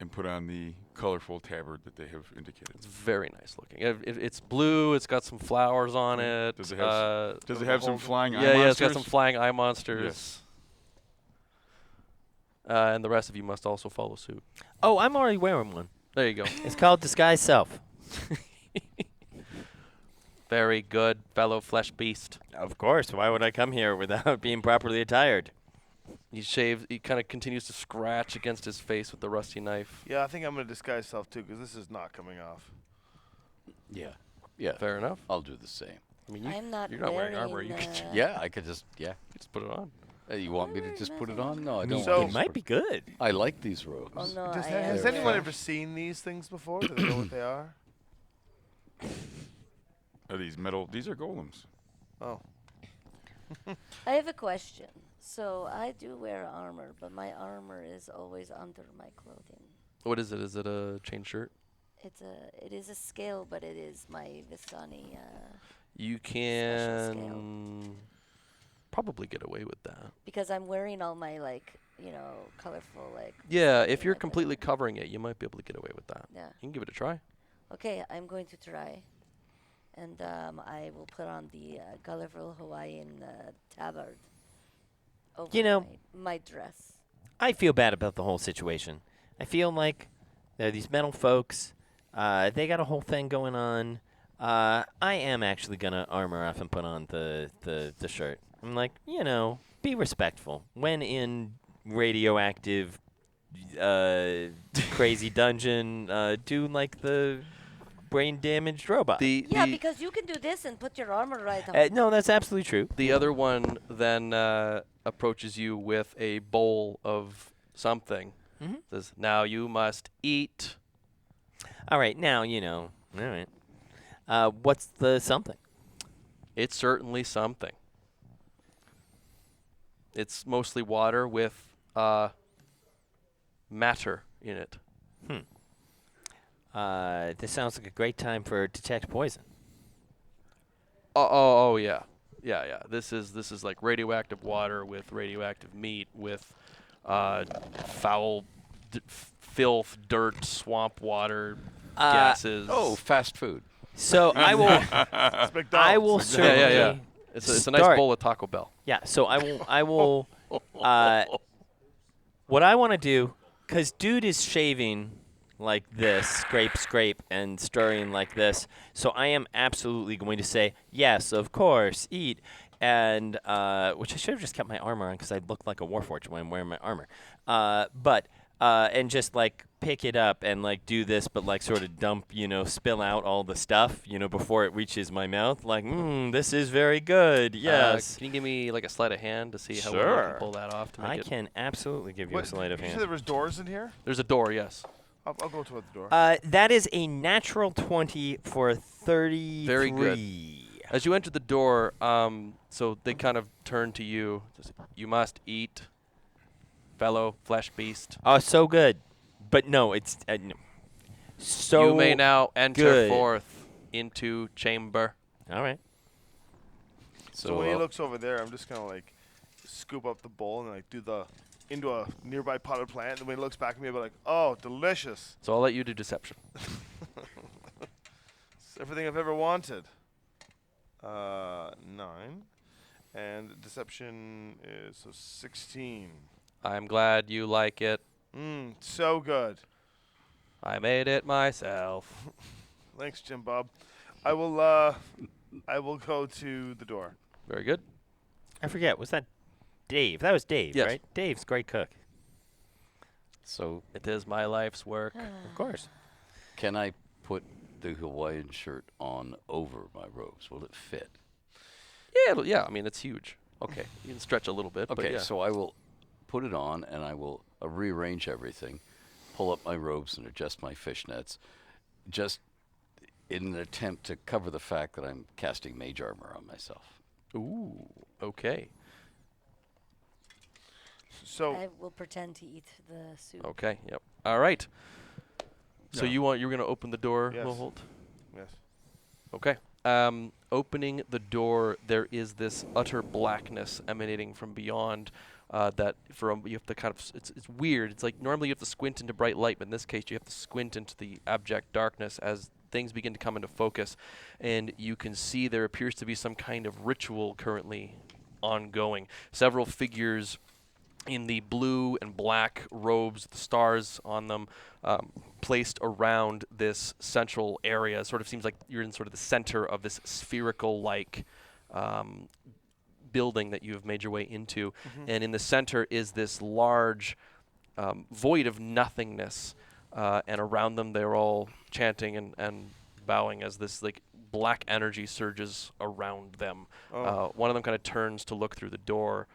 and put on the colorful tabard that they have indicated. It's very nice looking. It's blue. It's got some flowers on it. Does it have Does it have some flying eye yeah, monsters? it's got some flying eye monsters. Yes. And the rest of you must also follow suit. Oh, I'm already wearing one. There you go. It's called Disguise Self. Very good, fellow flesh beast. Of course. Why would I come here without being properly attired? He kind of continues to scratch against his face with the rusty knife. Yeah, I think I'm gonna disguise self too, because this is not coming off. Yeah. Yeah. Fair enough. I'll do the same. I mean, I'm not you're not wearing wearing, armor. You could Yeah, I could just, just put it on. You want me to just put it on? No, I I don't. mean, So- it might be good. I like these robes. Oh, no, Has I am They're anyone fine. ever seen these things before? Do they know what they are? Are these metal? These are golems. Oh. I have a question. So I do wear armor, but my armor is always under my clothing. What is it? Is it a chain shirt? It is a scale, but it is my Vistani. You Special can probably get away with that. Because I'm wearing all my colorful Yeah, if something you're like that. completely covering it, you might be able to get away with that. Yeah. You can give it a try. Okay, I'm going to try, and I will put on the colorful Hawaiian tabard over You know- my dress. I feel bad about the whole situation. I feel like They're these metal folks. They got a whole thing going on. I am actually gonna armor up and put on the shirt. I'm like, be respectful when in radioactive, crazy dungeon. Do like the brain damaged robot. Yeah, because you can do this and put your armor right on. No, that's absolutely true. The other one then approaches you with a bowl of something. Mm-hmm. Says, "Now you must eat." All right, now All right. What's the something? It's certainly something. It's mostly water with matter in it. This sounds like a great time for detect poison. Oh yeah. This is like radioactive water with radioactive meat with foul filth, dirt, swamp water, gases. Oh, fast food. So I will. It's McDonald's. I will certainly. Yeah. It's a nice start- bowl of Taco Bell. Yeah. So I will. What I want to do, because dude is shaving like this, scrape, and stirring like this. So I am absolutely going to say yes, of course, eat. And which I should have just kept my armor on because I look like a warforged when I'm wearing my armor. And just like pick it up and like do this, but like sort of dump, spill out all the stuff, before it reaches my mouth. Like, this is very good. Yes. Can you give me like a sleight of hand to see how well I Sure. can pull that off? To make I it? can absolutely give you What, a sleight of did you say hand. there was doors in here? There's a door, yes. I'll go toward the door. That is a natural 20 for 33. Very good. As you enter the door, so they kind of turn to you. Says, "You must eat, fellow flesh beast. Oh, so good. But no, it's no. So you may now enter good. forth into chamber." All right. So when he looks over there, I'm just gonna like scoop up the bowl and like do the into a nearby potted plant. And when he looks back at me, I'll be like, "Oh, delicious! So I'll let you do deception. It's everything I've ever wanted." 9, and deception is so 16. I'm glad you like it. So good. I made it myself. Thanks, Jim Bob. I will go to the door. Very good. I forget. Was that Dave? That was Dave, Yes. right? Dave's a great cook. So It is my life's work. Of course. can I put the Hawaiian shirt on over my robes? Will it fit? Yeah, I mean, it's huge. Okay. You can stretch a little bit, but Okay, yeah. so I will put it on and I will rearrange everything, pull up my robes and adjust my fishnets, just in an attempt to cover the fact that I'm casting mage armor on myself. Ooh, okay. So I will pretend to eat the soup. Okay, yep. All right. So Yeah. you're going to open the door, Yes. Loholt? yes. Okay. Opening the door, there is this utter blackness emanating from beyond. That you have to kind of it's weird. It's like normally you have to squint into bright light, but in this case you have to squint into the abject darkness as things begin to come into focus, and you can see there appears to be some kind of ritual currently ongoing. Several figures in the blue and black robes, the stars on them, placed around this central area. It sort of seems like you're in sort of the center of this spherical-like building that you have made your way into. And in the center is this large void of nothingness, and around them they're all chanting and bowing as this like black energy surges around them. One of them kind of turns to look through the door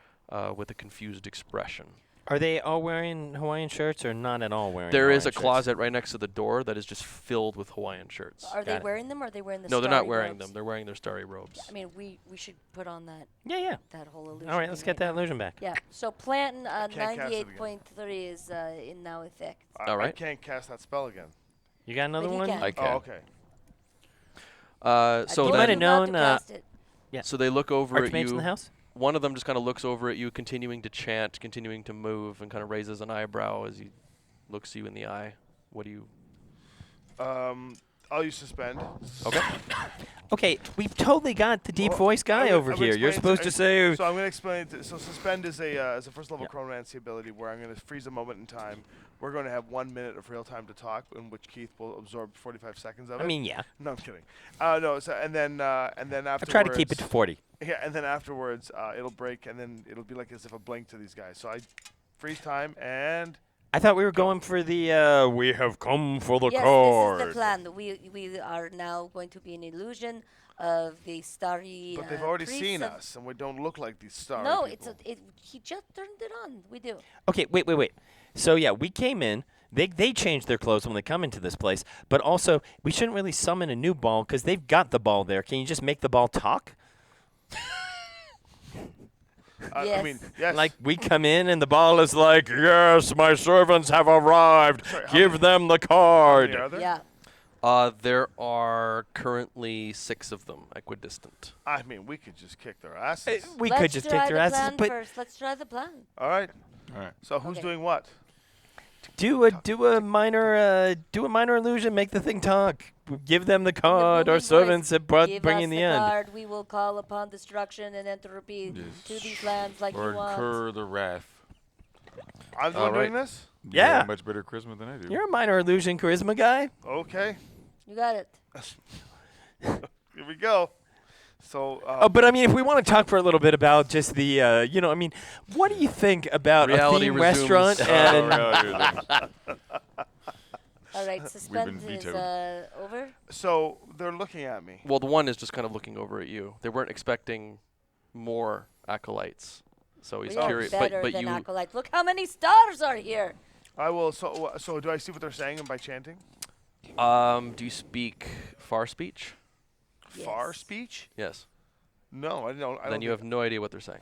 with a confused expression. Are they all wearing Hawaiian shirts or not at all wearing There is a Hawaiian shirts? closet right next to the door that is just filled with Hawaiian shirts. Are they Got it. wearing them or are they wearing the No, they're not starry wearing robes? them. They're wearing their starry robes. I mean, we should put on that Yeah. whole illusion. All right, let's thing get right that now. illusion back. Yeah. So plant Can't cast it again. 98.3 is in now effect. I Alright. can't cast that spell again. You got another But he one? can. I can. Oh, okay. I So told might then, have you not to known, cast it. Yeah. so they look over at Archmage's you. in the house? One of them just kind of looks over at you, continuing to chant, continuing to move, and kind of raises an eyebrow as he looks you in the eye. What do you? I'll use suspend. Okay. Okay, we've totally got the deep Well, voice guy I'm over gonna here. You're explain supposed to say. So I'm going to explain. So suspend is a first level Yeah. chronomancy ability where I'm going to freeze a moment in time we're going to have 1 minute of real time to talk, in which Keith will absorb 45 seconds of it. I mean, yeah. No, I'm kidding. No, so and then afterwards. I try to keep it to 40. Yeah, and then afterwards, it'll break, and then it'll be like as if a blink to these guys. So I freeze time, and I thought we were going for the we have come for the Yes, card. this is the plan. We are now going to be an illusion of the starry. but they've already priests seen of- us, and we don't look like these stars. No, he just turned it on. We do. Okay, wait. So yeah, we came in. They change their clothes when they come into this place, but also we shouldn't really summon a new ball because they've got the ball there. Can you just make the ball talk? I Yes. mean, yes. Like we come in and the ball is like, yes, my servants have arrived. Sorry, how Give them the how many card. are there? Yeah. There are currently 6 of them, equidistant. I mean, we could just kick their asses. We Let's could just try kick their the asses, plan but first. Let's try the plan. All right. All right. So who's Okay. doing what? do a minor illusion. Make the thing talk. Give them the card. Our booming servants voice, have brought Give bring us in the the end. card. We will call upon destruction and entropy Yes. to these lands like Or you want. incur the wrath. I'm the All one doing right. this? You Yeah. have much better charisma than I do. You're a minor illusion charisma guy. Okay. You got it. Here we go. So. Oh, but I mean, if we want to talk for a little bit about just the, I mean, what do you think about Reality a theme resumes. restaurant Oh, and really? All right, suspense is vetoed. over. So they're looking at me. Well, the one is just kind of looking over at you. They weren't expecting more acolytes, so he's We are curious. better But than you, acolytes. Look how many stars are here. I will. So do I see what they're saying by chanting? do you speak far speech? Far Yes. speech? Yes. No, I don't. Then you have no idea what they're saying.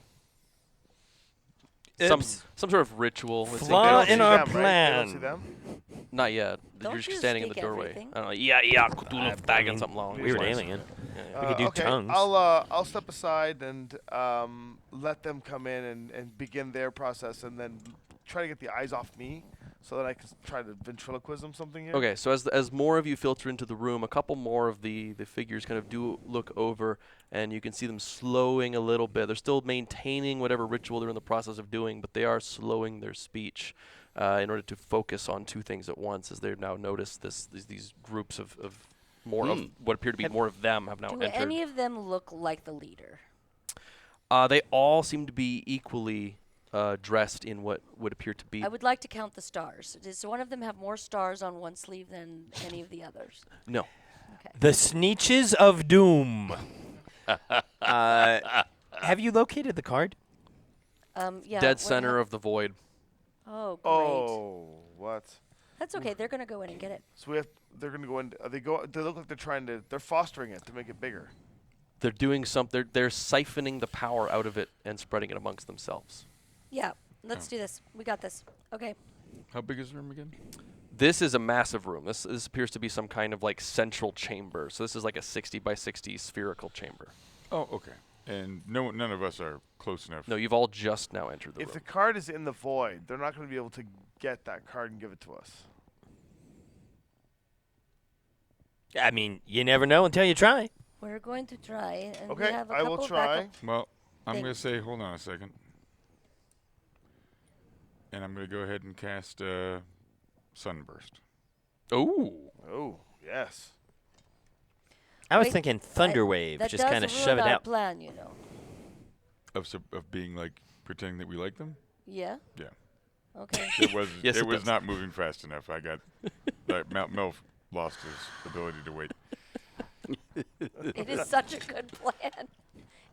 Oops. Some sort of ritual. It's Flaw They don't in see our them, right? They don't see plan. them? Not yet. Don't You're just you standing in the speak doorway. everything? I don't know. Yeah, Cthulhu bag and something long. Weird Twice. alien? We could do okay. tongues. I'll step aside and let them come in and begin their process, and then try to get the eyes off me, so that I can try to ventriloquism something here. Okay, so as more of you filter into the room, a couple more of the figures kind of do look over, and you can see them slowing a little bit. They're still maintaining whatever ritual they're in the process of doing, but they are slowing their speech in order to focus on 2 things at once, as they've now noticed these groups of more of what appear to be more of them have now Do entered. any of them look like the leader? They all seem to be equally dressed in what would appear to be I would like to count the stars. Does one of them have more stars on one sleeve than any of the others? no. Okay. The Sneeches of Doom. Have you located the card? Yeah. Dead what center of the void. Oh, great. Oh, what? That's okay. They're gonna go in and get it. So they're gonna go in. They look like they're fostering it to make it bigger. They're doing something. They're siphoning the power out of it and spreading it amongst themselves. Yeah. Let's do this. We got this. Okay. How big is the room again? This is a massive room. This appears to be some kind of like central chamber. So this is like a 60 by 60 spherical chamber. Oh, okay. And none of us are close enough. No, you've all just now entered the If room. the card is in the void, they're not going to be able to get that card and give it to us. I mean, you never know until you try. We're going to try, and we Okay, have a I couple will try. backup. Well, I'm going to Things. say, hold on a second. And I'm going to go ahead and cast Sunburst. Oh, Oh, yes. I was Wait, thinking Thunderwave. That Just does kind of ruin shove it our out. plan, you know. Of being like pretending that we like them. Yeah. Yeah. Okay. It was Yes, it was does. not moving fast enough. I got Melf lost his ability to wait. It is such a good plan.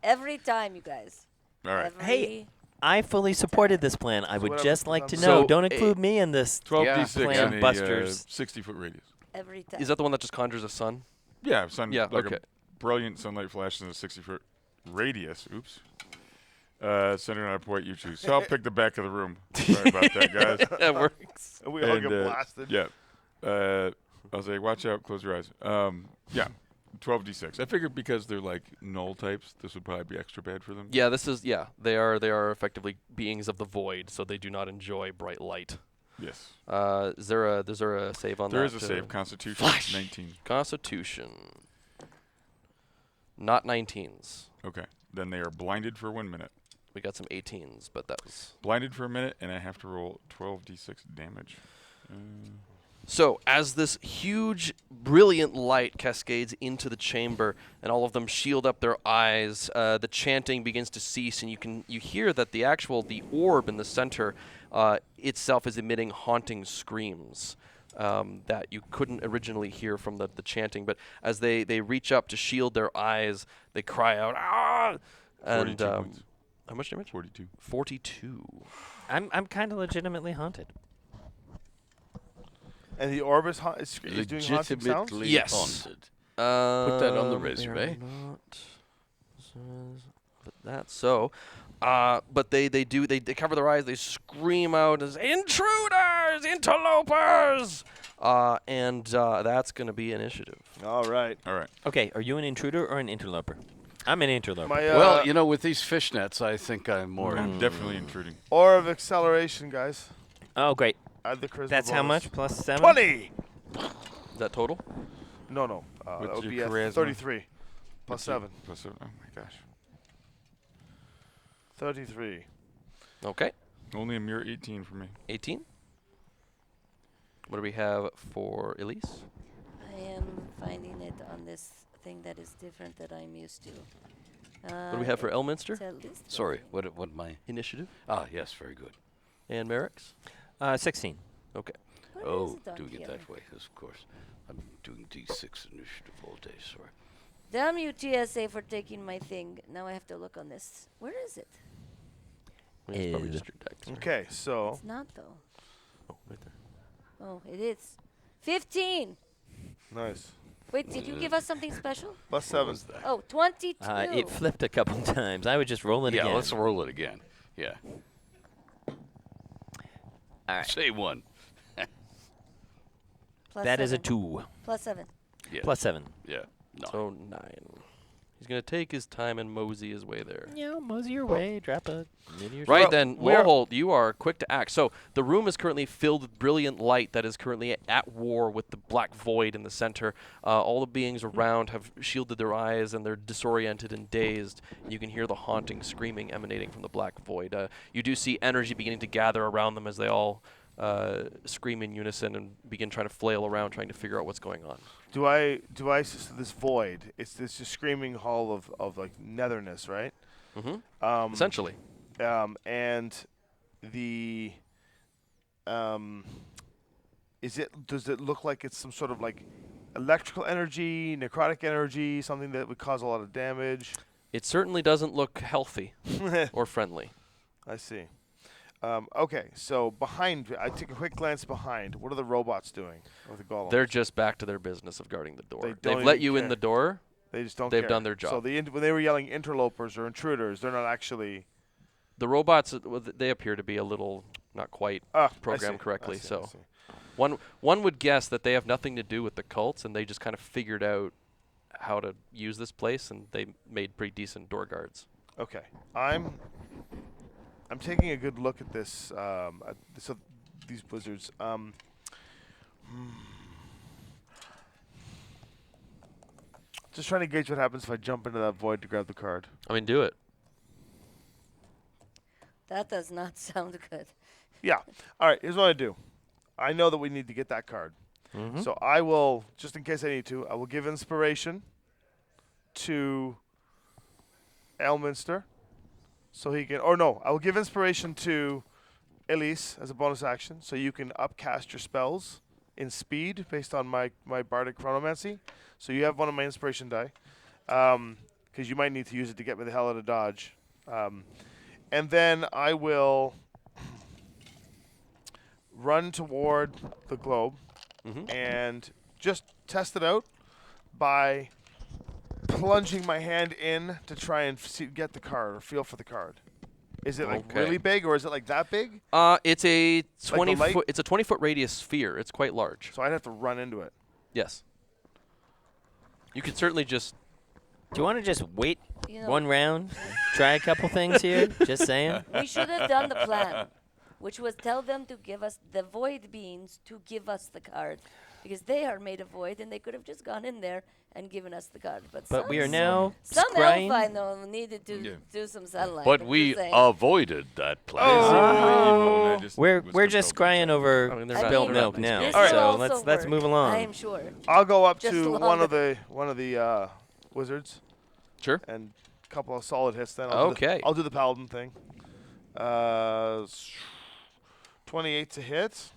Every time, you guys. All right. Every I fully supported this plan. I would whatever just like to comes know. So, Don't include me in this. 12d6 Plan in a busters. 60-foot radius. every time. is that the one that just conjures a sun? Yeah, Yeah, like okay. a brilliant sunlight flash in a 60-foot radius. Oops. Centered on a point you choose. So I'll pick the back of the room. Sorry about that, guys. That works. And we all get And, blasted. Yeah. I'll say, watch out, close your eyes. Yeah, 12d6. I figured because they're like null types, this would probably be extra bad for them. Yeah, they are effectively beings of the void, so they do not enjoy bright light. Yes. Is there a save on that? There is a save. Constitution 19. Constitution. Not 19s. Okay. Then they are blinded for 1 minute. We got some 18s, but that was Blinded for a minute, and I have to roll 12d6 damage. So, as this huge, brilliant light cascades into the chamber, and all of them shield up their eyes, the chanting begins to cease, and you hear that the orb in the center itself is emitting haunting screams that you couldn't originally hear from the chanting. But as they reach up to shield their eyes, they cry out, "Ah!" And 42 points. how much damage? 42. 42. I'm kind of legitimately haunted. And the orb is doing haunting sounds? Legitimately Yes. haunted. Put that on the They are resume. not- But that's so. But they cover their eyes. They scream out as intruders, interlopers, and that's going to be initiative. All right. All right. Okay, are you an intruder or an interloper? I'm an interloper. My Well, you know, with these fishnets, I think I'm more. I'm definitely intruding. aura of acceleration, guys. Oh, great. Add the charisma That's how bonus. much? Plus 7? 20! Is that total? No. That What's would be your at charisma? 33. Plus Plus 7. Plus 7. Oh my gosh. 33. Okay. Only a mere 18 for me. 18. What do we have for Elise? I am finding it on this thing that is different that I'm used to. What do we have for Elminster? It's at least Sorry, 20. what am I? Initiative. Ah, yes, very good. And Merrick's? 16. Okay. What Oh, is it on doing it here? that way, yes, of course. I'm doing D6 initiative all day, sorry. Damn you, TSA, for taking my thing. Now I have to look on this. Where is it? It's probably just your deck. sorry. Okay, so It's not, though. Oh, right there. Oh, it is. 15! nice. Wait, did you give us something special? Plus What 7. was that? Oh, 22. It flipped a couple times. I would just roll it Yeah, again. let's roll it again. Yeah. All right. Say 1. Plus That is a 7. 2. Plus 7. Yeah. Plus 7. Yeah. No. So 9. He's going to take his time and mosey his way there. Yeah, mosey your way. Drop a meteor. Right Well, then, we're- Warhol, you are quick to act. So the room is currently filled with brilliant light that is currently at war with the black void in the center. All the beings around have shielded their eyes and they're disoriented and dazed. You can hear the haunting screaming emanating from the black void. You do see energy beginning to gather around them as they all scream in unison and begin trying to flail around trying to figure out what's going on. Do I this void? It's this just screaming hall of like netherness, right? Mm-hmm. Essentially. And the does it look like it's some sort of like electrical energy, necrotic energy, something that would cause a lot of damage? It certainly doesn't look healthy or friendly. I see. Okay, so behind, I take a quick glance behind. What are the robots doing with the golems? They're just back to their business of guarding the door. They don't They've let even you in care. the door. They just don't they've care. done their job. So when they were yelling interlopers or intruders, they're not actually The robots, they appear to be a little not quite I programmed see, correctly. I see, I So see. one would guess that they have nothing to do with the cults, and they just kind of figured out how to use this place, and they made pretty decent door guards. Okay, I'm taking a good look at this. So these wizards. Just trying to gauge what happens if I jump into that void to grab the card. I mean, do it. That does not sound good. Yeah. All right. Here's what I do. I know that we need to get that card, Mm-hmm. so I will, just in case I need to, I will give inspiration to Elminster, so he can. Or no, I will give inspiration to Elise as a bonus action, so you can upcast your spells in speed based on my bardic chronomancy. So you have one of my inspiration die, because you might need to use it to get me the hell out of Dodge. And then I will run toward the globe Mm-hmm. and just test it out by plunging my hand in to try and get the card or feel for the card. Is it like Okay. really big, or is it like that big? It's a Like the 20 light? foot. It's a 20-foot radius sphere. It's quite large. So I'd have to run into it. Yes. You could certainly just. Do you want to just wait You know, one round? Try a couple things here? Just saying. we should have done the plan, which was tell them to give us the void beings to give us the card. because they are made of void, and they could have just gone in there and given us the card. But But we are some- now some elf I scrying. know needed to Yeah. do some sunlight. But I'm we just saying. avoided that place. Oh. We're just scrying over I mean, they're I not- spilt mean, milk nice now. this people. will So also let's work, move along. I am sure. I'll go up Just to longer. one of the wizards Sure. and a couple of solid hits. Then Okay. I'll do the paladin thing. 28 to hit.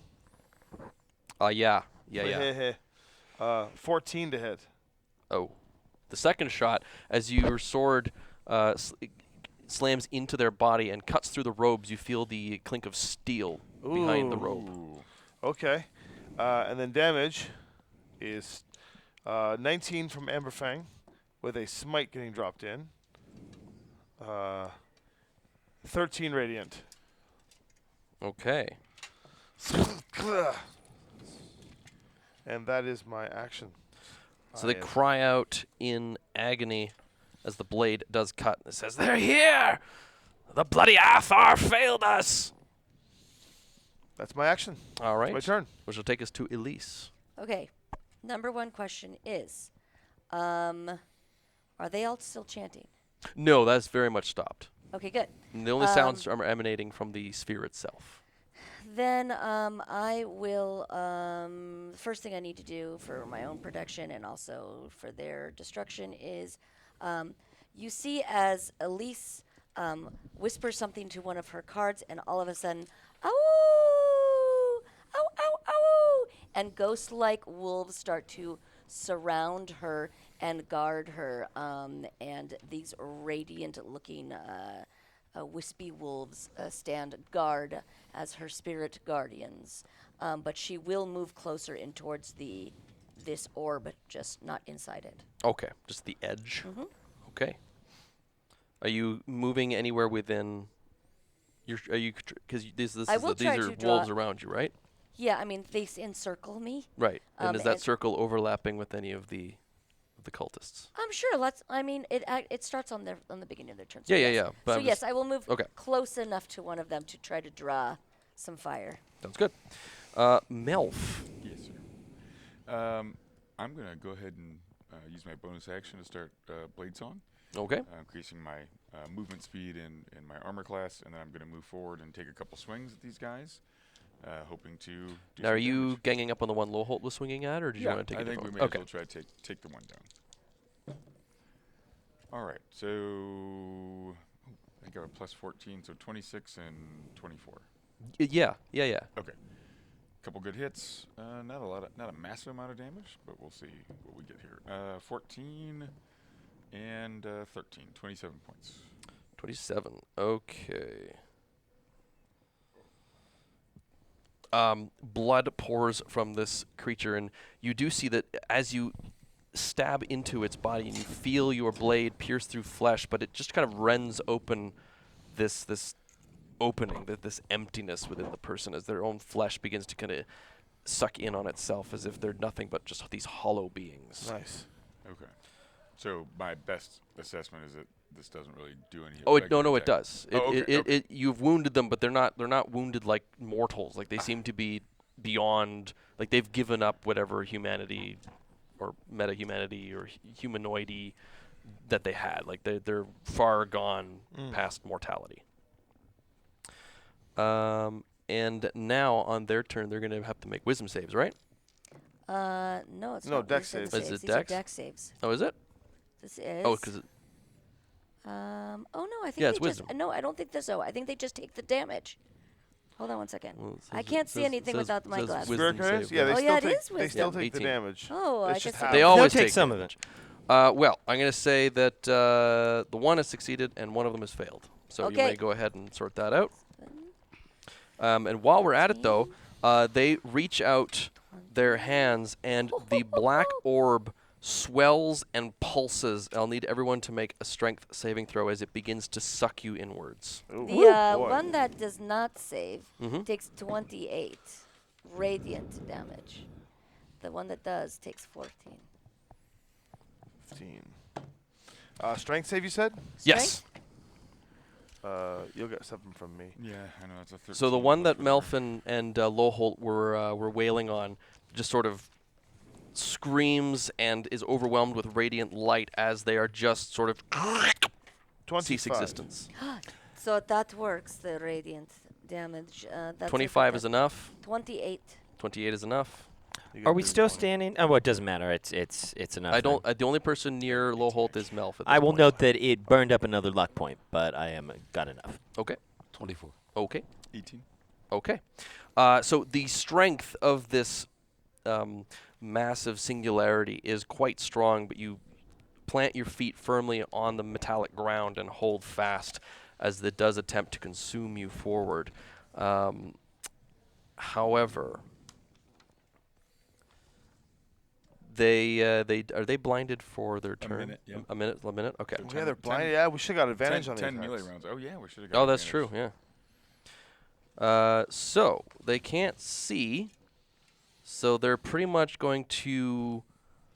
Yeah. 14 to hit. Oh. The second shot, as your sword slams into their body and cuts through the robes, you feel the clink of steel behind the robe. Okay. And then damage is 19 from Amberfang with a smite getting dropped in. 13 radiant. Okay. And that is my action. So they cry out in agony as the blade does cut. It says, "They're here! The bloody Athar failed us!" That's my action. All right. My turn. Which will take us to Elise. Okay. Number one question is, are they all still chanting? No, that's very much stopped. Okay, good. And the only sounds are emanating from the sphere itself. Then I will. The first thing I need to do for my own protection and also for their destruction is, you see, as Elise whispers something to one of her cards, and all of a sudden, ow, ow, ow, ow, and ghost-like wolves start to surround her and guard her, and these radiant-looking. Wispy wolves stand guard as her spirit guardians, but she will move closer in towards this orb, just not inside it. Okay, just the edge. Mm-hmm. Okay. Are you moving anywhere within your? Are you? Because these I will try are to draw- wolves around you, right? Yeah, I mean they encircle me. Right. And is that and- circle overlapping with any of the cultists? I'm sure. It starts on the beginning of their turn. So Yeah, yeah, yes. yeah, but So I'm yes, just- I will move okay. close enough to one of them to try to draw some fire. Sounds good. Melf. Yes, sir. I'm going to go ahead and use my bonus action to start Blade Song, Okay. increasing my movement speed in my armor class, and then I'm going to move forward and take a couple swings at these guys, hoping to do Now, are some you damage. ganging up on the one Lowholt was swinging at, or did you Yeah, want to take I a think different we one? may as well try to take the one down. All right, so I think I have a plus 14, so 26 and 24. Yeah. Okay, couple good hits. Not a massive amount of damage, but we'll see what we get here. 14 and 13, 27 points. 27. Okay. Blood pours from this creature, and you do see that as you stab into its body and you feel your blade pierce through flesh, but it just kind of rends open this opening, this emptiness within the person as their own flesh begins to kind of suck in on itself as if they're nothing but just these hollow beings. Nice. Okay, so my best assessment is that this doesn't really do any. Oh, effect no, or it attack. does. Oh, okay. You've wounded them, but they're not wounded like mortals. Like they seem to be beyond. Like they've given up whatever humanity, or meta-humanity, or humanoidy that they had. Like they're far gone past mortality. And now on their turn, they're gonna have to make wisdom saves, right? No, it's No, not dex wisdom saves. Is it These are dex? dex saves. Oh, is it? This is. Oh, because Oh no, I think Yeah, it's they just. wisdom. No, I don't think so. I think they just take the damage. Hold on one second. well, it I says- can't it see says- anything says- without my says glasses. wisdom Spirit guardians? save, Yeah, right? they Oh, yeah, still it take is they wisdom. still Yeah, take the 18. damage. Oh, I It's just guess half. They They'll always take some of it. Well, I'm going to say that the one has succeeded and one of them has failed. So you Okay. may go ahead and sort that out. And while we're at it, though, they reach out their hands and the black orb swells and pulses. I'll need everyone to make a strength saving throw as it begins to suck you inwards. Ooh, The boy. one that does not save Mhm. takes 28 radiant damage. The one that does takes 14. 15. Strength save, you said? Yes. You'll get 7 from me. Yeah, I know it's a. So the 13 one plus that whatever. Melfin and Lowholt were wailing on just sort of screams and is overwhelmed with radiant light as they are just sort of cease 25. existence. So that works, the radiant damage. That's 25 is enough. 28. 28 is enough. You Are gotta we do still 20. standing? Oh, well, it doesn't matter. It's enough. I don't. then. The only person near Low Holt is Melf. At this I will point. note that it burned up another luck point, but I am got enough. Okay. 24. Okay. 18. Okay. So the strength of this massive singularity is quite strong, but you plant your feet firmly on the metallic ground and hold fast as it does attempt to consume you forward. However, are they blinded for their turn? minute, yeah. A minute. Okay. So Yeah, they're 10 blind. Yeah, we should have got advantage 10, on 10 the melee attacks. rounds. Oh, yeah, we should have got Oh, that's advantage. true. Yeah. So they can't see, so they're pretty much going to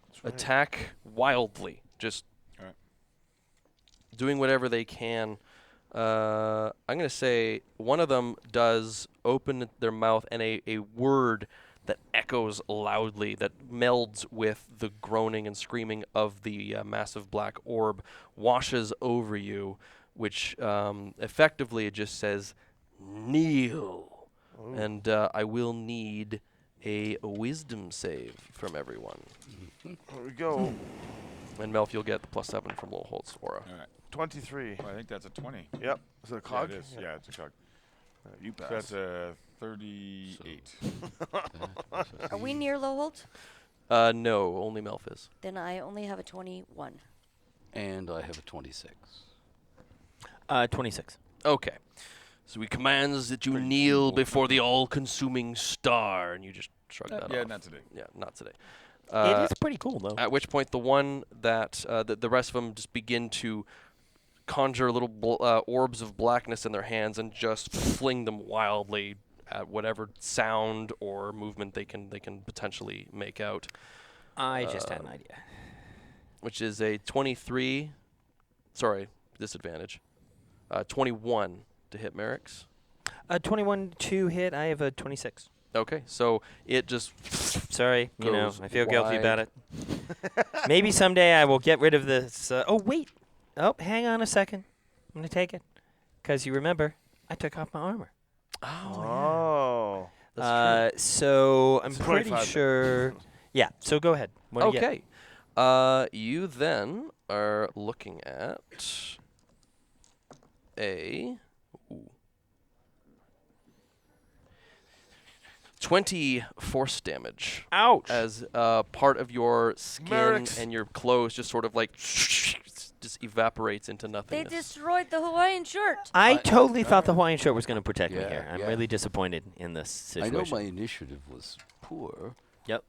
That's right. attack wildly, just Alright. doing whatever they can. I'm gonna say one of them does open their mouth, and a word that echoes loudly, that melds with the groaning and screaming of the massive black orb, washes over you, which effectively it just says, "Kneel." Ooh. And I will need a wisdom save from everyone. There we go. And Melf, you'll get the +7 from Low Holt's aura. All right. 23. Well, I think that's a 20. Yep. Is it a cog? Yeah, it is. Yeah, it's a cog. You So pass. that's a 38. Are we near Lowholt? No, only Melf is. Then I only have a 21. And I have a 26. 26. Okay. So he commands that you Pretty kneel simple. before the all-consuming star, and you just shrug that Yeah, off. not today. Yeah, not today. It is pretty cool, though. At which point, the one that the rest of them just begin to conjure little orbs of blackness in their hands and just fling them wildly at whatever sound or movement they can potentially make out. I just had an idea. Which is a 23. Sorry, disadvantage. 21 to hit Merrick's. 21 to hit. I have a 26. Okay, so it just Sorry, Goes I feel guilty about wide. it. Maybe someday I will get rid of this. Oh, wait. Oh, hang on a second. I'm going to take it. Because you remember, I took off my armor. Oh. That's So I'm It's pretty 25 then. sure. Yeah, so go ahead. What do you get? Okay. You then are looking at a 20 force damage Ouch. as part of your skin Merrick's. and your clothes just sort of like just evaporates into They nothingness. destroyed the Hawaiian shirt. I totally thought the Hawaiian shirt was going to protect me Yeah, here. I'm yeah. really disappointed in this I situation. know my initiative was poor. Yep.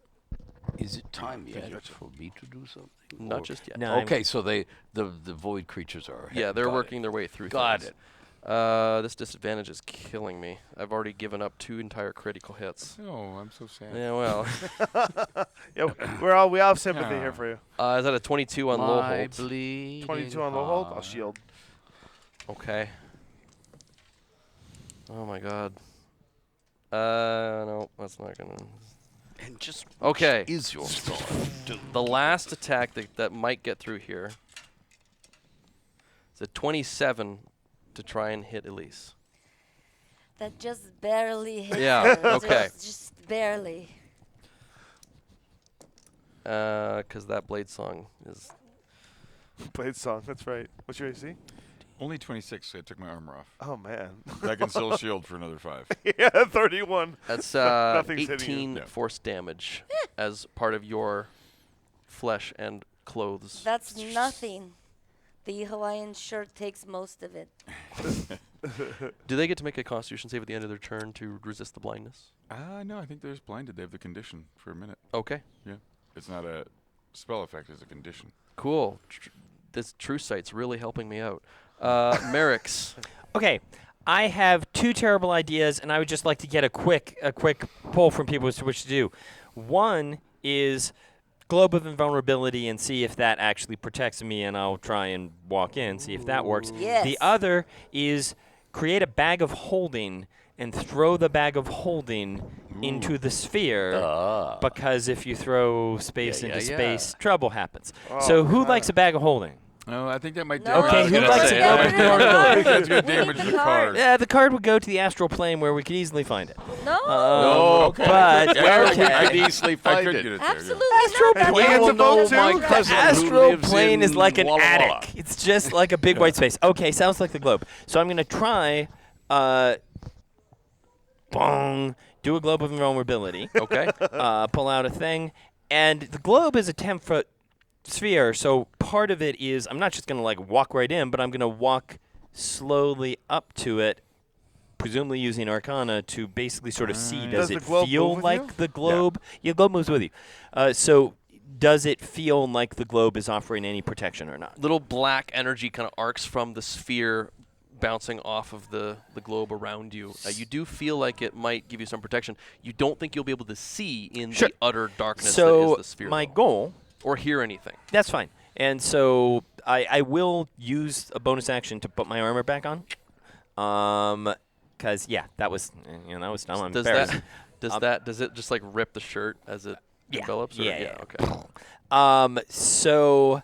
Is it time yet for me to do something? Not Or- just yet. No, I'm- Okay, so the void creatures are. Yeah, they're got working it. their way through Got things. it. This disadvantage is killing me. I've already given up 2 entire critical hits. Oh, I'm so sad. Yeah, well. Yeah, we all have sympathy here Yeah. for you. Is that a 22 on low My holds? bleeding 22 on low hold. I'll heart. shield. Okay. Oh my god. No, that's not gonna. And just Okay. is your star. The last attack that might get through here is a 27 to try and hit Elise. That just barely hit. Yeah, her. okay. Just barely. Because that blade song is. Blade song. That's right. What's your AC? Only 26, so I took my armor off. Oh, man. I can still shield for another 5. yeah, 31. That's Nothing's hitting you. 18 Yeah. force damage as part of your flesh and clothes. That's nothing. The Hawaiian shirt takes most of it. Do they get to make a Constitution save at the end of their turn to resist the blindness? No, I think they're just blinded. They have the condition for a minute. Okay, It's not a spell effect, it's a condition. cool. This True Sight's really helping me out. Merrick's. Okay, I have 2 terrible ideas, and I would just like to get a quick poll from people as to which to do. One is Globe of Invulnerability and see if that actually protects me, and I'll try and walk in, see if that works. Yes. The other is create a bag of holding and throw the bag of holding into the sphere. Because if you throw space into space, trouble happens. So who likes a bag of holding? Oh, I think that might No, damage. Okay, who likes to it? go Open to the door. I think that's going to We need damage the the card. Yeah, the card would go to the astral plane where we could easily find it. No. Okay. But Where okay. I could easily I find could it. get it Absolutely Astral not. plane That's gets a vote too? my cousin who Astral lives plane is in like an Walla Walla. attic. It's just like a big white space. Okay, sounds like the globe. So I'm going to try, do a globe of invulnerability. Okay. Pull out a thing. And the globe is a 10-foot sphere, so part of it is I'm not just going to like walk right in, but I'm going to walk slowly up to it, presumably using Arcana to basically sort of see, Does does the it globe feel move with like you? the globe? Yeah, the globe moves with you. So does it feel like the globe is offering any protection or not? Little black energy kind of arcs from the sphere bouncing off of the globe around you. You do feel like it might give you some protection. You don't think you'll be able to see in Sure. the utter darkness that So is the sphere. my though. goal, Or hear anything. that's fine. And so I will use a bonus action to put my armor back on. Because, yeah, that was dumb. I'm Does embarrassed. does it just like rip the shirt as it develops? Or? Yeah. Okay. So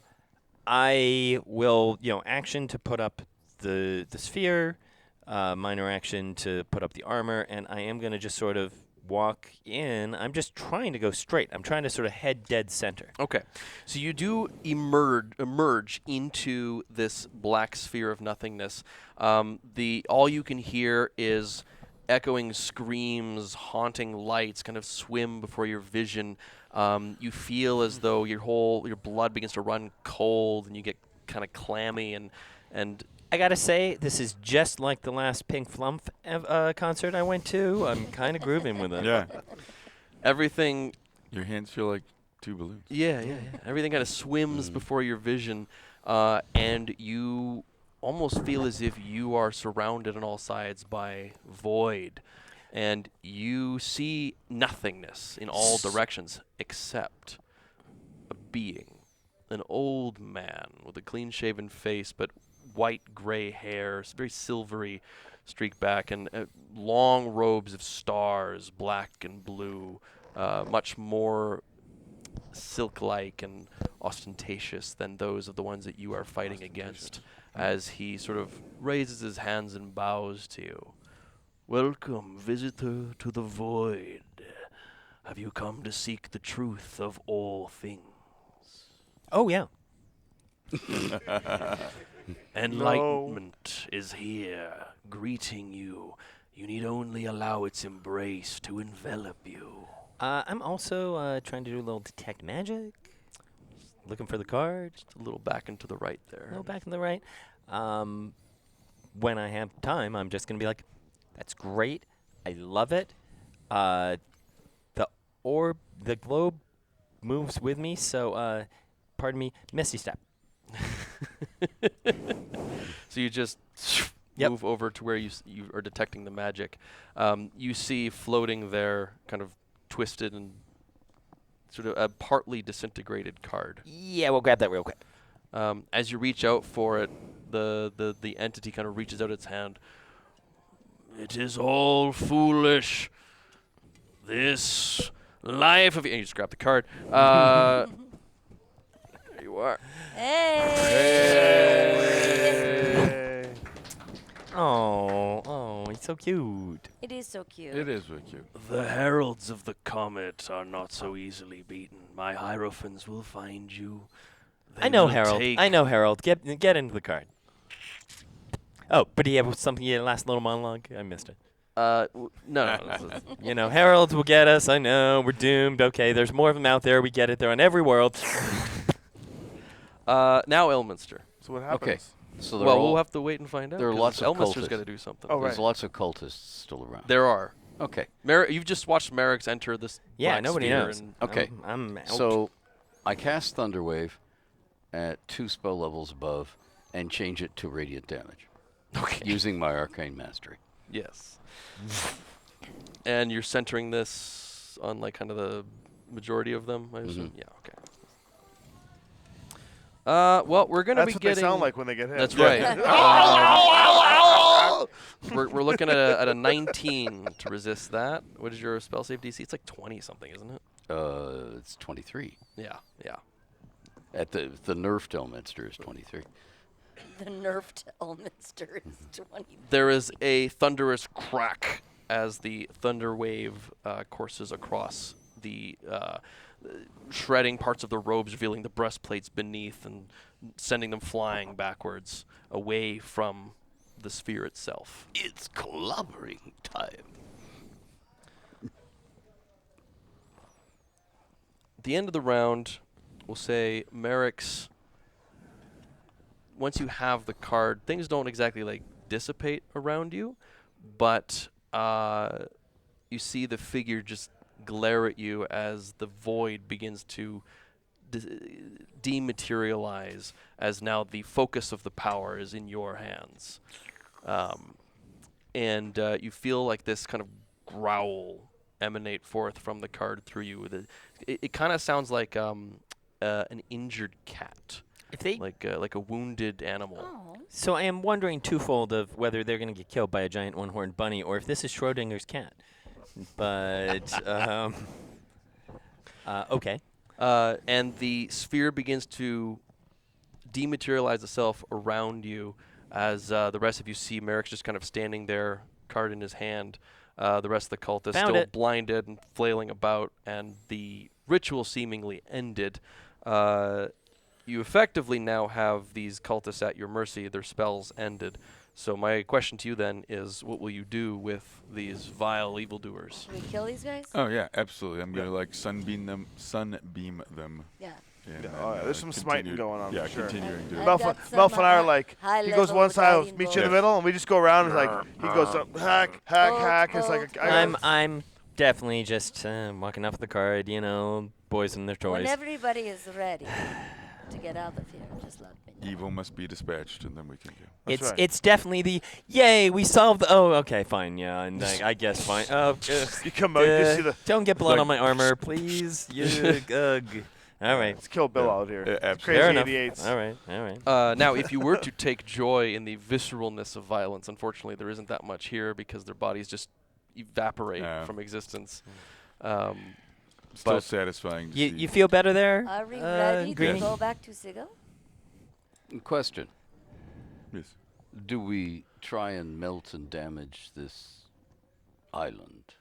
I will, action to put up the sphere, minor action to put up the armor, and I am going to just sort of walk in. I'm just trying to go straight. I'm trying to sort of head dead center. Okay. So you do emerge into this black sphere of nothingness. All you can hear is echoing screams, haunting lights kind of swim before your vision. You feel as though your blood begins to run cold and you get kind of clammy and I gotta say, this is just like the last Pink Flump concert I went to. I'm kind of grooving with it. Yeah. everything. Your hands feel like two balloons. Yeah. Everything kind of swims before your vision, and you almost feel as if you are surrounded on all sides by void, and you see nothingness in all directions except a being, an old man with a clean-shaven face, but white gray hair, very silvery streaked back, and long robes of stars, black and blue, much more silk-like and ostentatious than those of the ones that you are fighting against, as he sort of raises his hands and bows to you. Welcome, visitor to the void. Have you come to seek the truth of all things? Oh, yeah. Enlightenment is here, greeting you. You need only allow its embrace to envelop you. I'm also trying to do a little detect magic. Looking for the card. Just a little back and to the right A there. little back and the right. When I have time, I'm just going to be like, that's great. I love it. The globe moves with me, so, pardon me, Misty Step. So you just Yep. move over to where you are detecting the magic. You see floating there, kind of twisted and sort of a partly disintegrated card. Yeah, we'll grab that real quick. As you reach out for it, the entity kind of reaches out its hand. It is all foolish. This life of... And you just grab the card. There you are. Hey. Oh, he's so cute. It is so cute. It is really cute. The heralds of the comet are not so easily beaten. My hierophants will find you. I know Harold. Get into the card. Oh, but he had something in the last little monologue? I missed it. No. Heralds will get us. I know. We're doomed. Okay, there's more of them out there. We get it. They're on every world. Now Elminster. So what happens? Okay. So We'll have to wait and find out. there are 'cause lots of Elminster's cultists. got to do something. Oh, There's right. lots of cultists still around. There are. Okay. You've just watched Merrick's enter this. Yeah, black nobody sphere knows. and- Okay. I'm out. So I cast Thunderwave at 2 spell levels above and change it to radiant damage Okay. using my arcane mastery. Yes. And you're centering this on like kind of the majority of them, I assume. Yeah. Okay. Well, we're gonna That's be what getting. they sound like when they get hit. That's right. Sigil! We're looking at a 19 to resist that. What is your spell save DC? It's like 20 something, isn't it? It's 23. Yeah. At the nerfed Elminster is 23. The nerfed Elminster is 20. There is a thunderous crack as the thunder wave courses across the shredding parts of the robes, revealing the breastplates beneath and sending them flying backwards away from the sphere itself. It's clobbering time. At the end of the round, we'll say Merrick's. Once you have the card, things don't exactly like dissipate around you, but you see the figure just glare at you as the void begins to dematerialize, as now the focus of the power is in your hands. And you feel like this kind of growl emanate forth from the card through you. It kind of sounds like an injured cat, If they like a wounded animal. Oh. So I am wondering twofold of whether they're going to get killed by a giant one-horned bunny or if this is Schrodinger's cat. But okay. And the sphere begins to dematerialize itself around you as the rest of you see Merrick's just kind of standing there, card in his hand. The rest of the cultists Found still it. blinded and flailing about, and the ritual seemingly ended. You effectively now have these cultists at your mercy. Their spells ended. So my question to you then is, what will you do with these vile evildoers? Should we kill these guys? Oh yeah, absolutely. I'm gonna like sunbeam them. Yeah. And Yeah, then, oh, yeah, there's some smiting continue- going on Yeah, for sure. continuing to. I've Melf got some, and I are like, high he goes level one side, I'll guiding meet you in the bolts. middle, and we just go around. And like he goes up, hack, hack. It's like I'm definitely just walking up with the card, boys and their When toys. everybody is ready to get out of here, just let me know. Evil must be dispatched, and then we can go. That's It's right. it's definitely the yay, we solved the okay, fine, yeah, and I guess fine. you come out, you see the Don't get blood Like- on my armor, please. Ugh. All right. let's kill Bill Yeah. out here. Yeah, It's absolutely. Fair crazy enough. 88s. All right. Now, if you were to take joy in the visceralness of violence, unfortunately, there isn't that much here because their bodies just evaporate Yeah. from existence. Still But- satisfying. To You see. you feel better there? Are we ready to Greenie? go back to Sigil? Question. Yes. Do we try and melt and damage this island?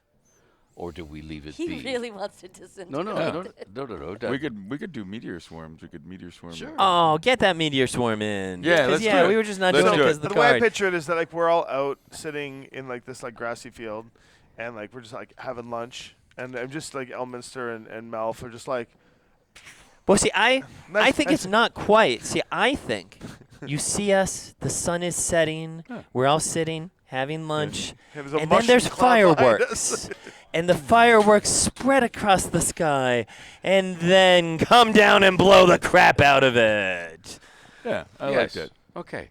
Or do we leave it He be? really wants to disintegrate. No, Yeah. no. We could do meteor sworms. We could meteor swarm. Sure. Oh, get that meteor swarm in. Yeah, 'Cause, let's yeah, do it. we were just not Let's doing it do it. because of the The way I card. picture it is that like we're all out sitting in like this like grassy field, and like we're just like having lunch, and I'm just like Elminster and Malf are just like. Well, see, I Nice- think nice- it's not quite. See, I think you see us, the sun is setting, Huh. we're all sitting, having lunch, Yeah, there's a and then mushroom there's cloud behind fireworks. us. And the fireworks spread across the sky, and then come down and blow the crap out of it. Yeah, I like Yes. that. Okay.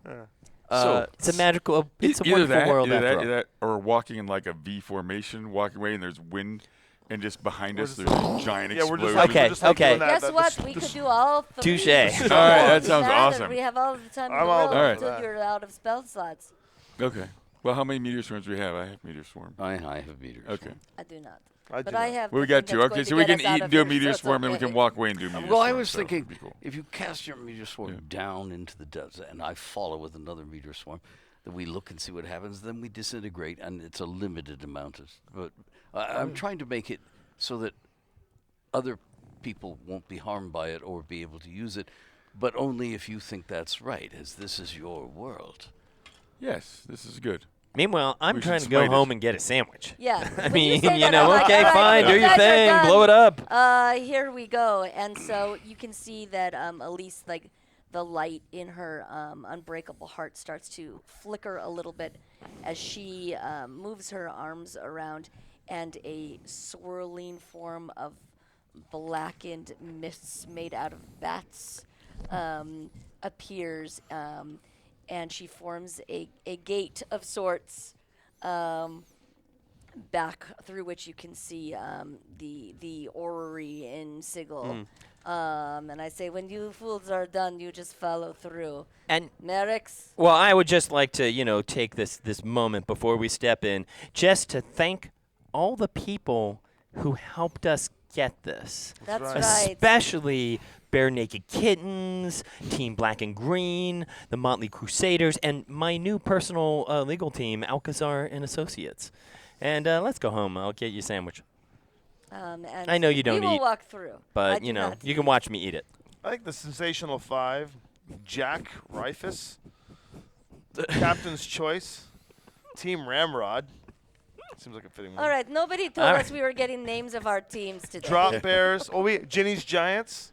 Uh, It's a magical, it's a Either wonderful that, world either after that, all. either that, or walking in like a V formation, walking away, and there's wind, and just behind We're us just there's a giant Yeah, we're explosion. just like, Okay, we're just, like, okay. doing that, Guess that- what? this- We this- could do all three. Touche. All right, that sounds awesome. We have all the time in I'm the all world down for until that. you're out of spell slots. Okay. Well, how many meteor swarms do we have? I have meteor swarm. I have meters. Okay. I do not. I But do I not. have. Well, we the got thing two. that's Okay, going so to we get can us out eat and of do a here, meteor so it's swarm, and we can okay. walk away and do meteor Well, I swarm, was so thinking, be cool. if you cast your meteor swarm Yeah. down into the desert and I follow with another meteor swarm, then we look and see what happens, then we disintegrate, and it's a limited amount of. But I'm trying to make it so that other people won't be harmed by it or be able to use it, but only if you think that's right, as this is your world. Yes, this is good. Meanwhile, I'm We should trying to go smite it. home and get a sandwich. Yeah. I when mean, say you that, know, I'm like, okay, all right, fine, you do your guys are thing, done. blow it up. Here we go. And so you can see that Elise, like the light in her unbreakable heart starts to flicker a little bit as she moves her arms around, and a swirling form of blackened mists made out of bats appears, and she forms a gate of sorts back through which you can see the orrery in Sigil. And I say, when you fools are done, you just follow through. And Merrick's. well, I would just like to, take this moment before we step in, just to thank all the people who helped us get this. That's right. right. Especially Bare Naked Kittens, Team Black and Green, the Motley Crusaders, and my new personal legal team, Alcazar and Associates. And let's go home. I'll get you a sandwich. And I know you don't we will eat, walk through. I But, do you not can eat. watch me eat it. I think the Sensational Five, Jack Rifus, Captain's Choice, Team Ramrod. Seems like a fitting one. All right, nobody told All us right. we were getting names of our teams today. Drop Bears. Oh, Ginny's Giants.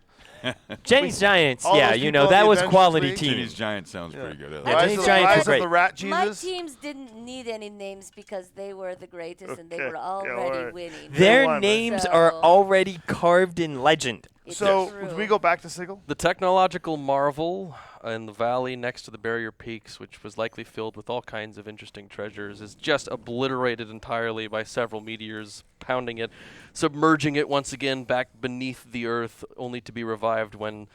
Jenny's Giants, all yeah, those people that in the was Adventures quality League? team. Jenny's Giant sounds pretty good. I like Yeah, that. Jenny's Rise, Giants Rise are of great. the Rat My Jesus. teams didn't need any names because they were the greatest and they Okay, were yeah, already alright. winning. Their won, right? names So- are already carved in legend. It's So, true. do we go back to Sigil? The technological marvel in the valley next to the barrier peaks, which was likely filled with all kinds of interesting treasures, is just obliterated entirely by several meteors pounding it, submerging it once again back beneath the earth, only to be revived when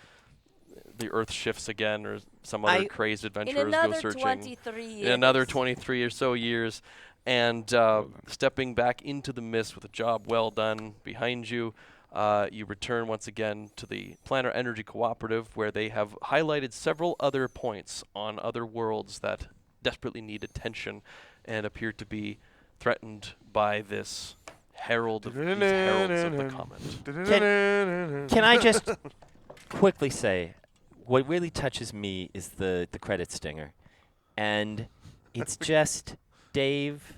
the earth shifts again or some other crazed In adventurers go another searching. 23 years. In another 23 or so years. And stepping back into the mist with a job well done behind you, you return once again to the Planar Energy Cooperative, where they have highlighted several other points on other worlds that desperately need attention and appear to be threatened by this heralds of the comet. Can I just quickly say, what really touches me is the credit stinger. And it's just Dave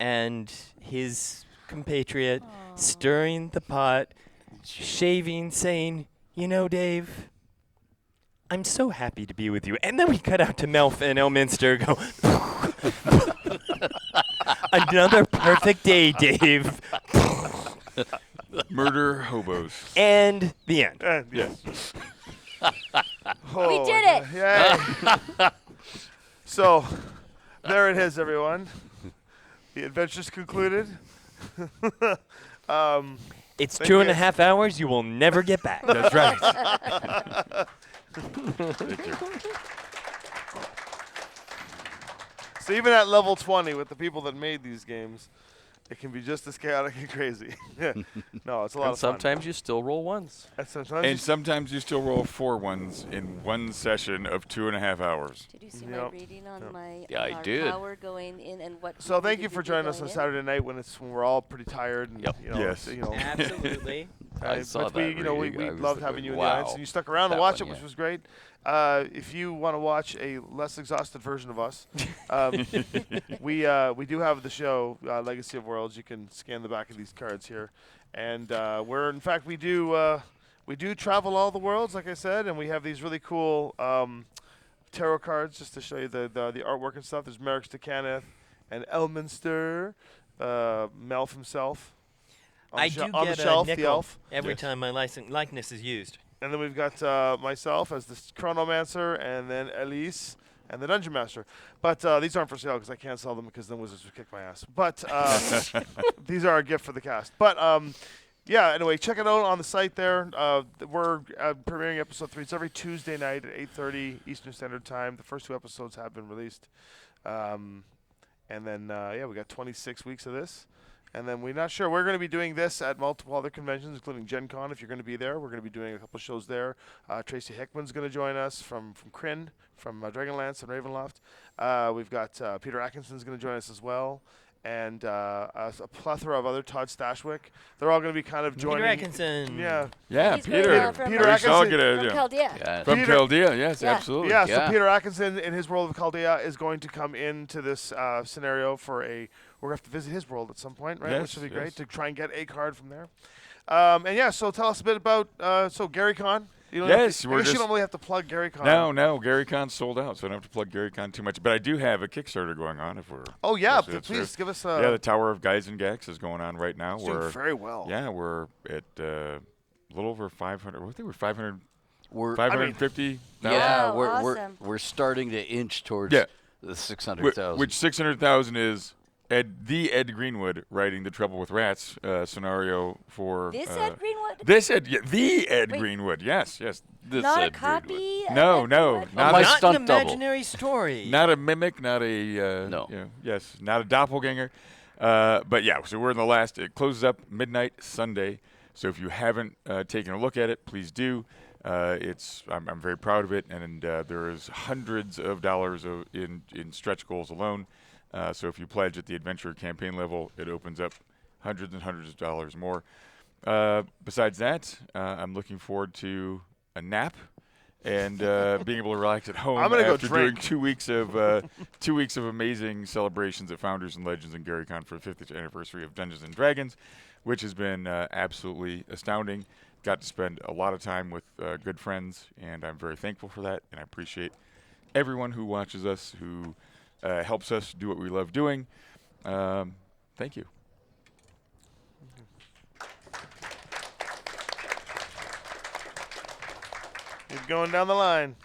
and his compatriot stirring the pot, shaving, saying, Dave, I'm so happy to be with you. And then we cut out to Melf and Elminster go, another perfect day, Dave. Murder hobos. And the end. Yes. We did it. Yay. So, there it is, everyone. The adventure's concluded. It's Thank 2.5 hours you will never get back. That's right. Thank you. So even at level 20, with the people that made these games, it can be just as chaotic and crazy. No, it's a lot And of fun. sometimes you still roll ones. And sometimes And sometimes you still roll 4 ones in one session of 2.5 hours. Did you see my Yep. reading on my Yeah, I our did. tower going in and what? So we thank did you for do joining us on going in? Saturday night when we're all pretty tired and Yep. Yes. Absolutely. I saw but that we reading. I was loved like, having you in the wow. audience, and you stuck around to That watch one, it, which yeah. was great. If you want to watch a less exhausted version of us, we do have the show Legacy of Worlds. You can scan the back of these cards here, and we do travel all the worlds, like I said, and we have these really cool tarot cards just to show you the artwork and stuff. There's Merrick's to Kenneth and Elminster, Melf himself. I do on the get shelf, a the nickel elf. every Yes. time my likeness is used. And then we've got myself as the Chronomancer, and then Elise and the Dungeon Master. But these aren't for sale because I can't sell them because then Wizards would kick my ass. But these are a gift for the cast. But yeah, anyway, check it out on the site there. We're premiering episode 3. It's every Tuesday night at 8:30 Eastern Standard Time. The first 2 episodes have been released. And then, we got 26 weeks of this. And then we're not sure. We're going to be doing this at multiple other conventions, including Gen Con, if you're going to be there. We're going to be doing a couple shows there. Tracy Hickman's going to join us from Kryn, from Dragonlance and Ravenloft. We've got Peter Atkinson's going to join us as well. And a plethora of other, Todd Stashwick. They're all going to be kind of joining. Peter Atkinson. Yeah. Yeah, He's going, Peter. from- Peter We should all Atkinson get a, From yeah. Chaldea. Yeah. From Peter- Chaldea, yes, Yeah. absolutely. Yeah, Yeah. so Peter Atkinson in his world of Chaldea is going to come into this scenario for we're going to have to visit his world at some point, right? Which Yes, would be great yes. to try and get a card from there. And yeah, so tell us a bit about, Garycon. You don't Yes, have to, we're I guess you just- don't really have to plug Garycon. No, Garycon's sold out, so I don't have to plug Garycon too much. But I do have a Kickstarter going on if we're. Oh, yeah, that's please give us yeah, the Tower of Guys and Gax is going on right now. it's doing We're very well. yeah, we're at a little over 500. I think we're 500, We're 550. yeah, Wow, we're awesome. we're starting to inch towards Yeah. the Wh- 600,000. which 600,000 is Ed Greenwood writing the Trouble with Rats scenario for This Ed Greenwood? the Ed Wait. Greenwood. Yes. This Not a Ed Greenwood. copy? of No, Ed no, Greenwood? not my a- Not stunt an double. imaginary story. Not a mimic, not a No. yes, not a doppelganger. But yeah, so we're in the last. It closes up midnight Sunday. So if you haven't taken a look at it, please do. I'm very proud of it, and there is hundreds of dollars in stretch goals alone. So if you pledge at the adventure campaign level, it opens up hundreds and hundreds of dollars more. Besides that, I'm looking forward to a nap and being able to relax at home I'm gonna go after doing drink. 2 weeks of 2 weeks of amazing celebrations at Founders and Legends and Garycon for the 50th anniversary of Dungeons and Dragons, which has been absolutely astounding. Got to spend a lot of time with good friends, and I'm very thankful for that. And I appreciate everyone who watches us, who helps us do what we love doing. Thank you. Keep going down the line.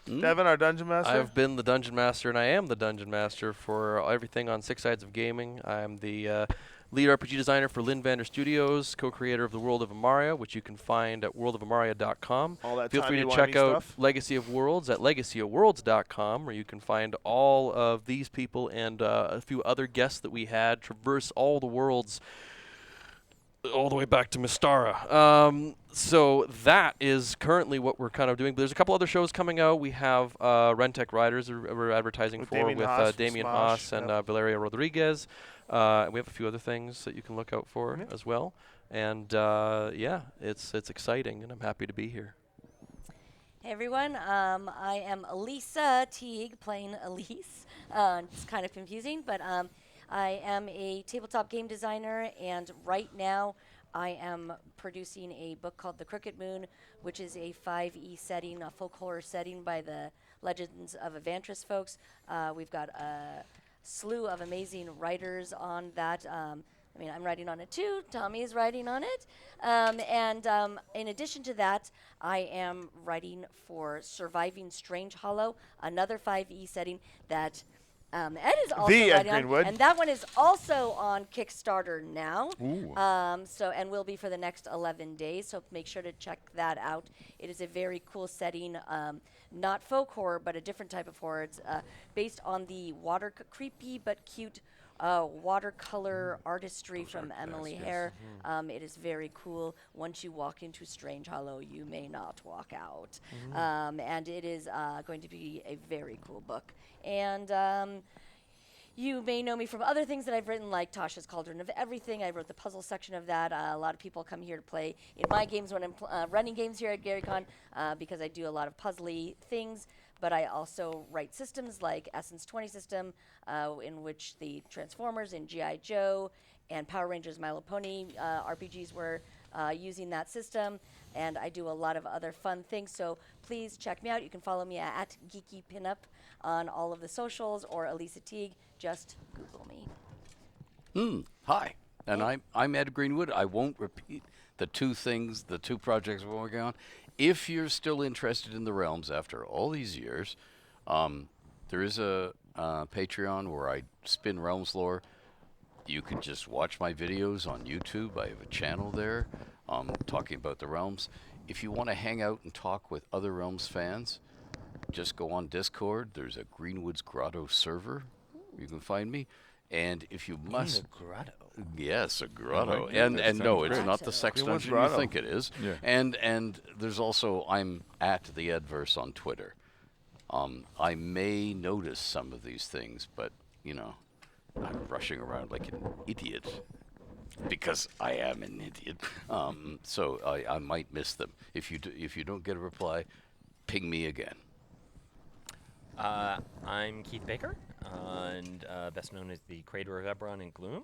Mm. Devin, our dungeon master. I've been the Dungeon Master, and I am the Dungeon Master for everything on Six Sides of Gaming. I'm the lead RPG designer for Lynn Vander Studios, co-creator of the World of Amaria, which you can find at worldofamaria.com. All that Feel free to timey-wimey check out stuff. Legacy of Worlds at legacyofworlds.com, where you can find all of these people and a few other guests that we had traverse all the worlds all the way back to Mystara. So that is currently what we're kind of doing. But there's a couple other shows coming out. We have Rentec Riders we're advertising With for Damien with Haas from Damien Smosh, Haas and yep. Valeria Rodriguez. We have a few other things that you can look out for Yep. as well. And yeah, it's exciting, and I'm happy to be here. Hey everyone, I am Elisa Teague, playing Elise. It's kind of confusing, but I am a tabletop game designer, and right now I am producing a book called The Crooked Moon, which is a 5e setting, a folk horror setting by the Legends of Evantris folks. We've got a slew of amazing writers on that. I mean, I'm writing on it too. Tommy is writing on it. In addition to that, I am writing for Surviving Strange Hollow, another 5e setting that Ed is also The Ed writing on. Greenwood. And that one is also on Kickstarter now. Ooh. And will be for the next 11 days. So make sure to check that out. It is a very cool setting, not folk horror, but a different type of horror. It's based on the creepy but cute watercolor artistry from Emily Hare. It is very cool. Once you walk into Strange Hollow, you may not walk out. And it is going to be a very cool book. And you may know me from other things that I've written, like Tasha's Cauldron of Everything. I wrote the puzzle section of that. A lot of people come here to play in my games when I'm running games here at Garycon because I do a lot of puzzly things. But I also write systems like Essence 20 system, in which the Transformers and G.I. Joe and Power Rangers My Little Pony RPGs were using that system. And I do a lot of other fun things. So please check me out. You can follow me at Geeky Pinup on all of the socials, or Elisa Teague. Just Google me. Hi, and I'm Ed Greenwood. I won't repeat the two projects we're working on. If you're still interested in the realms after all these years, there is a Patreon where I spin realms lore. You can just watch my videos on YouTube. I have a channel there talking about the realms. If you want to hang out and talk with other realms fans, just go on Discord. There's a Greenwood's Grotto server. You can find me. And if you must... In a grotto. Yes, a grotto. Yeah, And that no, sounds it's great. not the sex Greenwood's dungeon you Grotto. think it is. Yeah. And there's also, I'm at the Edverse on Twitter. I may notice some of these things, but, you know, I'm rushing around like an idiot. Because I am an idiot. So I might miss them. If you don't get a reply, ping me again. I'm Keith Baker, and best known as the creator of Eberron and Gloom.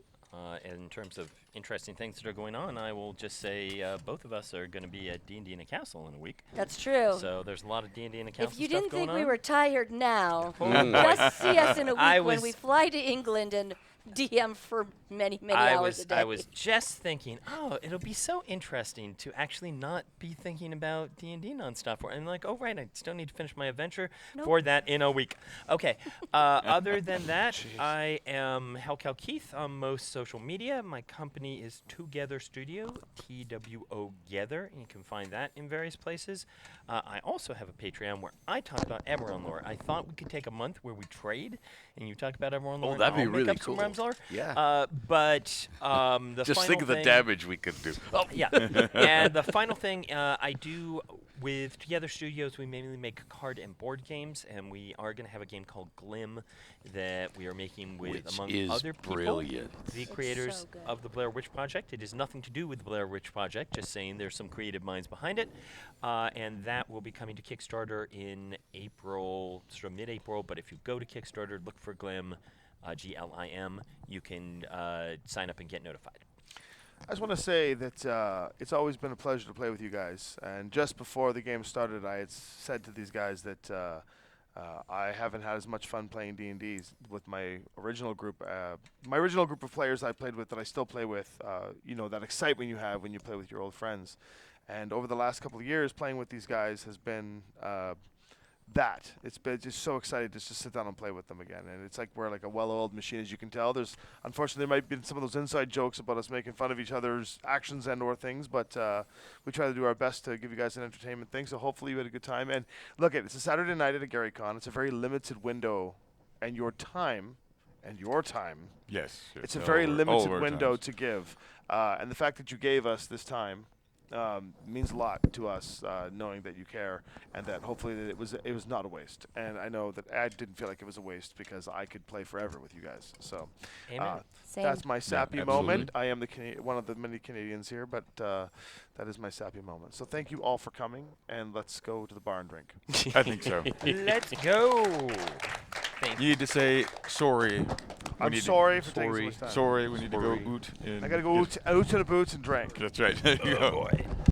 In terms of interesting things that are going on, I will just say both of us are going to be at D&D in a Castle in a week. That's true. So there's a lot of D&D in a Castle If you stuff didn't going think on. we were tired now, Mm. just see us in a week I when was- we fly to England and DM for many I hours was a day. I was just thinking, oh, it'll be so interesting to actually not be thinking about D&D nonstop. And like, oh right, I still need to finish my adventure for that in a week. Okay. Other than that, I am Hellcow Keith on most social media. My company is Together Studio, TWO Gether, and you can find that in various places. I also have a Patreon where I talk about Eberron lore. I thought we could take a month where we trade, and you talk about Eberron lore. Oh, and that'd be I'll make really up some cool. Realms lore. Yeah. But the Just final think of the thing- damage we could do. Oh, Yeah, and the final thing I do with Together Studios, we mainly make card and board games, and we are going to have a game called Glim that we are making with, Which among is other people, brilliant. the It's creators so good. of the Blair Witch Project. It has nothing to do with the Blair Witch Project, just saying there's some creative minds behind it, and that will be coming to Kickstarter in April, sort of mid-April, but if you go to Kickstarter, look for Glim, GLIM, you can sign up and get notified. I just want to say that it's always been a pleasure to play with you guys. And just before the game started, I had said to these guys that I haven't had as much fun playing D&D with my original group. My original group of players I played with, that I still play with. You know, that excitement you have when you play with your old friends. And over the last couple of years, playing with these guys has been that. It's been just so excited just to sit down and play with them again. And it's like we're like a well-oiled machine, as you can tell. There's, unfortunately, there might be some of those inside jokes about us making fun of each other's actions and or things, but we try to do our best to give you guys an entertainment thing. So hopefully you had a good time. And look, it's a Saturday night at a Garycon. It's a very limited window, and your time, Yes. it's a all very of our- all limited of our window times. to give. And the fact that you gave us this time means a lot to us, knowing that you care, and that hopefully that it was not a waste. And I know that I didn't feel like it was a waste because I could play forever with you guys. So Amen. Same. that's my sappy absolutely. moment. I am the one of the many Canadians here, but that is my sappy moment. So thank you all for coming, and let's go to the bar and drink. I think so. Let's go. Thank You need to say sorry. I'm sorry for taking so much time. Sorry, we need to Sorry. go oot. I gotta go out to the boots and drink. That's right. There you go. boy.